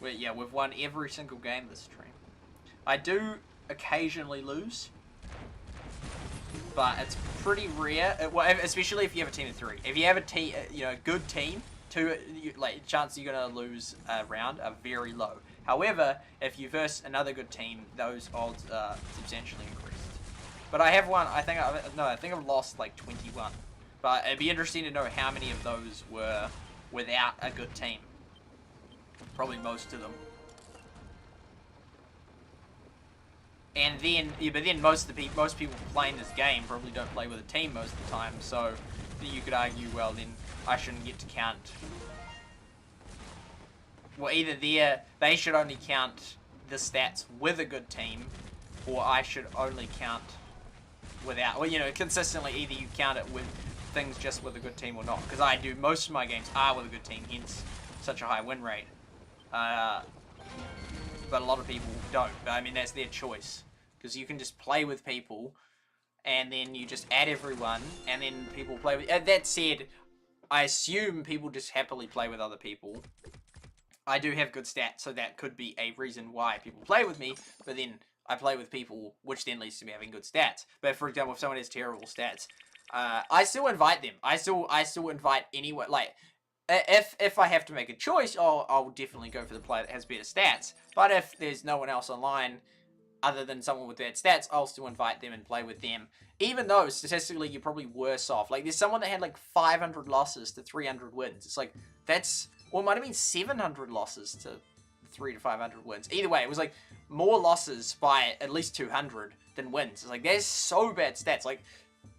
Well, yeah, we've won every single game this stream. I do occasionally lose, but it's pretty rare. Especially if you have a team of 3. If you have a team, good team, chances you're gonna lose a round are very low. However, if you verse another good team, those odds are substantially increased. But I have won. I think I've lost like 21. But it'd be interesting to know how many of those were without a good team. Probably most of them. And then, but then most people playing this game probably don't play with a team most of the time. So you could argue, well, then I shouldn't get to count. Well, either they should only count the stats with a good team, or I should only count without. Well, consistently, either you count it with things just with a good team or not. Because I do, most of my games are with a good team, hence such a high win rate. But a lot of people don't. I mean, that's their choice. Because you can just play with people, and then you just add everyone, and then people play with. That said, I assume people just happily play with other people. I do have good stats, so that could be a reason why people play with me, but then I play with people, which then leads to me having good stats. But for example, if someone has terrible stats, I still invite them. I still invite anyone. Like, if I have to make a choice, I'll definitely go for the player that has better stats. But if there's no one else online other than someone with bad stats, I'll still invite them and play with them. Even though, statistically, you're probably worse off. Like, there's someone that had, like, 500 losses to 300 wins. It's like, that's... Or it might have been 700 losses to 300 to 500 wins. Either way, it was, like, more losses by at least 200 than wins. It's like, there's so bad stats. Like,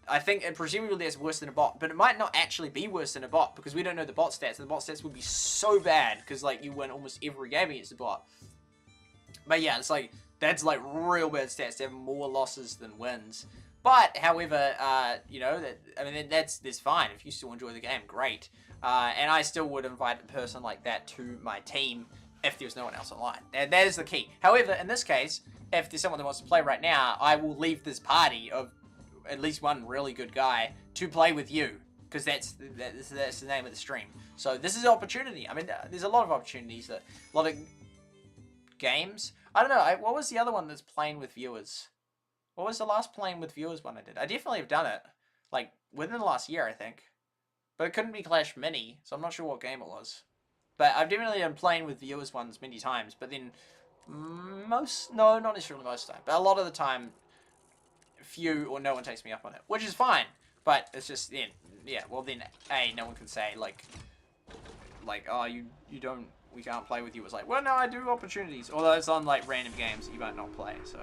I think, and presumably that's worse than a bot. But it might not actually be worse than a bot, because we don't know the bot stats. And the bot stats would be so bad, because, like, you win almost every game against the bot. But yeah, it's like... That's like real bad stats to have more losses than wins. But, however, you know, that's fine. If you still enjoy the game, great. And I still would invite a person like that to my team if there's no one else online. And that is the key. However, in this case, if there's someone that wants to play right now, I will leave this party of at least one really good guy to play with you. Because that's the name of the stream. So this is an opportunity. I mean, there's a lot of opportunities. A lot of games. I don't know, what was the other one that's playing with viewers? What was the last playing with viewers one I did? I definitely have done it. Like, within the last year, I think. But it couldn't be Clash Mini, so I'm not sure what game it was. But I've definitely been playing with viewers ones many times, but then no, not necessarily most of the time. But a lot of the time, few or no one takes me up on it. Which is fine, but it's just, yeah, well then, no one can say, like, oh, you don't... we can't play with you. It's like, well, no, I do opportunities. Although it's on, like, random games that you might not play, so.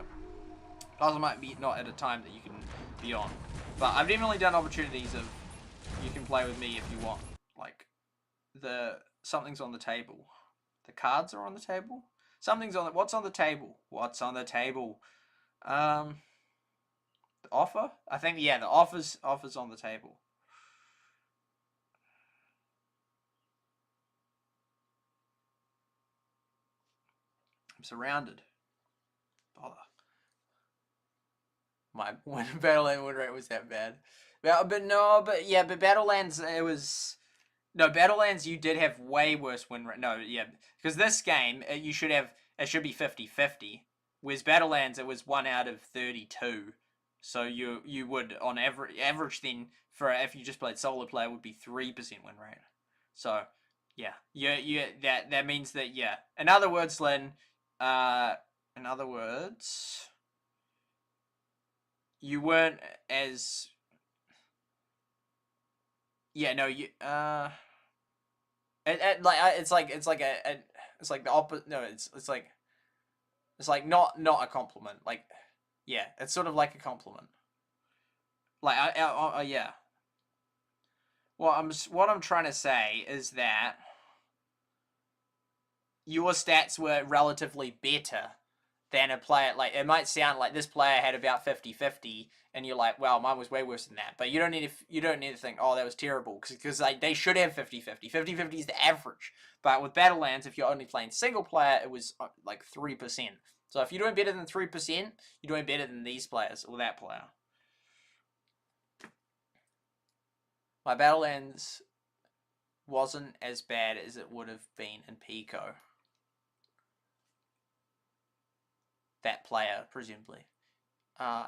Also might be not at a time that you can be on. But I've definitely done opportunities of, you can play with me if you want. Like, something's on the table. The cards are on the table? Something's on the, what's on the table? What's on the table? The offer? I think, yeah, the offer's on the table. Surrounded. Bother. My Battlelands win rate was that bad. But Battlelands, it was... No, Battlelands, you did have way worse win rate. No, yeah. Because this game, it should be 50-50. Whereas Battlelands, it was 1 out of 32. So you would, on average then, for if you just played solo player, would be 3% win rate. So, yeah. That means that, yeah. In other words, Lynn... in other words, you weren't as... Yeah, no, you, it's like the opposite, no, it's like not a compliment, like, yeah, it's sort of like a compliment. Like, yeah. What I'm trying to say is that your stats were relatively better than a player, like, it might sound like this player had about 50-50, and you're like, well, mine was way worse than that, but you don't need to think, oh, that was terrible, because like, they should have 50-50. 50-50 is the average, but with Battlelands, if you're only playing single player, it was, like, 3%. So if you're doing better than 3%, you're doing better than these players, or that player. My Battlelands wasn't as bad as it would have been in Pico. That player, presumably.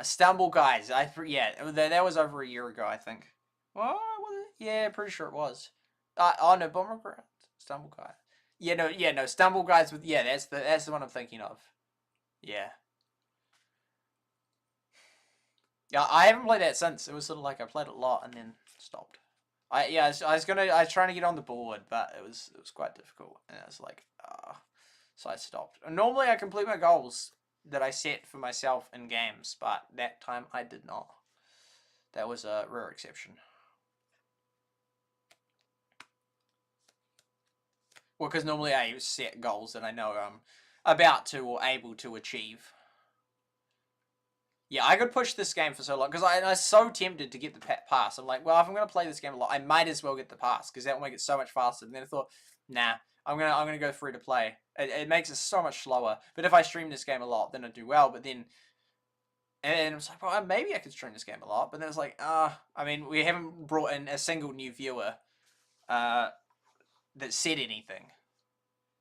Stumble Guys. Yeah, that was over a year ago, I think. Well, was it? Yeah, pretty sure it was. Oh no, Bomber Ground. Stumble Guys. Yeah, no, Stumble Guys with, yeah, that's the one I'm thinking of. Yeah. Yeah, I haven't played that since. It was sort of like I played it a lot and then stopped. I was trying to get on the board, but it was quite difficult, and I was like, so I stopped. And normally I complete my goals that I set for myself in games, but that time I did not. That was a rare exception. Well, because normally I set goals that I know I'm about to or able to achieve. Yeah, I could push this game for so long, because I was so tempted to get the pass. I'm like, well, if I'm going to play this game a lot, I might as well get the pass, because that will make it so much faster. And then I thought, nah, I'm gonna go free to play. It makes it so much slower. But if I stream this game a lot, then I do well. But then, and I was like, well, maybe I could stream this game a lot. But then it's like, I mean, we haven't brought in a single new viewer that said anything.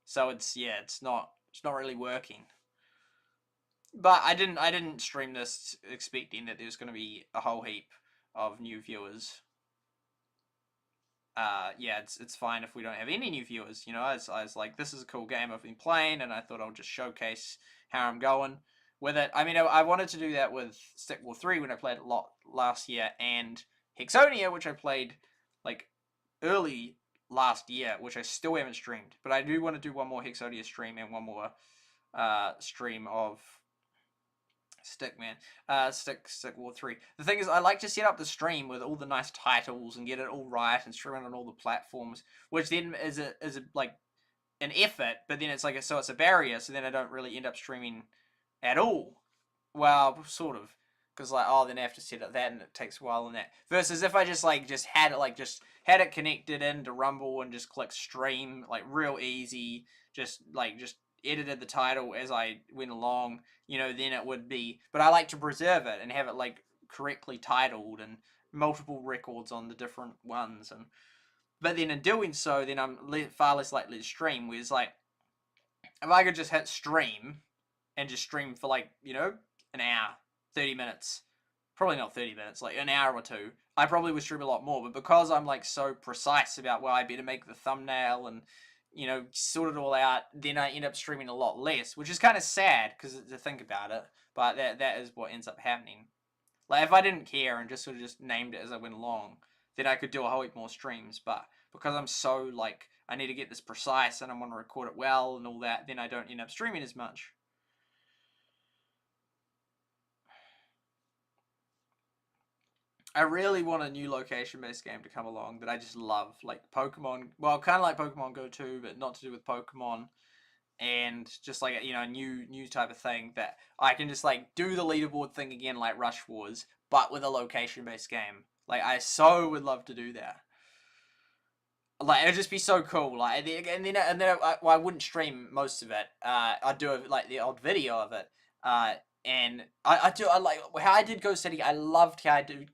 So it's not really working. But I didn't stream this expecting that there's going to be a whole heap of new viewers. Yeah, it's fine if we don't have any new viewers. You know, I was like, this is a cool game I've been playing, and I thought I'll just showcase how I'm going with it. I mean, I wanted to do that with Stick War 3 when I played it a lot last year, and Hexonia, which I played like early last year, which I still haven't streamed. But I do want to do one more Hexonia stream and one more stream of Stick War 3. The thing is, I like to set up the stream with all the nice titles and get it all right and stream it on all the platforms, which then is a like an effort, but then it's like so it's a barrier, so then I don't really end up streaming at all. Well, sort of, because like, oh, then I have to set up that and it takes a while and that. Versus if I just had it connected into Rumble and just click stream, like real easy, just edited the title as I went along, you know, then it would be, but I like to preserve it and have it like correctly titled and multiple records on the different ones, and but then in doing so, then I'm far less likely to stream, whereas like, if I could just hit stream and just stream for like, you know, an hour, 30 minutes, probably not 30 minutes, like an hour or two, I probably would stream a lot more, but because I'm like so precise about where I better make the thumbnail and, you know, sort it all out, then I end up streaming a lot less, which is kind of sad because to think about it, but that is what ends up happening. Like, if I didn't care and just sort of just named it as I went along, then I could do a whole heap more streams, but because I'm so, like, I need to get this precise and I want to record it well and all that, then I don't end up streaming as much. I really want a new location-based game to come along that I just love, like Pokemon, well, kind of like Pokemon Go 2, but not to do with Pokemon, and just like, you know, a new type of thing that I can just like do the leaderboard thing again like Rush Wars, but with a location-based game. Like, I so would love to do that. Like, it'd just be so cool. Like, and then I wouldn't stream most of it. I'd do like the odd video of it. And I like how I did Go City. I loved how I did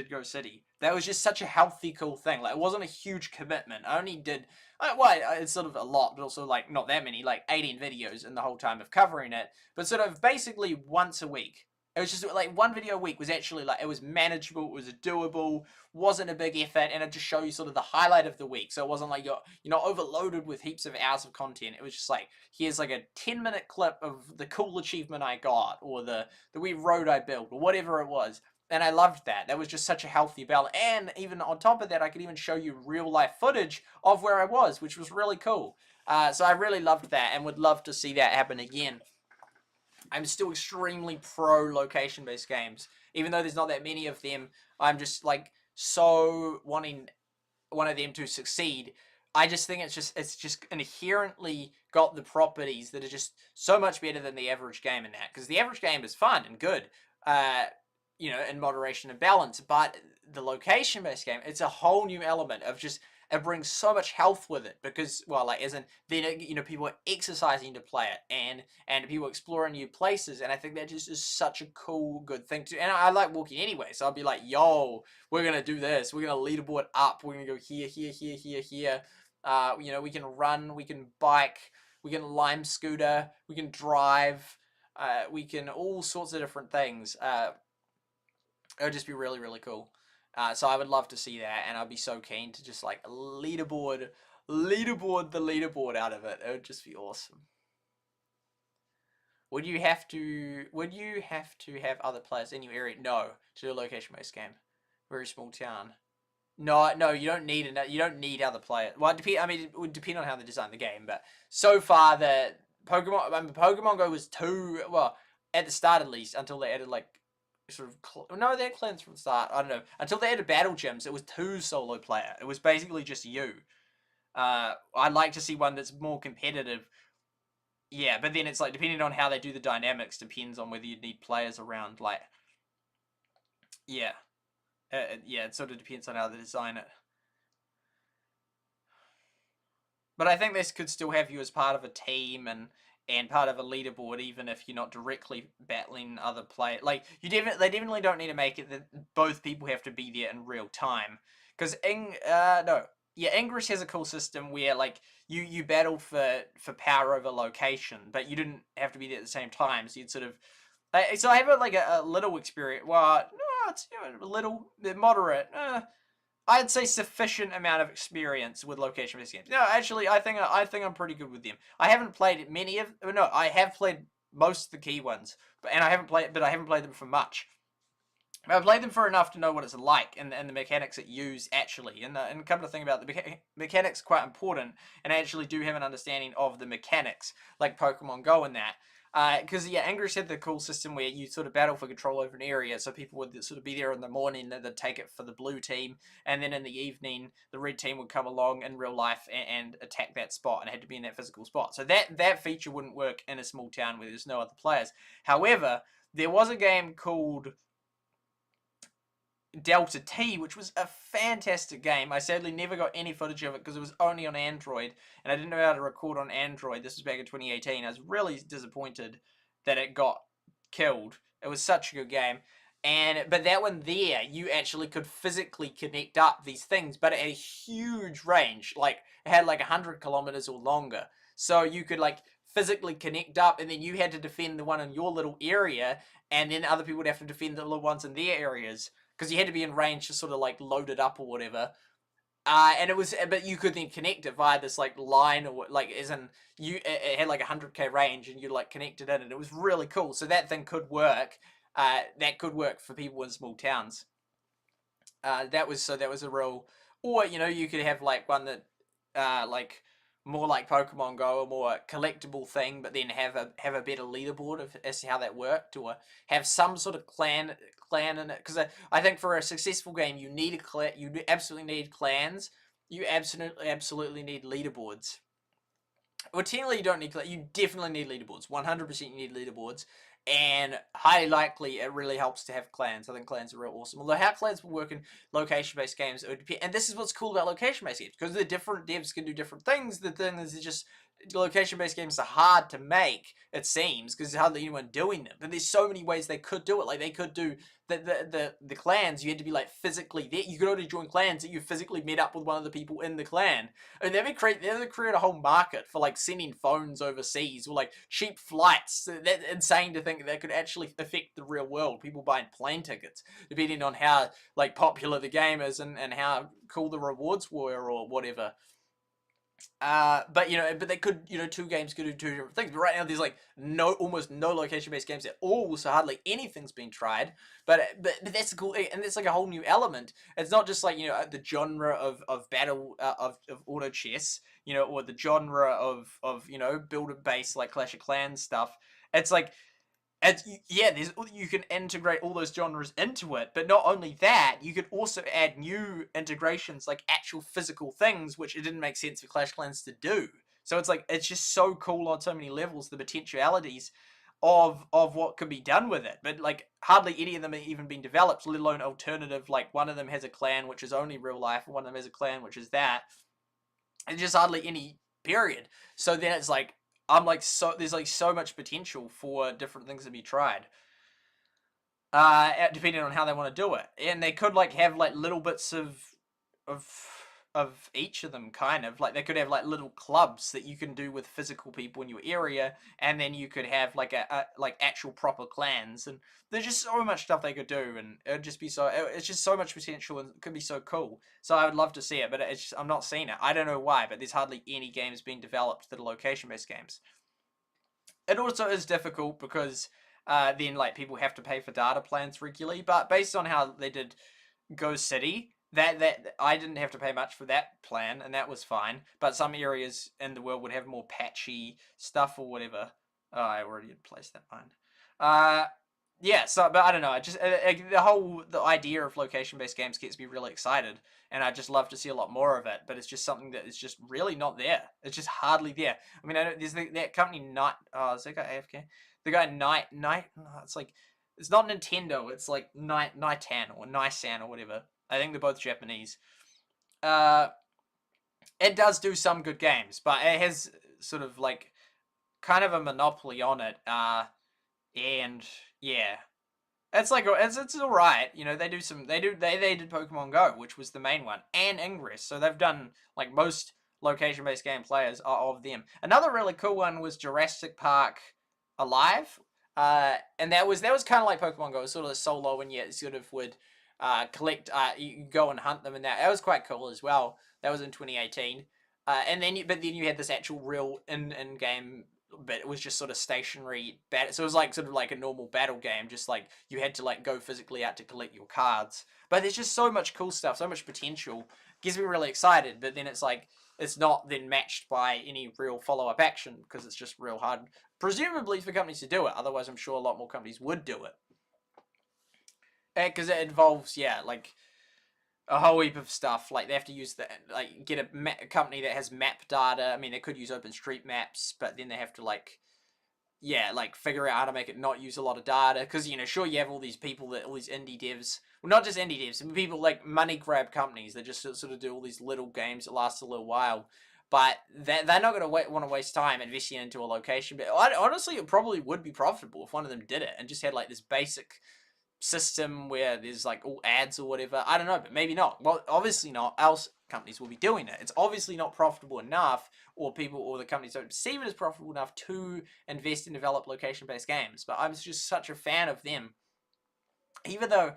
Go City. That was just such a healthy, cool thing. Like, it wasn't a huge commitment. I only did, it's sort of a lot, but also like not that many, like 18 videos in the whole time of covering it. But sort of basically once a week. It was just like one video a week was actually like, it was manageable, it was doable, wasn't a big effort, and it just showed you sort of the highlight of the week. So it wasn't like you're not overloaded with heaps of hours of content. It was just like, here's like a 10-minute clip of the cool achievement I got, or the wee road I built, or whatever it was. And I loved that. That was just such a healthy balance. And even on top of that, I could even show you real life footage of where I was, which was really cool. So I really loved that and would love to see that happen again. I'm still extremely pro location-based games. Even though there's not that many of them, I'm just like so wanting one of them to succeed. I just think it's just inherently got the properties that are just so much better than the average game in that. Because the average game is fun and good, you know, in moderation and balance. But the location-based game, it's a whole new element of just, it brings so much health with it, because, well, like, as in, then, you know, people are exercising to play it, and people exploring new places, and I think that just is such a cool, good thing to, and I like walking anyway, so I'll be like, yo, we're gonna do this, we're gonna leaderboard up, we're gonna go here, here, here, here, here, you know, we can run, we can bike, we can lime scooter, we can drive, we can all sorts of different things. It would just be really, really cool. So I would love to see that, and I'd be so keen to just like leaderboard the leaderboard out of it. It would just be awesome. Would you have to have other players in your area? No, to do a location-based game. Very small town. No, you don't need other players. Well, it would depend on how they design the game, but so far the Pokemon Go was too, well, at the start at least, until they added like sort of no, they had clans from the start. I don't know, until they added battle gyms. It was 2 solo player. It was basically just you. I'd like to see one that's more competitive. Yeah, but then it's like, depending on how they do the dynamics, depends on whether you need players around. Like, yeah, yeah, it sort of depends on how they design it. But I think this could still have you as part of a team and part of a leaderboard, even if you're not directly battling other players. Like, they definitely don't need to make it that both people have to be there in real time. Because Ingress has a cool system where like you battle for power over location, but you didn't have to be there at the same time. So you'd sort of, so I have a little experience. Well, no, it's a little moderate. I'd say sufficient amount of experience with location-based games. No, actually, I think I'm pretty good with them. I haven't played many of. No, I have played most of the key ones, but I haven't played them for much. But I've played them for enough to know what it's like and the mechanics it use actually. And come to think about it, the mechanics are quite important, and I actually do have an understanding of the mechanics, like Pokemon Go and that. Because yeah, Ingress had the cool system where you sort of battle for control over an area, so people would sort of be there in the morning, and they'd take it for the blue team, and then in the evening, the red team would come along in real life and attack that spot, and it had to be in that physical spot. So that feature wouldn't work in a small town where there's no other players. However, there was a game called Delta T, which was a fantastic game. I sadly never got any footage of it because it was only on Android, and I didn't know how to record on Android. This was back in 2018. I was really disappointed that it got killed. It was such a good game. But that one there, you actually could physically connect up these things, but at a huge range. Like, it had like 100 kilometers or longer. So you could like physically connect up, and then you had to defend the one in your little area, and then other people would have to defend the little ones in their areas. Because you had to be in range to sort of like load it up or whatever, but you could then connect it via this like line or like as in it had like 100k range and you like connected it, and it was really cool. So that thing could work. That could work for people in small towns. That was a real, or you could have like one that like more like Pokemon Go, a more collectible thing, but then have a better leaderboard as to how that worked, or have some sort of clan in it. Because I think for a successful game, you need you absolutely need clans. You absolutely need leaderboards. Well, technically you don't need. You definitely need leaderboards. 100% you need leaderboards. And highly likely it really helps to have clans. I think clans are real awesome. Although how clans will work in location-based games, it would depend. And this is what's cool about location-based games, because the different devs can do different things. The thing is, it's just location-based games are hard to make, it seems, because there's hardly anyone doing them. But there's so many ways they could do it. Like they could do the clans. You had to be like physically there. You could only join clans that you physically met up with one of the people in the clan. And they would create a whole market for like sending phones overseas, or like cheap flights. That's insane to think that could actually affect the real world. People buying plane tickets, depending on how like popular the game is and how cool the rewards were or whatever. But they could, two games could do two different things. But right now there's like almost no location-based games at all, so hardly anything's been tried. But that's cool, and it's like a whole new element. It's not just like the genre of battle of auto chess, or the genre of builder-based like Clash of Clans stuff. It's like, you can integrate all those genres into it, but not only that, you could also add new integrations, like actual physical things, which it didn't make sense for Clash Clans to do. So it's like, it's just so cool on so many levels, the potentialities of what could be done with it. But like, hardly any of them have even been developed, let alone alternative. Like, one of them has a clan, which is only real life, and one of them has a clan, which is that. And just hardly any, period. So then it's like, there's like so much potential for different things to be tried, depending on how they want to do it. And they could like have like little bits of each of them, kind of like they could have like little clubs that you can do with physical people in your area, and then you could have like like actual proper clans. And there's just so much stuff they could do, and it's just so much potential, and it could be so cool. So I would love to see it, but I'm not seeing it. I don't know why, but there's hardly any games being developed that are location-based games. It also is difficult because then like people have to pay for data plans regularly, but based on how they did Go City, that I didn't have to pay much for that plan, and that was fine. But some areas in the world would have more patchy stuff or whatever. Oh, I already had placed that mine. Yeah, so, but I don't know, I just, the idea of location-based games gets me really excited, and I just love to see a lot more of it, but it's just something that is just really not there. It's just hardly there. I mean, there's that company, is that guy AFK? The guy Night, it's like, it's not Nintendo, it's like Nitan or Nisan or whatever. I think they're both Japanese. It does do some good games, but it has sort of like, kind of a monopoly on it, and yeah, it's like it's all right. They did Pokemon Go, which was the main one, and Ingress. So they've done like most location-based game players are of them. Another really cool one was Jurassic Park Alive. And that was kind of like Pokemon Go. It was sort of solo, and yet sort of would collect. You go and hunt them, and that was quite cool as well. That was in 2018. And then but then you had this actual real in game. But it was just sort of stationary battle. So it was like sort of like a normal battle game, just like you had to like go physically out to collect your cards. But there's just so much cool stuff, so much potential. Gets me really excited. But then it's like it's not then matched by any real follow-up action because it's just real hard, presumably for companies to do it. Otherwise, I'm sure a lot more companies would do it. Because it involves, yeah, like a whole heap of stuff. Like they have to use get a company that has map data. I mean, they could use OpenStreetMaps, but then they have to like figure out how to make it not use a lot of data. Because sure, you have all these people all these indie devs, well, not just indie devs, people like money grab companies that just sort of do all these little games that last a little while. But they're not going to want to waste time investing into a location. But honestly, it probably would be profitable if one of them did it and just had like this basic system where there's like all ads or whatever. I don't know, but maybe not. Well, obviously not, else companies will be doing it. It's obviously not profitable enough, or the companies don't perceive it as profitable enough to invest and develop location-based games. But I'm just such a fan of them. Even though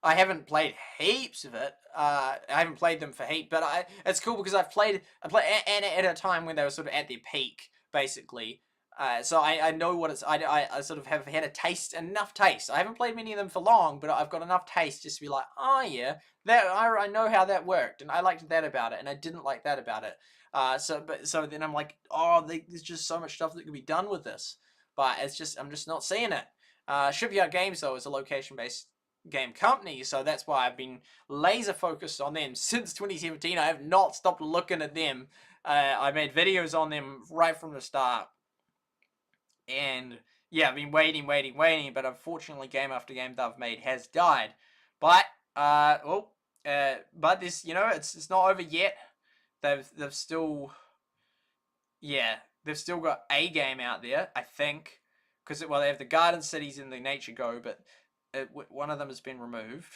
I haven't played heaps of it, I haven't played them for heap, but it's cool because I played and at a time when they were sort of at their peak, basically. So I know what it's. I sort of have had enough taste. I haven't played many of them for long, but I've got enough taste just to be like, oh yeah, that I know how that worked, and I liked that about it, and I didn't like that about it. So then I'm like, oh, there's just so much stuff that can be done with this, but I'm just not seeing it. Shipyard Games though is a location-based game company, so that's why I've been laser focused on them since 2017. I have not stopped looking at them. I made videos on them right from the start. And yeah, I've been waiting, but unfortunately, game after game that I've made has died. But but this, it's not over yet. They've still, they've still got a game out there, I think, because they have the Garden Cities and the Nature Go, but one of them has been removed.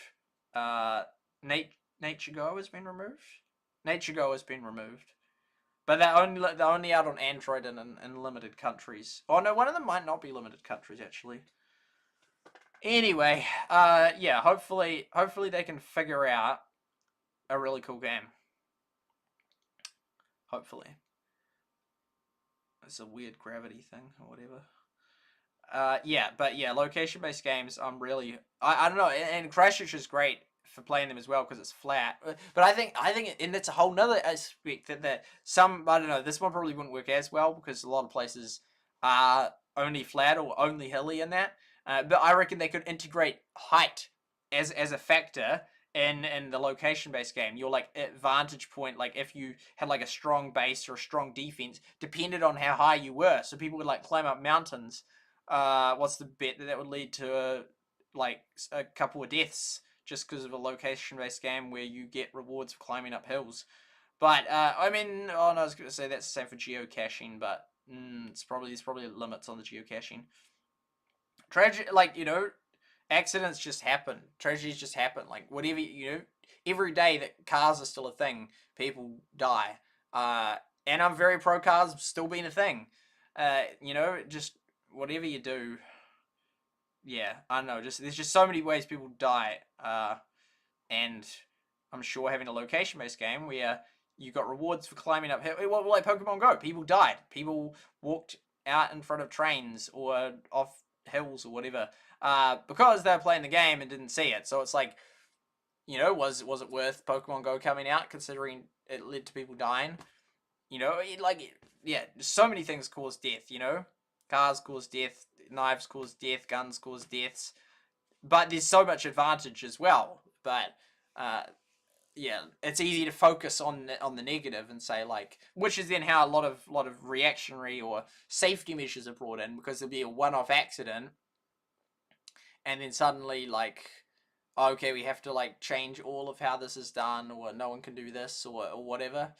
Nature Go has been removed. Nature Go has been removed. But they're only out on Android and in limited countries. Oh no, one of them might not be limited countries actually. Anyway, yeah, hopefully they can figure out a really cool game. Hopefully. It's a weird gravity thing or whatever. Yeah, location-based games. I don't know, and Crash is great for playing them as well because it's flat. But I think and it's a whole nother aspect that some, I don't know, this one probably wouldn't work as well because a lot of places are only flat or only hilly in that. But I reckon they could integrate height as a factor in the location-based game. Your like vantage point, like if you had like a strong base or a strong defense, depended on how high you were. So people would like climb up mountains. What's the bet that would lead to like a couple of deaths just because of a location-based game where you get rewards for climbing up hills. But I mean, oh no, I was going to say that's the same for geocaching, but there's probably limits on the geocaching. Accidents just happen. Tragedies just happen. Like whatever, every day that cars are still a thing, people die. And I'm very pro cars still being a thing. Just whatever you do. Yeah, I don't know. There's just so many ways people die. And I'm sure having a location-based game where you got rewards for climbing up hill, well, like Pokemon Go, people died. People walked out in front of trains or off hills or whatever, because they're playing the game and didn't see it. So it's like, was it worth Pokemon Go coming out considering it led to people dying? So many things cause death. Cars cause death, knives cause death, guns cause deaths. But there's so much advantage as well. But it's easy to focus on the negative and say like, which is then how a lot of reactionary or safety measures are brought in, because there'll be a one-off accident, and then suddenly like, okay, we have to like change all of how this is done, or no one can do this, or whatever.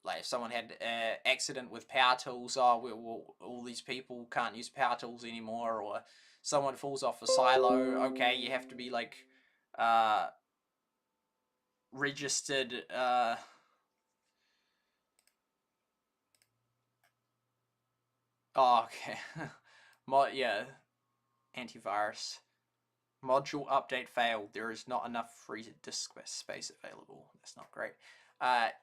Like if someone had an accident with power tools, all these people can't use power tools anymore, or someone falls off a silo, okay, you have to be like registered okay. Yeah, antivirus. Module update failed. There is not enough free disk space available. That's not great.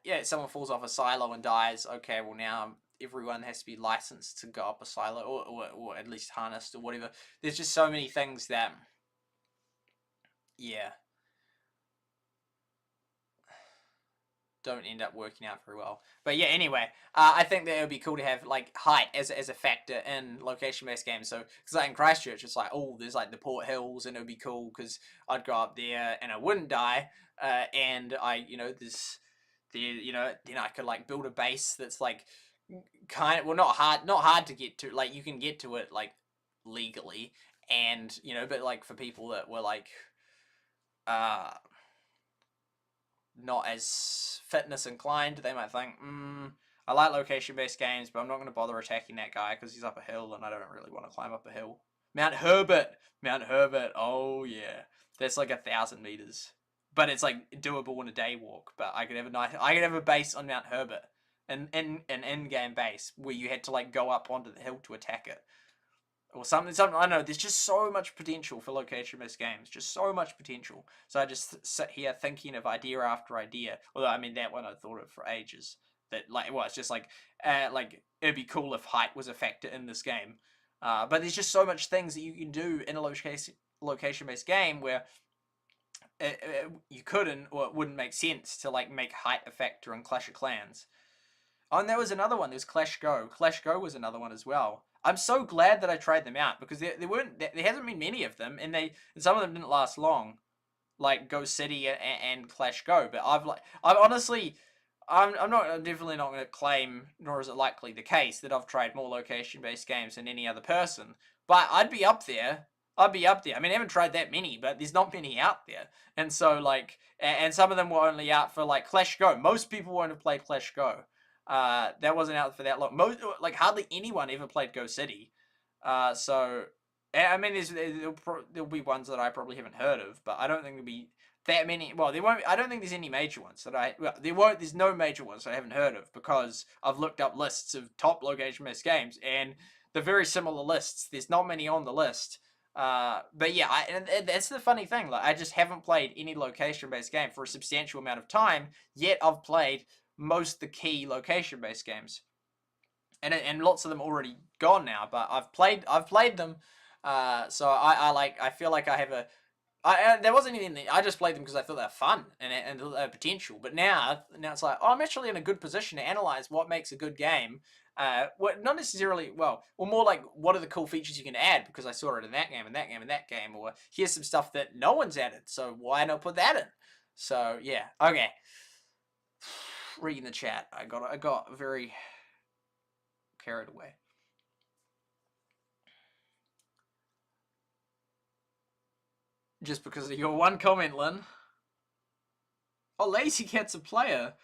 Yeah, someone falls off a silo and dies. Okay, well now everyone has to be licensed to go up a silo, or at least harnessed or whatever. There's just so many things that, yeah, don't end up working out very well. But yeah, anyway, I think that it would be cool to have like height as a factor in location-based games. So, because like in Christchurch, it's like, oh, there's like the Port Hills, and it would be cool because I'd go up there and I wouldn't die, and then I could like build a base that's like kind of, well, not hard to get to. Like you can get to it like legally, and but like for people that were like, not as fitness inclined, they might think, I like location-based games, but I'm not going to bother attacking that guy because he's up a hill and I don't really want to climb up a hill. Mount Herbert, oh yeah, that's like 1,000 meters, but it's like doable in a day walk. But I could have a base on Mount Herbert, an in-game base where you had to like go up onto the hill to attack it. Or something. I don't know. There's just so much potential for location-based games. Just so much potential. So I just sit here thinking of idea after idea. Although I mean that one I thought of for ages. That like, well, it's just like it'd be cool if height was a factor in this game. But there's just so much things that you can do in a location-based game where you couldn't, or it wouldn't make sense to like make height a factor in Clash of Clans. Oh, and there was another one. There's Clash Go. Clash Go was another one as well. I'm so glad that I tried them out because there hasn't been many of them, and some of them didn't last long, like Go City and Clash Go. But I'm definitely not going to claim, nor is it likely the case, that I've tried more location-based games than any other person. But I'd be up there. I mean, I haven't tried that many, but there's not many out there, and so like, and some of them were only out for like Clash Go. Most people won't have played Clash Go. That wasn't out for that long. Hardly anyone ever played Go City. So I mean, there'll be ones that I probably haven't heard of, but I don't think there'll be that many. Well, there won't. I don't think there's any major ones there's no major ones that I haven't heard of because I've looked up lists of top location-based games, and they're very similar lists. There's not many on the list. But yeah, and that's the funny thing. Like, I just haven't played any location-based game for a substantial amount of time. Yet I've played most of the key location-based games, and lots of them already gone now. But I've played them, so I feel like I have there wasn't anything. I just played them because I thought they were fun and they had potential. But now it's like, oh, I'm actually in a good position to analyze what makes a good game. Not necessarily, or more like, what are the cool features you can add because I saw it in that game and that game and that game, or here's some stuff that no one's added, so why not put that in? So yeah, okay. Reading the chat, I got very carried away. Just because of your one comment, Lynn. Oh, Lazy Cat's a player.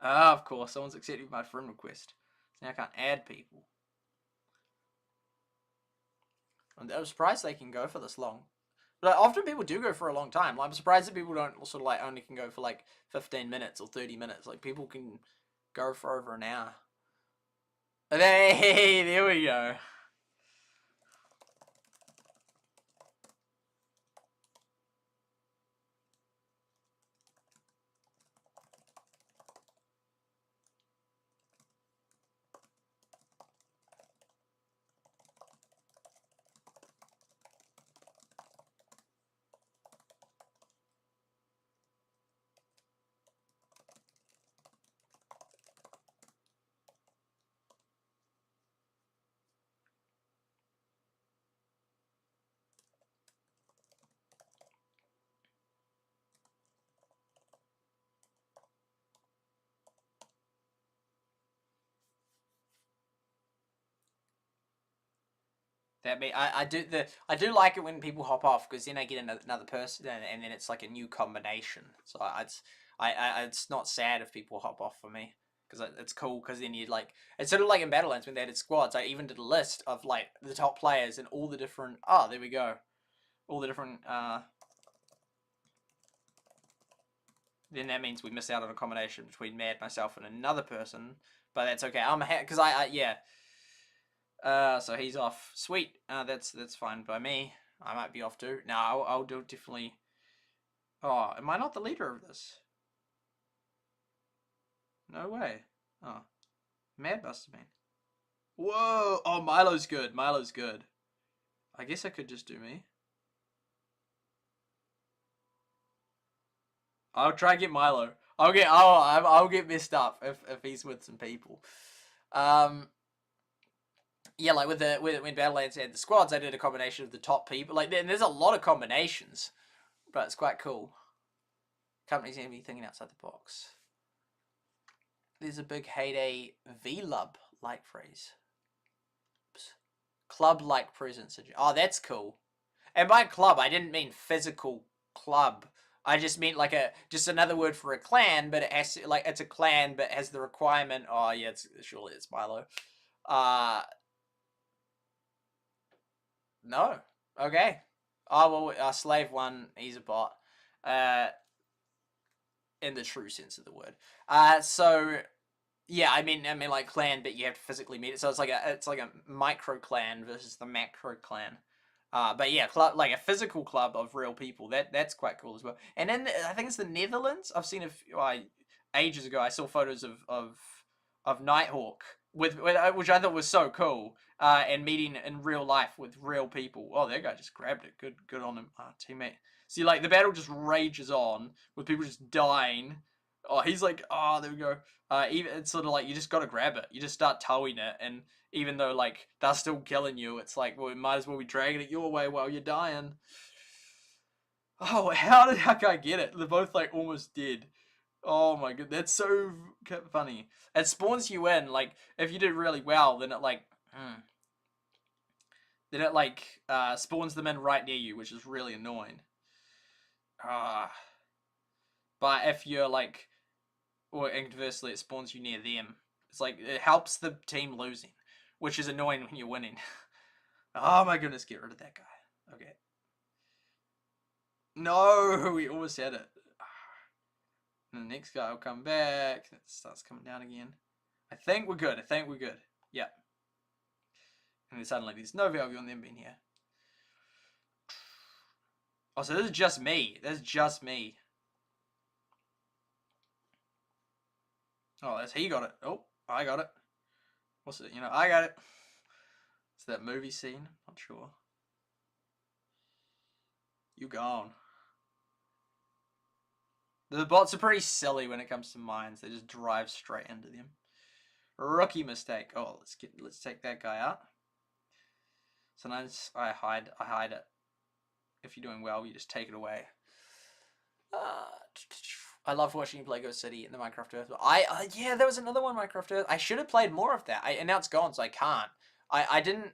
Of course, someone's accepted my friend request. So now I can't add people. I'm surprised they can go for this long. But often people do go for a long time. Like, I'm surprised that people don't sort of like only can go for like 15 minutes or 30 minutes. Like, people can go for over an hour. Hey, there we go. I do like it when people hop off because then I get another person and then it's like a new combination. So it's not sad if people hop off for me because it's cool because then you like, it's sort of like in Battlelands when they did squads. I even did a list of like the top players and all the different, there we go, all the different then that means we miss out on a combination between Mad, myself, and another person, but that's okay. I'm because yeah. So he's off. Sweet. That's fine by me. I might be off too. No, I'll do definitely. Oh, am I not the leader of this? No way. Oh, Mad must have been. Whoa! Oh, Milo's good. Milo's good. I guess I could just do me. I'll try and get Milo. I'll get messed up if he's with some people. Yeah, like when Battlelands had the squads, I did a combination of the top people. Like, there's a lot of combinations, but it's quite cool. Companies need to be thinking outside the box. There's a big heyday VLUB like phrase. Oops. Club-like presence. Oh, that's cool. And by club, I didn't mean physical club. I just mean like just another word for a clan, but it has like it's a clan, but has the requirement. Oh yeah, surely it's Milo. No. Okay. Oh well, Slave 1, he's a bot. In the true sense of the word. So yeah, I mean like clan, but you have to physically meet it. So it's like a micro clan versus the macro clan. But yeah, like a physical club of real people. That's quite cool as well. And then I think it's the Netherlands. I've seen ages ago. I saw photos of Nighthawk which I thought was so cool. And meeting in real life with real people. Oh, that guy just grabbed it. Good on him, teammate. See, like the battle just rages on with people just dying. Oh, he's like, oh, there we go. Even it's sort of like you just gotta grab it. You just start towing it, and even though like they're still killing you, it's like, well, we might as well be dragging it your way while you're dying. Oh, how did that guy get it? They're both like almost dead. Oh my god, that's so funny. It spawns you in, like if you did really well, then it like spawns them in right near you, which is really annoying. But if you're like, or inversely, it spawns you near them. It's like it helps the team losing, which is annoying when you're winning. Oh my goodness, get rid of that guy. Okay. No, we almost had it. And the next guy will come back. It starts coming down again. I think we're good. Yeah. And then suddenly there's no value on them being here. Oh, so this is just me. That's just me. Oh, that's he got it. Oh, I got it. What's it? I got it. It's that movie scene. Not sure. You gone. The bots are pretty silly when it comes to mines. They just drive straight into them. Rookie mistake. Oh, let's take that guy out. Sometimes I hide it. If you're doing well, you just take it away. I love watching you play Ghost City in the Minecraft Earth. Yeah, there was another one, Minecraft Earth. I should have played more of that. And now it's gone, so I can't. I didn't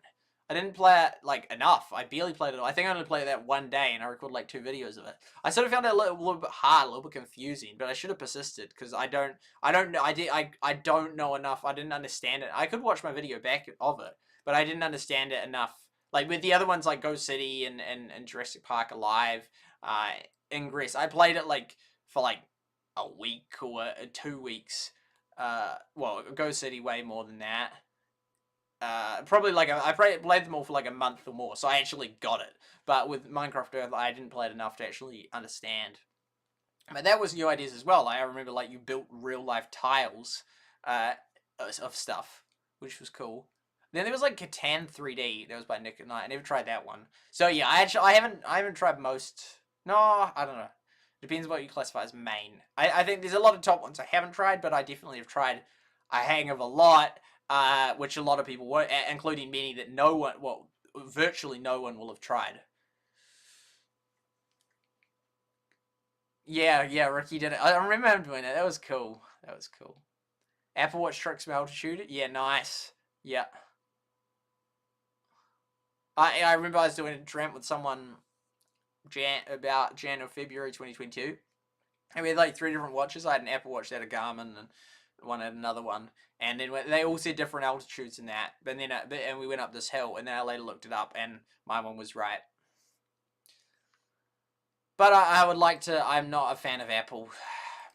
play it like enough. I barely played it. I think I only played that one day, and I recorded like 2 videos of it. I sort of found it a little bit hard, a little bit confusing, but I should have persisted because I don't know enough. I didn't understand it. I could watch my video back of it, but I didn't understand it enough. Like with the other ones, like Ghost City and Jurassic Park Alive, Ingress. I played it like for like a week or 2 weeks. Well, Ghost City way more than that. Probably like I played them all for like a month or more, so I actually got it. But with Minecraft Earth, I didn't play it enough to actually understand. But that was new ideas as well. I remember like you built real life tiles of stuff, which was cool. Then there was like Catan 3D. That was by Nick and I never tried that one. So yeah, I haven't tried most. No, I don't know. Depends what you classify as main. I think there's a lot of top ones I haven't tried, but I definitely have tried a hang of a lot. Which a lot of people won't, including many that virtually no one will have tried. Yeah, Ricky did it. I remember him doing it. That was cool. Apple Watch tricks me altitude. Yeah, nice. Yeah. I remember I was doing a dream with someone about Jan or February 2022. And we had like 3 different watches. I had an Apple Watch that had a Garmin, and one had another one. And then they all said different altitudes and that. But then and we went up this hill, and then I later looked it up, and my one was right. But I would like to. I'm not a fan of Apple.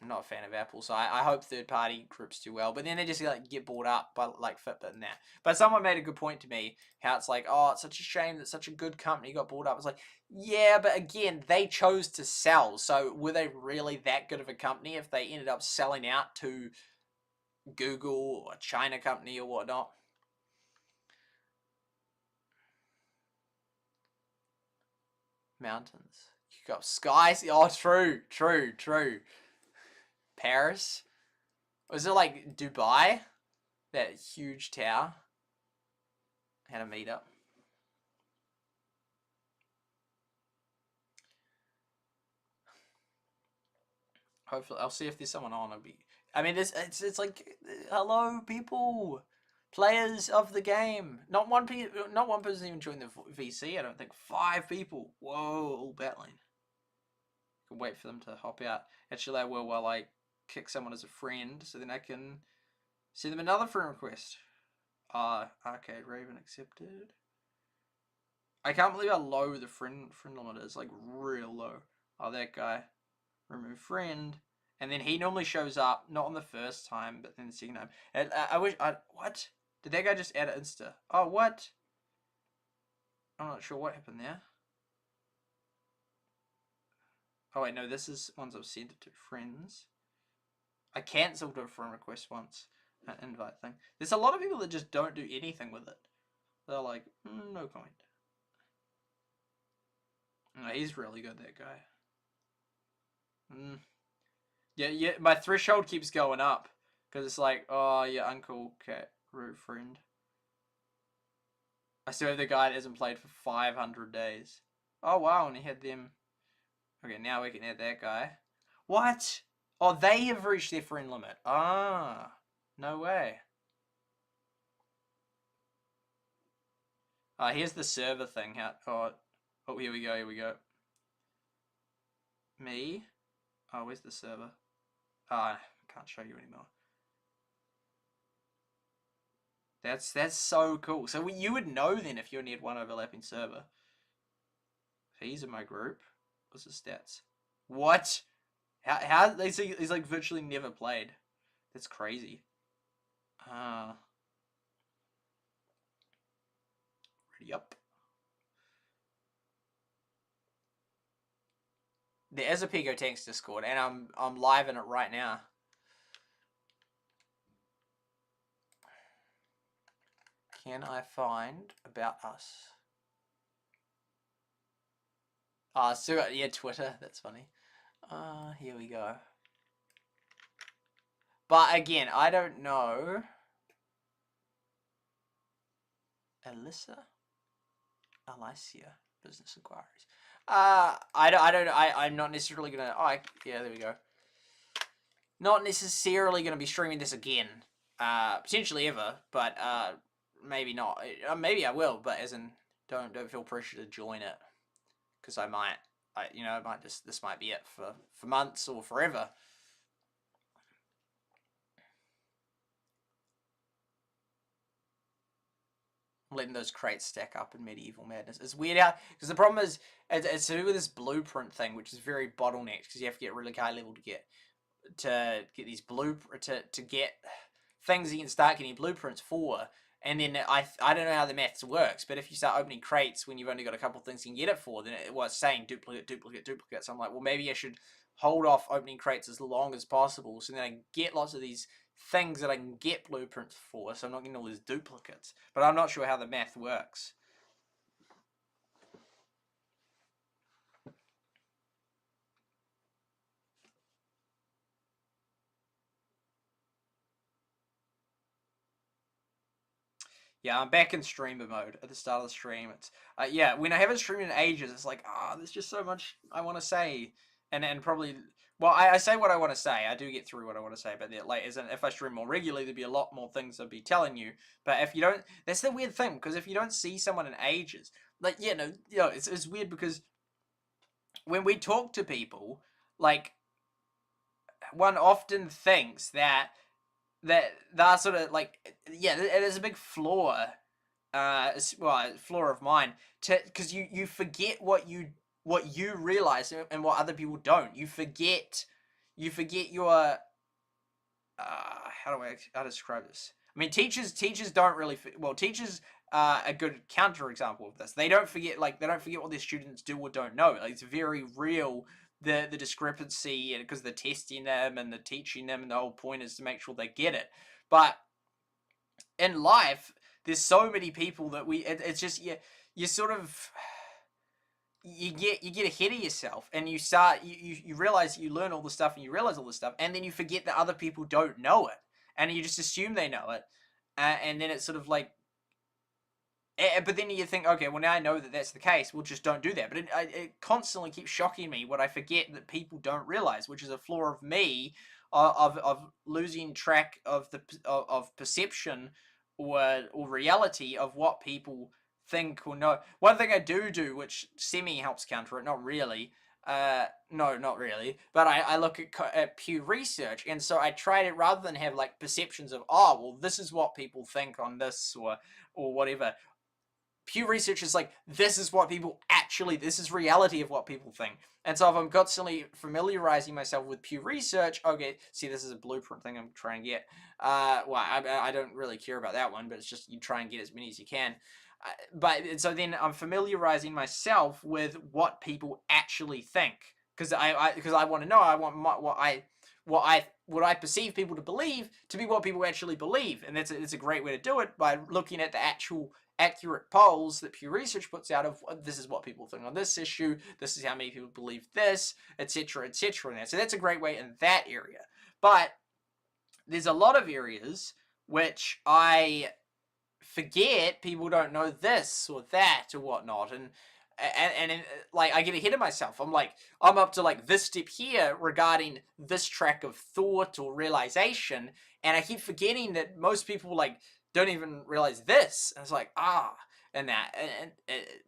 I'm not a fan of Apple, so I hope third-party groups do well. But then they just like get bought up by like Fitbit and that. But someone made a good point to me, how it's like, oh, it's such a shame that such a good company got bought up. It's like, yeah, but again, they chose to sell. So were they really that good of a company if they ended up selling out to Google or a China company or whatnot? Mountains. You got skies. Oh, true. Paris. Was it like Dubai? That huge tower. Had a meetup. Hopefully, I'll see if there's someone on. I mean, it's like, hello people, players of the game. Not one person even joined the VC. I don't think 5 people. Whoa, all battling. Can wait for them to hop out. Actually, I will while I kick someone as a friend, so then I can send them another friend request. Arcade Raven accepted. I can't believe how low the friend limit is. Like real low. Oh, that guy. Remove friend. And then he normally shows up, not on the first time, but then the second time. And what? Did that guy just add an Insta? Oh, what? I'm not sure what happened there. Oh wait, no, this is ones I've sent to friends. I cancelled a friend request once, an invite thing. There's a lot of people that just don't do anything with it. They're like, no comment. No, he's really good, that guy. Yeah, my threshold keeps going up. Because it's like, oh, yeah, uncle, cat, root friend. I still have the guy that hasn't played for 500 days. Oh, wow, and he had them. Okay, now we can add that guy. What? Oh, they have reached their friend limit. Ah, no way. Here's the server thing. Oh, here we go. Me? Oh, where's the server? I can't show you anymore. That's so cool. So you would know then if you only had one overlapping server. He's in my group. What's his stats? What? How he's like virtually never played. That's crazy. Ready up. There is a Pico Tanks Discord, and I'm live in it right now. Can I find about us? So yeah, Twitter. That's funny. Here we go. But again, I don't know. Alicia, business inquiries. I'm not necessarily gonna. Yeah, there we go. Not necessarily gonna be streaming this again. Potentially ever, but maybe not. Maybe I will, but as in, don't feel pressure to join it, because I might. This might be it for months or forever. Letting those crates stack up in Medieval Madness. It's weird how, because the problem is, it's to do with this blueprint thing, which is very bottlenecked, because you have to get really high level to get these to get things that you can start getting blueprints for. And then I don't know how the maths works, but if you start opening crates when you've only got a couple of things you can get it for, then it's saying duplicate. So I'm like, well, maybe I should hold off opening crates as long as possible, so then I can get lots of these things that I can get blueprints for, so I'm not getting all these duplicates. But I'm not sure how the math works. Yeah, I'm back in streamer mode at the start of the stream. It's yeah, when I haven't streamed in ages, it's like, there's just so much I want to say, and probably, well, I say what I want to say. I do get through what I want to say, but like, if I stream more regularly, there'd be a lot more things I'd be telling you. But if you don't, that's the weird thing, because if you don't see someone in ages, like, it's weird, because when we talk to people, like, one often thinks that they're sort of like, yeah, it is a big flaw, flaw of mine, because you forget what you realize and what other people don't. You forget you forget your how do I describe this? I mean, teachers don't really teachers are a good counter example of this. They don't forget what their students do or don't know. Like, it's very real, the discrepancy, because they're testing them and they're teaching them, and the whole point is to make sure they get it. But in life, there's so many people that it's just you sort of you get ahead of yourself, and you realize you learn all the stuff, and you realize all the stuff, and then you forget that other people don't know it, and you just assume they know it, and then it's sort of like, but then you think, okay, well, now I know that that's the case, we'll just don't do that. But it constantly keeps shocking me what I forget that people don't realize, which is a flaw of me, of losing track of perception or reality of what people think or know. One thing I do, which semi helps counter it, not really. No, not really. But I look at Pew Research, and so I tried it, rather than have like perceptions of, oh, well, this is what people think on this or whatever. Pew Research is like, this is reality of what people think. And so if I'm constantly familiarizing myself with Pew Research, okay, see, this is a blueprint thing I'm trying to get. I don't really care about that one, but it's just you try and get as many as you can. But so then I'm familiarizing myself with what people actually think, because I want to know. I want what I perceive people to believe to be what people actually believe, and it's a great way to do it, by looking at the actual accurate polls that Pew Research puts out of, this is what people think on this issue, this is how many people believe this, etc., etc. So that's a great way in that area. But there's a lot of areas which I forget people don't know this or that or whatnot, and like, I get ahead of myself. I'm up to like this step here regarding this track of thought or realization, and I keep forgetting that most people like don't even realize this. And it's like, and that,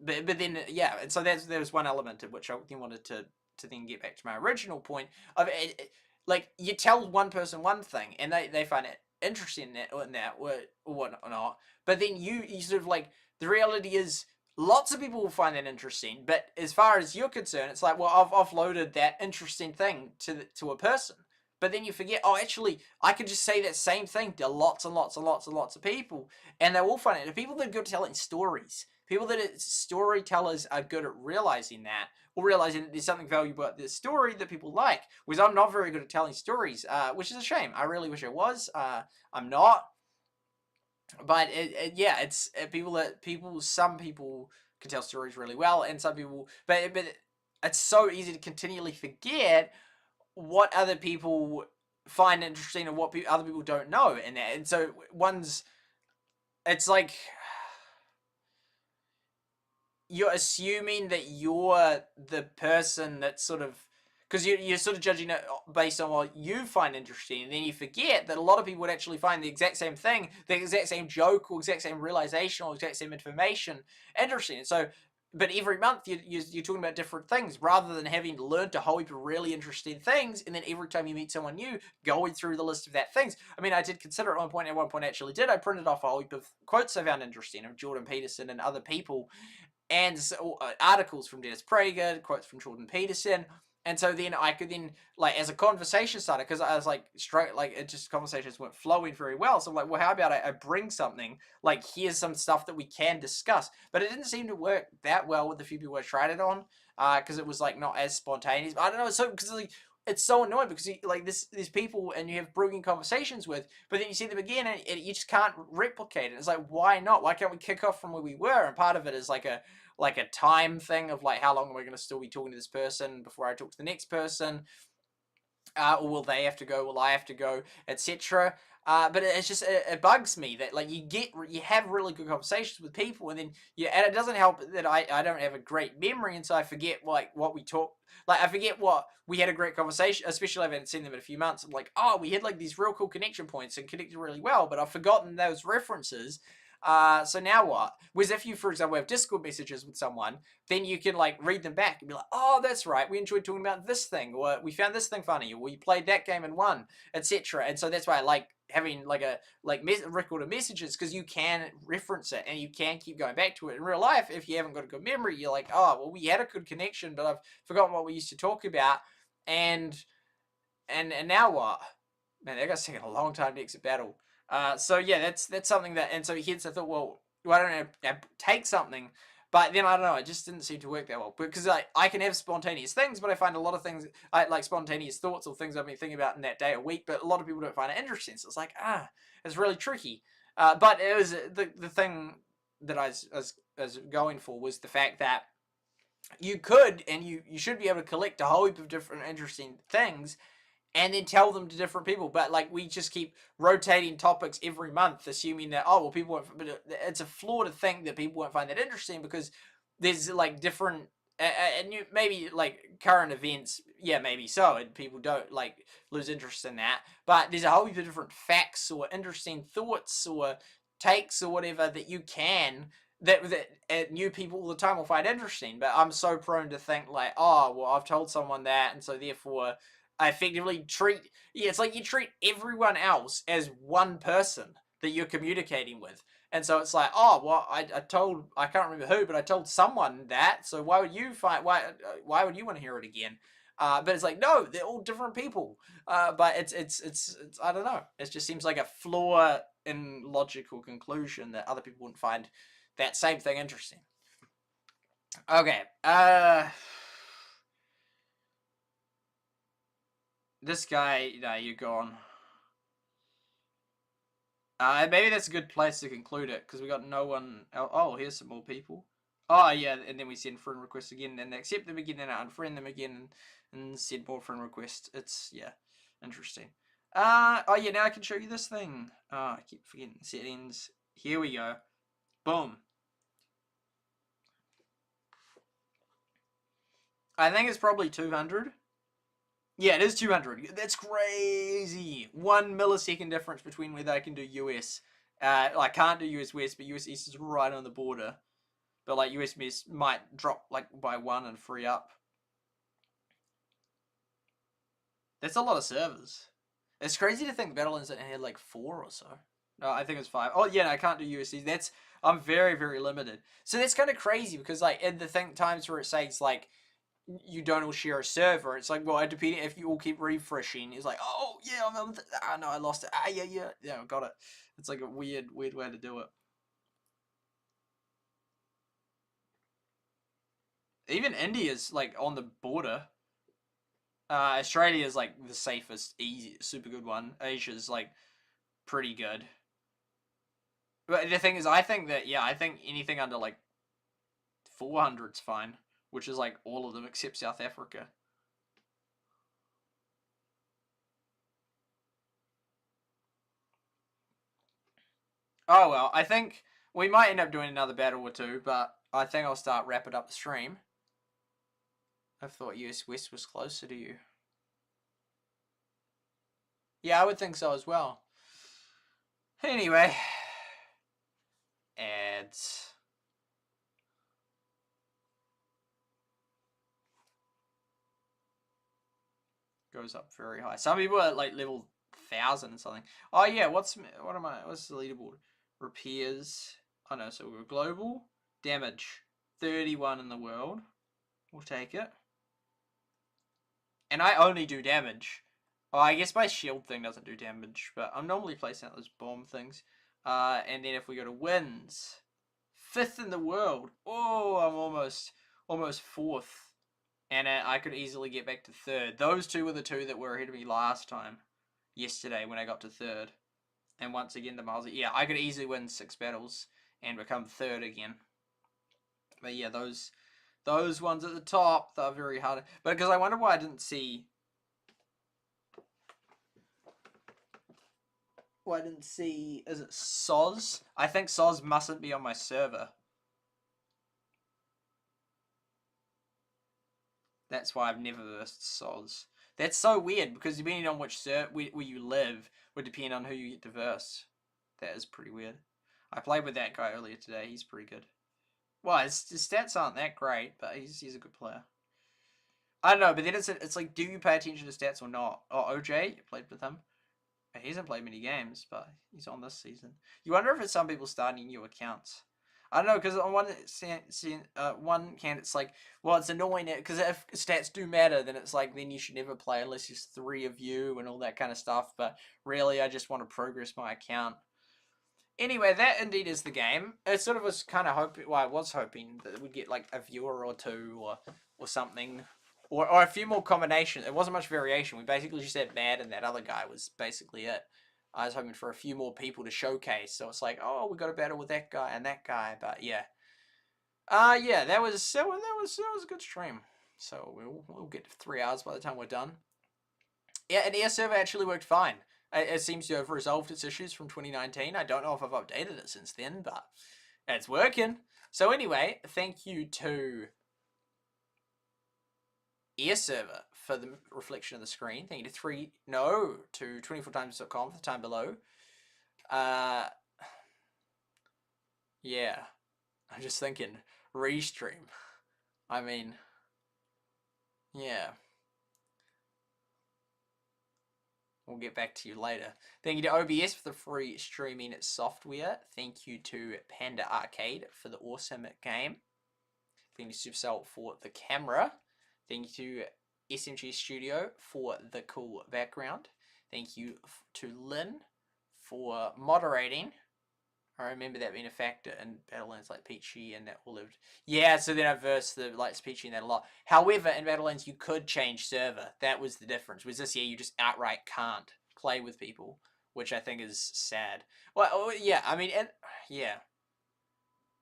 but then yeah, and so there's one element of which I then wanted to then get back to my original point of it, like, you tell one person one thing and they find it interesting in that or whatnot, but then you sort of like, the reality is lots of people will find that interesting, but as far as you're concerned, it's like, well, I've offloaded that interesting thing to a person. But then you forget, oh, actually, I could just say that same thing to lots and lots and lots and lots of people, and they will find it. The people that are good at telling stories, people that are storytellers, are good at realizing that, or realizing that there's something valuable about this story that people like. Whereas I'm not very good at telling stories, which is a shame. I really wish I was. I'm not. But some people can tell stories really well, and some people, but it's so easy to continually forget what other people find interesting and what other people don't know, and so it's like you're assuming that you're the person that's sort of, because you're sort of judging it based on what you find interesting, and then you forget that a lot of people would actually find the exact same thing, the exact same joke or exact same realization or exact same information interesting. And so, but every month you're talking about different things, rather than having learned a whole heap of really interesting things, and then every time you meet someone new, going through the list of that things. I mean, I did consider at one point I actually did. I printed off a whole heap of quotes I found interesting of Jordan Peterson and other people, and articles from Dennis Prager, quotes from Jordan Peterson. And so then I could like, as a conversation starter, because I was like, conversations weren't flowing very well. So I'm like, well, how about I bring something, like, here's some stuff that we can discuss. But it didn't seem to work that well with the few people I tried it on, because it was like not as spontaneous. I don't know, so because like, it's so annoying, because there's people and you have brilliant conversations with, but then you see them again and you just can't replicate it. It's like, why not? Why can't we kick off from where we were? And part of it is like a time thing of like, how long am I going to still be talking to this person before I talk to the next person? Or will they have to go? Will I have to go? Etc. But it's just, it bugs me that like you have really good conversations with people, and then and it doesn't help that I don't have a great memory, and so I forget like what we talked. Like, I forget what we had a great conversation, especially if I haven't seen them in a few months. I'm like, oh, we had like these real cool connection points and connected really well, but I've forgotten those references. So now what? Whereas if you, for example, have Discord messages with someone, then you can like read them back and be like, oh, that's right, we enjoyed talking about this thing, or we found this thing funny, or we played that game and won, etc. And so that's why I like having like a record of messages, because you can reference it and you can keep going back to it. In real life, if you haven't got a good memory, you're like, oh, well, we had a good connection, but I've forgotten what we used to talk about, and and now what? Man, that guy's taking a long time to exit battle. So yeah, that's something that, and so hence I thought, well, why don't I take something? But then I don't know, it just didn't seem to work that well, because I can have spontaneous things, but I find a lot of things, like spontaneous thoughts or things I've been thinking about in that day or week, but a lot of people don't find it interesting. So it's like, it's really tricky. But it was the thing that I was going for was the fact that you could and you should be able to collect a whole heap of different interesting things and then tell them to different people. But like, we just keep rotating topics every month, assuming that, oh well, people won't. But it's a flaw to think that people won't find that interesting, because there's like different and you maybe like current events, yeah, maybe so, and people don't like lose interest in that. But there's a whole heap of different facts or interesting thoughts or takes or whatever that you can that new people all the time will find interesting. But I'm so prone to think like, oh well, I've told someone that, and so therefore I effectively treat, it's like you treat everyone else as one person that you're communicating with. And so it's like, oh well, I told, I can't remember who, but I told someone that, so why would you why would you want to hear it again? But it's like, no, they're all different people. But it's I don't know, it just seems like a flaw in logical conclusion that other people wouldn't find that same thing interesting. Okay, this guy, no, you're gone. Maybe that's a good place to conclude it, because we got no one else. Oh, here's some more people. Oh, yeah, and then we send friend requests again, and accept them again, and unfriend them again, and send more friend requests. It's, yeah, interesting. Oh, yeah, now I can show you this thing. Oh, I keep forgetting settings. Here we go. Boom. I think it's probably 200. Yeah, it is 200. That's crazy. 1 millisecond difference between whether I can do US. I can't do US West, but US East is right on the border. But like US West might drop like by 1 and free up. That's a lot of servers. It's crazy to think Battlelands had like 4 or so. No, I think it's 5. Oh yeah, no, I can't do US East. I'm very, very limited. So that's kind of crazy, because like in the times where it says like you don't all share a server, it's like, well, depending if you all keep refreshing, it's like, oh yeah, no, I lost it. Yeah, I got it. It's like a weird way to do it. Even India's like on the border. Australia's like the safest, easy, super good one. Asia's like pretty good. But the thing is, I think anything under like 400's fine, which is like all of them except South Africa. Oh well, I think we might end up doing another battle or two, but I think I'll start wrapping up the stream. I thought US West was closer to you. Yeah, I would think so as well. Anyway, ads. Goes up very high. Some people are like level 1000 and something. Oh yeah, what's the leaderboard? Repairs. Oh no, so we're global. Damage. 31 in the world. We'll take it. And I only do damage. Oh, I guess my shield thing doesn't do damage, but I'm normally placing out those bomb things. And then if we go to wins, 5th in the world. Oh, I'm almost 4th. And I could easily get back to 3rd. Those two were the two that were ahead of me last time. Yesterday when I got to 3rd. And once again, the miles. Yeah, I could easily win 6 battles and become 3rd again. But yeah, those ones at the top, they're very hard. But because I wonder why I didn't see... Why I didn't see... Is it Soz? I think Soz mustn't be on my server. That's why I've never versed Soz. That's so weird, because depending on which server where you live would depend on who you get to verse. That is pretty weird. I played with that guy earlier today. He's pretty good. Well, his stats aren't that great, but he's a good player. I don't know, but then it's like, do you pay attention to stats or not? Oh, OJ, you played with him. He hasn't played many games, but he's on this season. You wonder if it's some people starting new accounts. I don't know, because on one hand it's like, well, it's annoying because if stats do matter, then it's like, then you should never play unless there's 3 of you and all that kind of stuff. But really, I just want to progress my account. Anyway, that indeed is the game. It sort of was kind of hoping, well, I was hoping that we'd get like a viewer or 2 or something. Or a few more combinations. It wasn't much variation. We basically just had Mad and that other guy was basically it. I was hoping for a few more people to showcase. So it's like, oh, we got a battle with that guy and that guy. But yeah. Yeah, that was a good stream. So we'll get 3 hours by the time we're done. Yeah, and Air Server actually worked fine. It seems to have resolved its issues from 2019. I don't know if I've updated it since then, but it's working. So anyway, thank you to Air Server for the reflection of the screen. Thank you to 24times.com for the time below. Yeah. I'm just thinking, restream. I mean, yeah. We'll get back to you later. Thank you to OBS for the free streaming software. Thank you to Panda Arcade for the awesome game. Thank you to SuperSight for the camera. Thank you to SMG Studio for the cool background. Thank you to Lynn for moderating. I remember that being a factor in Battlelands like Peachy and that all lived. Yeah, so then I versed the like Peachy and that a lot. However, in Battlelands you could change server. That was the difference. Whereas this year you just outright can't play with people, which I think is sad. Well, yeah, I mean, yeah.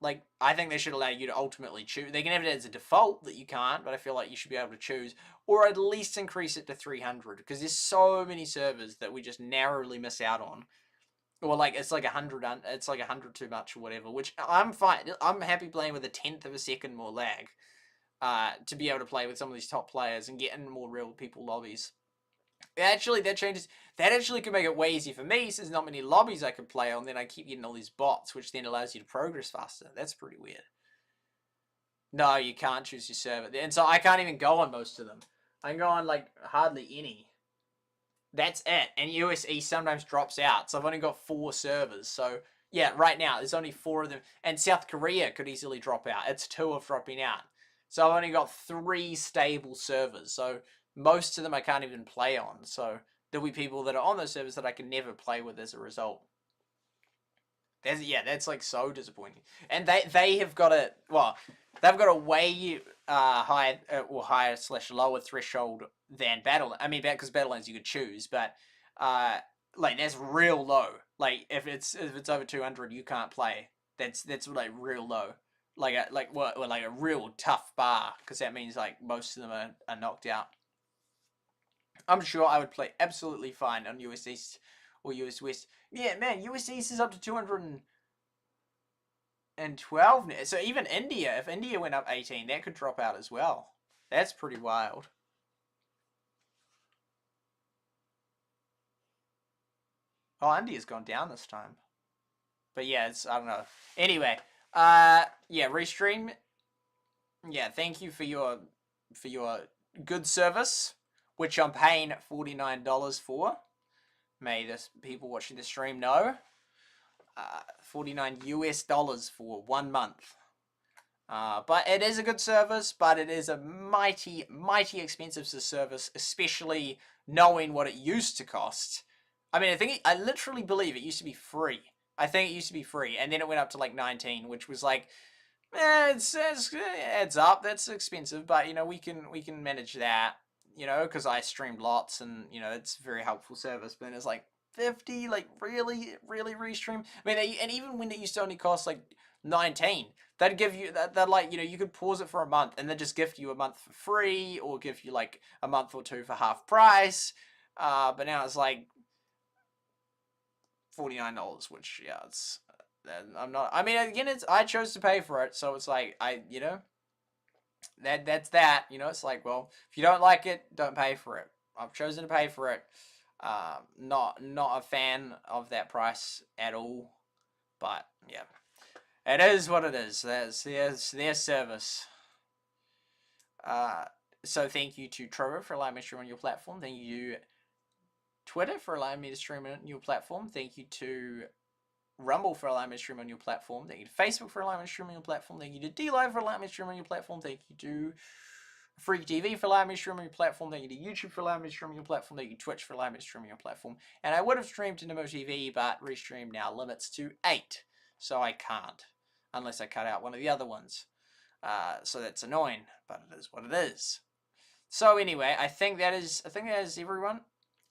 Like, I think they should allow you to ultimately choose. They can have it as a default that you can't, but I feel like you should be able to choose. Or at least increase it to 300, because there's so many servers that we just narrowly miss out on. Or like it's like 100, it's like 100 too much or whatever, which I'm fine. I'm happy playing with a 1/10 of a second more lag, to be able to play with some of these top players and get in more real people lobbies. Actually, that actually could make it way easier for me, since there's not many lobbies I could play on. Then I keep getting all these bots, which then allows you to progress faster. That's pretty weird. No, you can't choose your server, and so I can't even go on most of them. I can go on like hardly any. That's it. And USE sometimes drops out. So I've only got 4 servers. So yeah, right now there's only 4 of them. And South Korea could easily drop out. It's 2 of dropping out. So I've only got 3 stable servers. So most of them I can't even play on. So there'll be people that are on those servers that I can never play with as a result. That's like so disappointing. And they have got a, well, they've got a way higher / lower threshold than Battle. I mean, because Battlelands you could choose, but like that's real low. Like if it's over 200, you can't play. That's like real low. Like a real tough bar, because that means like most of them are knocked out. I'm sure I would play absolutely fine on US East or US West. Yeah, man, US East is up to 212 now. So even India, if India went up 18, that could drop out as well. That's pretty wild. Oh, India's gone down this time. But yeah, it's, I don't know. Anyway, yeah, restream. Yeah, thank you for your good service, which I'm paying $49 for. May the people watching the stream know. $49 US for 1 month. But it is a good service, but it is a mighty expensive service, especially knowing what it used to cost. I mean, I literally believe it used to be free. I think it used to be free, and then it went up to like 19, which was like, it adds up. That's expensive, but you know we can manage that. You know, because I streamed lots, and you know it's a very helpful service. But then it's like 50, like really restream. I mean, and even when it used to only cost like 19, they'd give you that like, you know, you could pause it for a month and then just gift you a month for free, or give you like a month or 2 for half price. But now it's like $49, which yeah, it's I'm not. I mean, again, I chose to pay for it, so it's like you know, that's that. You know, it's like, well, if you don't like it, don't pay for it. I've chosen to pay for it. Not a fan of that price at all, but yeah, it is what it is. There's their service. So thank you to Trovo for allowing me to stream on your platform. Thank you Twitter for allowing me to stream on your platform. Thank you to Rumble for allowing me to stream on your platform. Thank you to Facebook for allowing me to stream on your platform. Thank you to DLive for allowing me to stream on your platform. Thank you to Freak TV for allowing me to stream on your platform. Thank you to YouTube for allowing me to stream on your platform. Thank you to Twitch for allowing me to stream on your platform. And I would have streamed to Nemo TV, but Restream now limits to 8. So I can't. Unless I cut out one of the other ones. So that's annoying. But it is what it is. So anyway, I think that is everyone.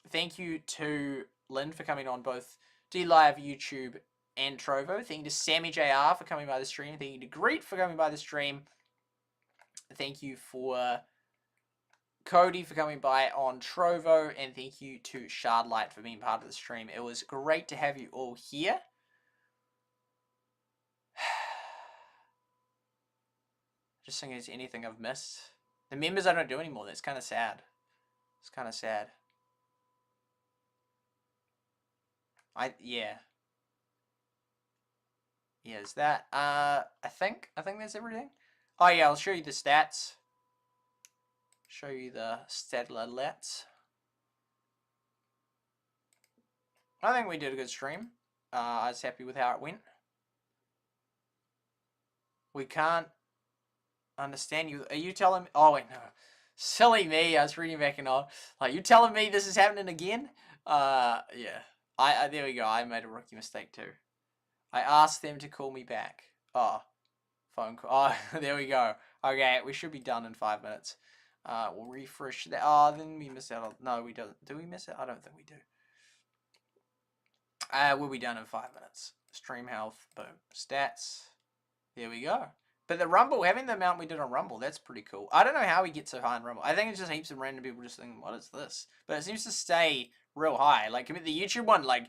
Thank you to Lynn for coming on both DLive, YouTube, and Trovo. Thank you to Sammy JR for coming by the stream. Thank you to Greet for coming by the stream. Thank you for Cody for coming by on Trovo. And thank you to Shardlight for being part of the stream. It was great to have you all here. Just thinking, is anything I've missed? The members I don't do anymore. That's kind of sad. It's kind of sad. Yeah. Yeah, is that I think that's everything. Oh yeah, I'll show you the stats. Show you the statlalets. I think we did a good stream. I was happy with how it went. We can't understand you. Are you telling me? Oh wait, no. Silly me. I was reading back and on. Like, you telling me this is happening again? Yeah. There we go. I made a rookie mistake too. I asked them to call me back. Oh, phone call. Oh, there we go. Okay, we should be done in 5 minutes. We'll refresh that. Oh, then we miss out on... No, we don't. Do we miss it? I don't think we do. We'll be done in 5 minutes. Stream health. Boom. Stats. There we go. But the Rumble, having the amount we did on Rumble, that's pretty cool. I don't know how we get so high in Rumble. I think it's just heaps of random people just thinking, what is this? But it seems to stay real high. Like, I mean, the YouTube one, like...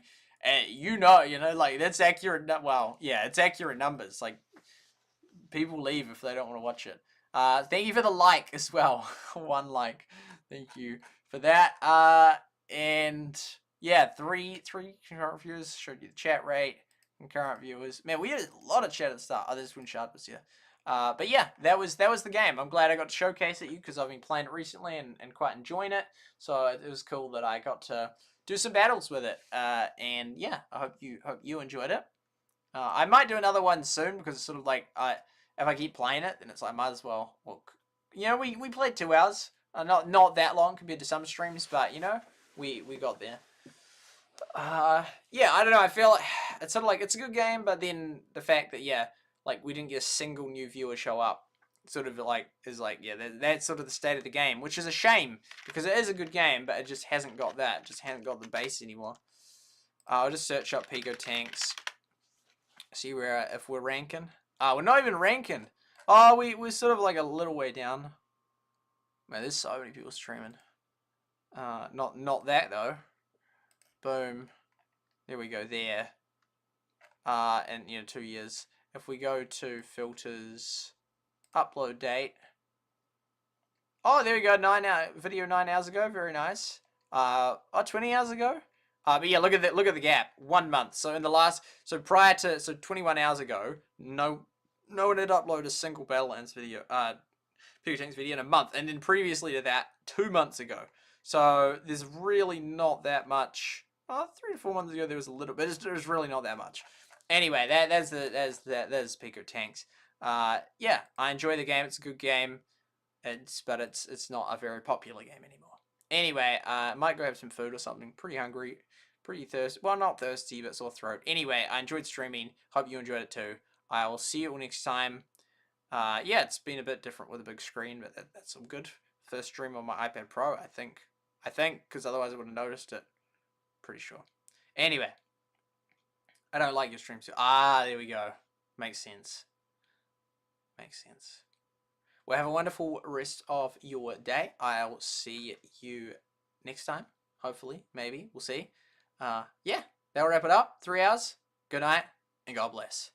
you know, like, that's accurate. Well, yeah, it's accurate numbers. Like, people leave if they don't want to watch it. Thank you for the like as well. 1 like. Thank you for that. And yeah, three concurrent viewers. Showed you the chat rate. Concurrent viewers. Man, we had a lot of chat at the start. Oh, there's when Shard was here. But yeah, that was the game. I'm glad I got to showcase it you because I've been playing it recently and quite enjoying it. So it was cool that I got to do some battles with it, and yeah, I hope you enjoyed it. I might do another one soon because it's sort of like if I keep playing it, then it's like I might as well. You know, we played 2 hours, not that long compared to some streams, but you know, we got there. Yeah, I don't know. I feel like it's sort of like it's a good game, but then the fact that yeah, like we didn't get a single new viewer show up. Sort of like is like yeah, that's sort of the state of the game, which is a shame because it is a good game, but it just hasn't got that, it just hasn't got the base anymore. I'll just search up Pico Tanks, see where if we're ranking. We're not even ranking. Oh, we're sort of like a little way down. Man, there's so many people streaming. Not that though. Boom, there we go there. And you know 2 years. If we go to filters. Upload date. Oh, there we go. Video 9 hours ago. Very nice. 20 hours ago. But yeah, look at the gap. 1 month. So in the last, prior to 21 hours ago, no one had uploaded a single Battlelands video, Pico Tanks video in a month, and then previously to that, 2 months ago. So there's really not that much. 3 to 4 months ago there was a little bit. There's really not that much. Anyway, that's Pico Tanks. Yeah, I enjoy the game. It's a good game. But it's not a very popular game anymore. Anyway, I might go have some food or something. Pretty hungry, pretty thirsty. Well, not thirsty, but sore throat. Anyway, I enjoyed streaming. Hope you enjoyed it too. I will see you all next time. Yeah, it's been a bit different with a big screen, but that's all good. First stream on my iPad Pro, I think, because otherwise I would have noticed it. Pretty sure. Anyway, I don't like your stream too. There we go. Makes sense. Makes sense. Well, have a wonderful rest of your day. I'll see you next time. Hopefully. Maybe. We'll see. Yeah. That'll wrap it up. 3 hours. Good night. And God bless.